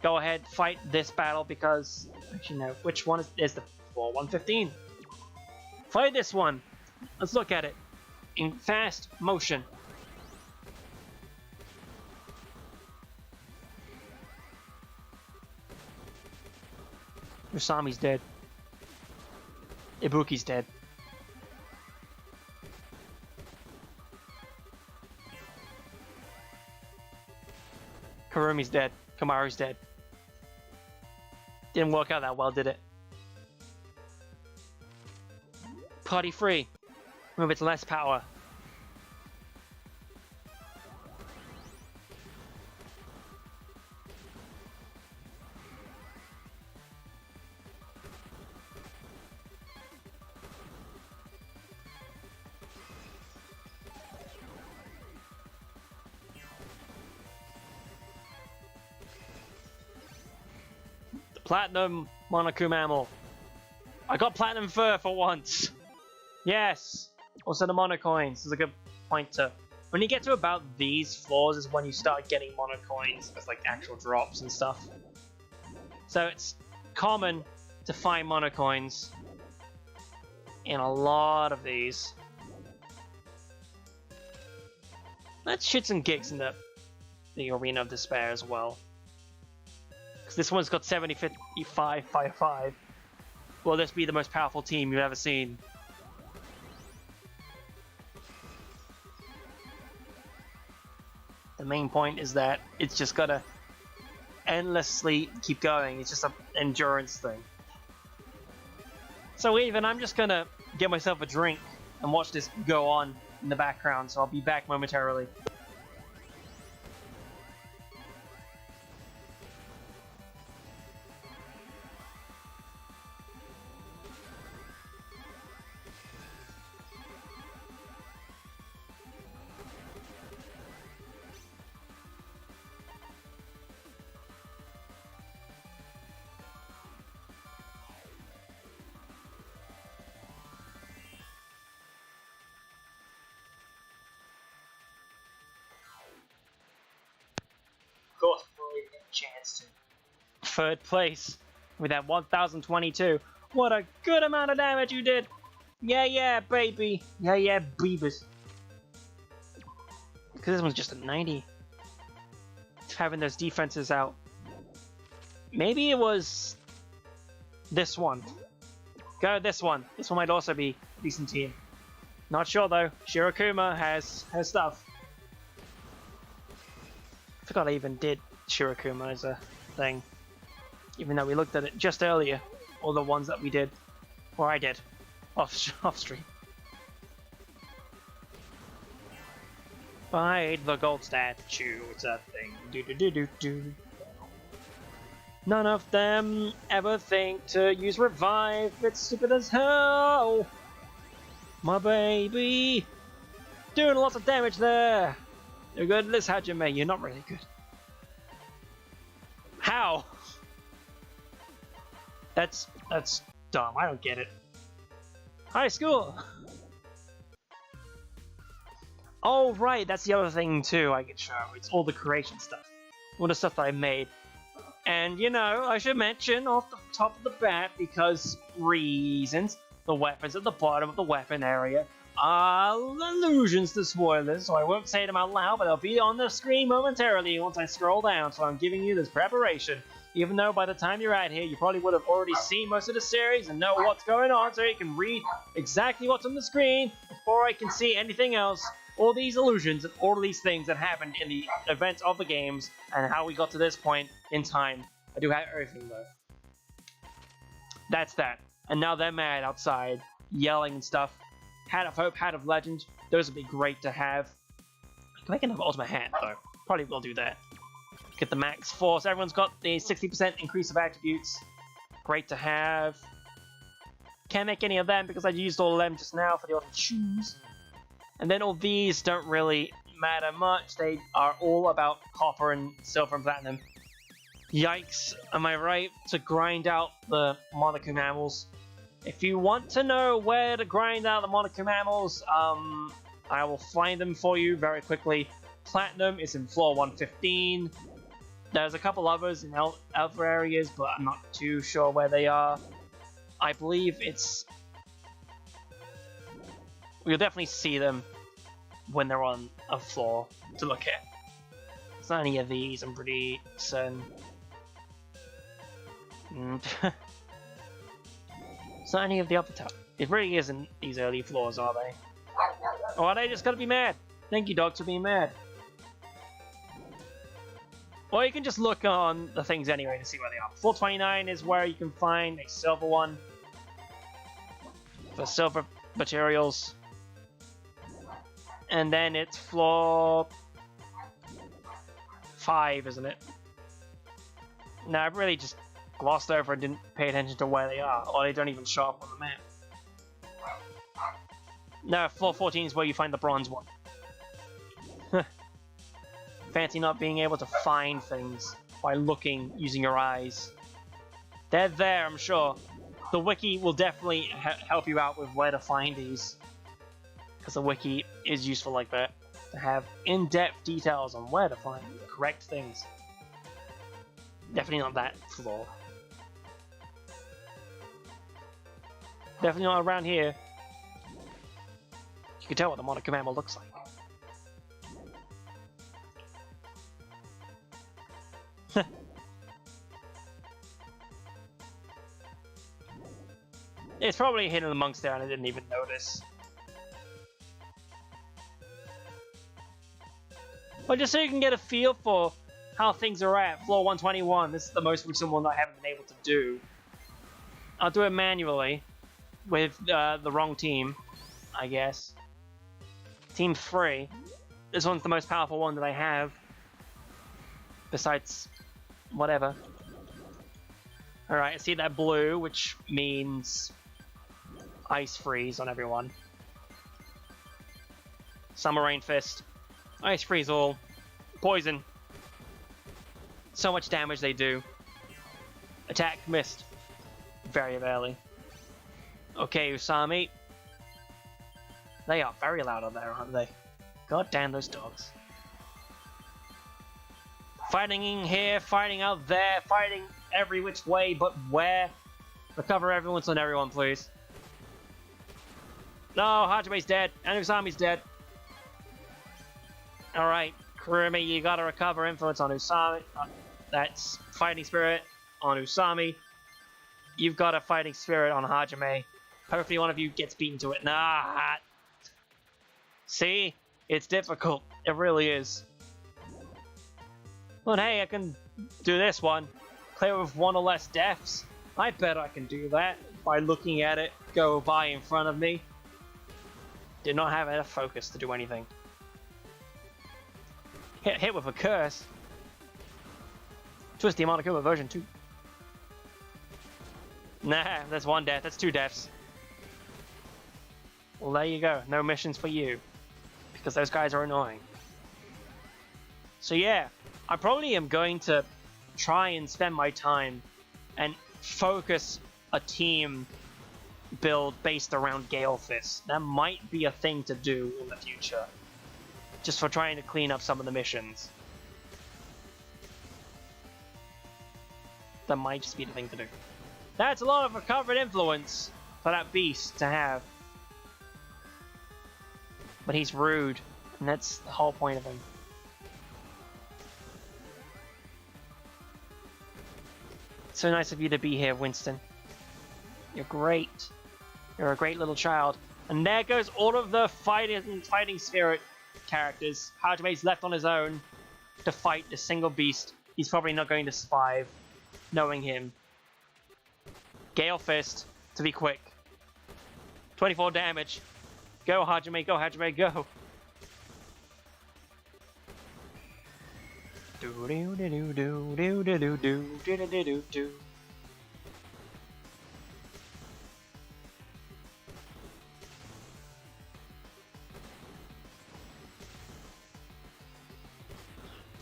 Go ahead, fight this battle because... Actually, no. Which one is the 115? Fight this one! Let's look at it. In fast motion. Usami's dead. Ibuki's dead. Kurumi's dead. Kamaru's dead. Didn't work out that well, did it? Party free. with its less power. Platinum Monokuma Mammal. I got platinum fur for once. Yes. Also the monocoins is a good pointer. When you get to about these floors is when you start getting monocoins as like actual drops and stuff. So it's common to find monocoins in a lot of these. Let's shoot some gigs in the Arena of Despair as well. This one's got 70, 55, 5. Will this be the most powerful team you've ever seen? The main point is that it's just gotta endlessly keep going. It's just an endurance thing. So even I'm just gonna get myself a drink and watch this go on in the background. So I'll be back momentarily. Of course, before we get a chance to. Third place with that 1022. What a good amount of damage you did! Yeah, baby! Yeah, beavers. Because this one's just a 90. Having those defenses out. Maybe it was this one. Go this one. This one might also be a decent team. Not sure though. Shirokuma has stuff. I forgot I even did Shirokuma as a thing. Even though we looked at it just earlier. All the ones that we did. Or I did. Off stream. Fight the gold statue. It's a thing. Do. None of them ever think to use revive. It's stupid as hell. My baby. Doing lots of damage there. You're good at this, Hajime. You're not really good. How? That's dumb. I don't get it. High school. Oh right, that's the other thing too. I could show. It's all the creation stuff, all the stuff that I made. And you know, I should mention off the top of the bat, because reasons, the weapons at the bottom of the weapon area are allusions to spoilers, so I won't say them out loud, but they'll be on the screen momentarily once I scroll down, so I'm giving you this preparation. Even though by the time you're out here, you probably would have already seen most of the series and know what's going on, so you can read exactly what's on the screen before I can see anything else. All these illusions and all of these things that happened in the events of the games and how we got to this point in time. I do have everything though. That's that. And now they're mad outside, yelling and stuff. Hat of Hope, Hat of Legend, those would be great to have. Can I get an ultimate hat though? Probably will do that. Get the max force. Everyone's got the 60% increase of attributes. Great to have. Can't make any of them because I used all of them just now for the other shoes. And then all these don't really matter much. They are all about copper and silver and platinum. Yikes, am I right? To grind out the Monokuma Mammals. If you want to know where to grind out the Monokuma Mammals, I will find them for you very quickly. Platinum is in floor 115. There's a couple others in other areas, but I'm not too sure where they are. I believe it's... We'll definitely see them when they're on a floor to look at. It's not any of these, I'm pretty certain. It's not any of the upper top. It really isn't these early floors, are they? Or are they just gonna be mad? Thank you, dogs, for being mad. Or you can just look on the things anyway to see where they are. 429 is where you can find a silver one. For silver materials. And then it's floor 5, isn't it? No, I've really just glossed over and didn't pay attention to where they are, or they don't even show up on the map. No, floor 14 is where you find the bronze one. Fancy not being able to find things by looking, using your eyes. They're there, I'm sure. The wiki will definitely help you out with where to find these. Because the wiki is useful like that. To have in-depth details on where to find the correct things. Definitely not that floor. Definitely not around here. You can tell what the Monaco mammal looks like. It's probably hidden amongst there and I didn't even notice. But just so you can get a feel for how things are at floor 121, this is the most recent one that I haven't been able to do. I'll do it manually with the wrong team, I guess. Team 3. This one's the most powerful one that I have. Besides, whatever. Alright, I see that blue, which means ice freeze on everyone. Summer Rain Fist. Ice freeze all. Poison. So much damage they do. Attack missed. Very barely. Okay, Usami. They are very loud out there, aren't they? God damn those dogs. Fighting in here, fighting out there, fighting every which way, but where? Recover everyone on everyone, please. No, Hajime's dead, and Usami's dead. Alright, Kurumi, you gotta recover influence on Usami. That's Fighting Spirit on Usami. You've got a Fighting Spirit on Hajime. Hopefully one of you gets beaten to it. Nah! See? It's difficult. It really is. But hey, I can do this one. Clear with 1 or less deaths. I bet I can do that by looking at it go by in front of me. Did not have enough focus to do anything. Hit with a curse. Twist the Monokuma version 2. Nah, that's 1 death. That's 2 deaths. Well, there you go. No missions for you. Because those guys are annoying. So yeah, I probably am going to try and spend my time and focus a team build based around Gale Fist. That might be a thing to do in the future. Just for trying to clean up some of the missions. That might just be the thing to do. That's a lot of recovered influence for that beast to have. But he's rude, and that's the whole point of him. So nice of you to be here, Winston. You're great. You're a great little child. And there goes all of the fighting spirit characters. Hajime's left on his own to fight a single beast. He's probably not going to survive, knowing him. Gale Fist, to be quick. 24 damage. Go Hajime, go Hajime, go! Do do do do do do do do do do do do.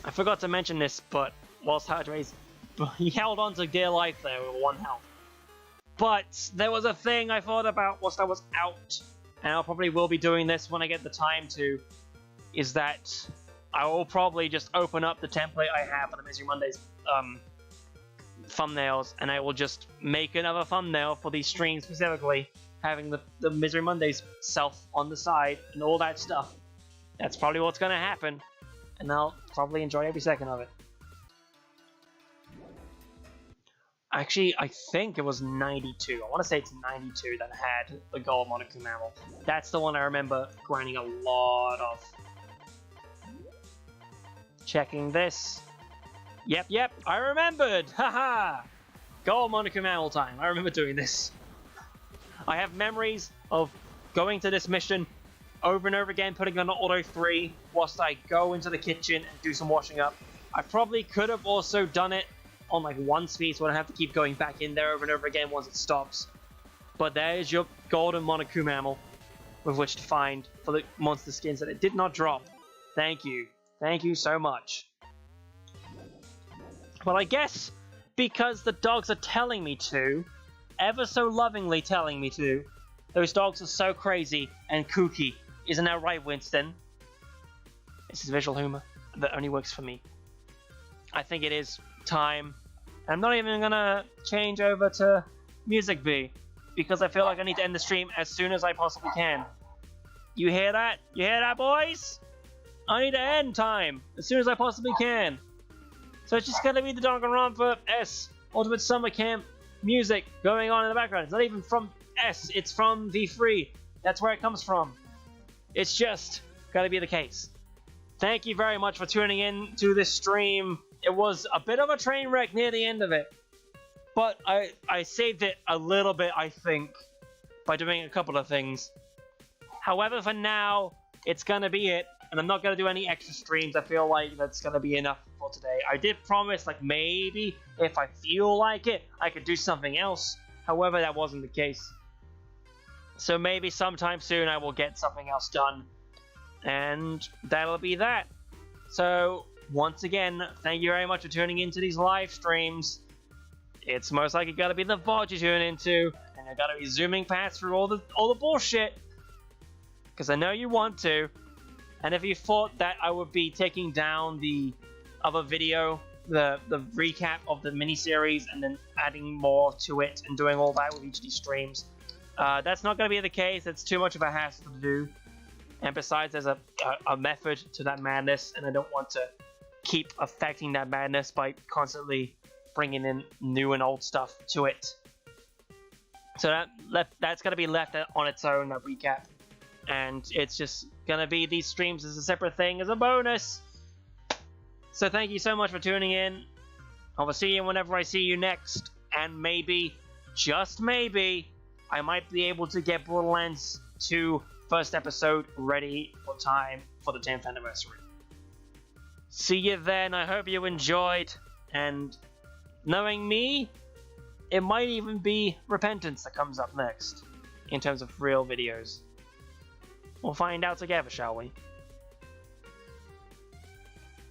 I forgot to mention this, but whilst Hajime's he held on to dear life there with 1 health. But there was a thing I thought about whilst I was out, and I probably will be doing this when I get the time to, is that I will probably just open up the template I have for the Misery Mondays thumbnails, and I will just make another thumbnail for these streams specifically, having the Misery Mondays self on the side and all that stuff. That's probably what's going to happen, and I'll probably enjoy every second of it. Actually, I think it was 92. I want to say it's 92 that had the gold Monokuma mammal. That's the one I remember grinding a lot of. Checking this. Yep, I remembered! Haha! Gold Monokuma mammal time. I remember doing this. I have memories of going to this mission, over and over again, putting on auto 3 whilst I go into the kitchen and do some washing up. I probably could have also done it on like 1 speed, so I don't have to keep going back in there over and over again once it stops. But there's your golden Monokuma mammal with which to find for the monster skins that it did not drop. Thank you. Thank you so much. Well, I guess because the dogs are telling me to, ever so lovingly telling me to, those dogs are so crazy and kooky. Isn't that right, Winston? This is visual humor that only works for me. I think it is time. I'm not even gonna change over to Music B, because I feel like I need to end the stream as soon as I possibly can. You hear that? You hear that, boys? I need to end time as soon as I possibly can. So it's just gonna be the Danganronpa S Ultimate Summer Camp music going on in the background. It's not even from S, it's from V3. That's where it comes from. It's just gotta be the case. Thank you very much for tuning in to this stream. It was a bit of a train wreck near the end of it, but I saved it a little bit, I think, by doing a couple of things. However, for now, it's gonna be it, and I'm not gonna do any extra streams. I feel like that's gonna be enough for today. I did promise, like, maybe if I feel like it, I could do something else. However, that wasn't the case. So maybe sometime soon I will get something else done, and that'll be that. So once again, thank you very much for tuning into these live streams. It's most likely gotta be the VOD you tune into, and you're gonna be zooming past through all the bullshit, because I know you want to. And if you thought that I would be taking down the other video, the recap of the miniseries, and then adding more to it and doing all that with each of these streams, that's not going to be the case. It's too much of a hassle to do. And besides, there's a method to that madness, and I don't want to keep affecting that madness by constantly bringing in new and old stuff to it. So that's going to be left on its own, that recap. And it's just going to be these streams as a separate thing, as a bonus. So thank you so much for tuning in. I will see you whenever I see you next. And maybe, just maybe, I might be able to get Borderlands 2 first episode ready for time for the 10th anniversary. See you then. I hope you enjoyed. And knowing me, it might even be Repentance that comes up next in terms of real videos. We'll find out together, shall we?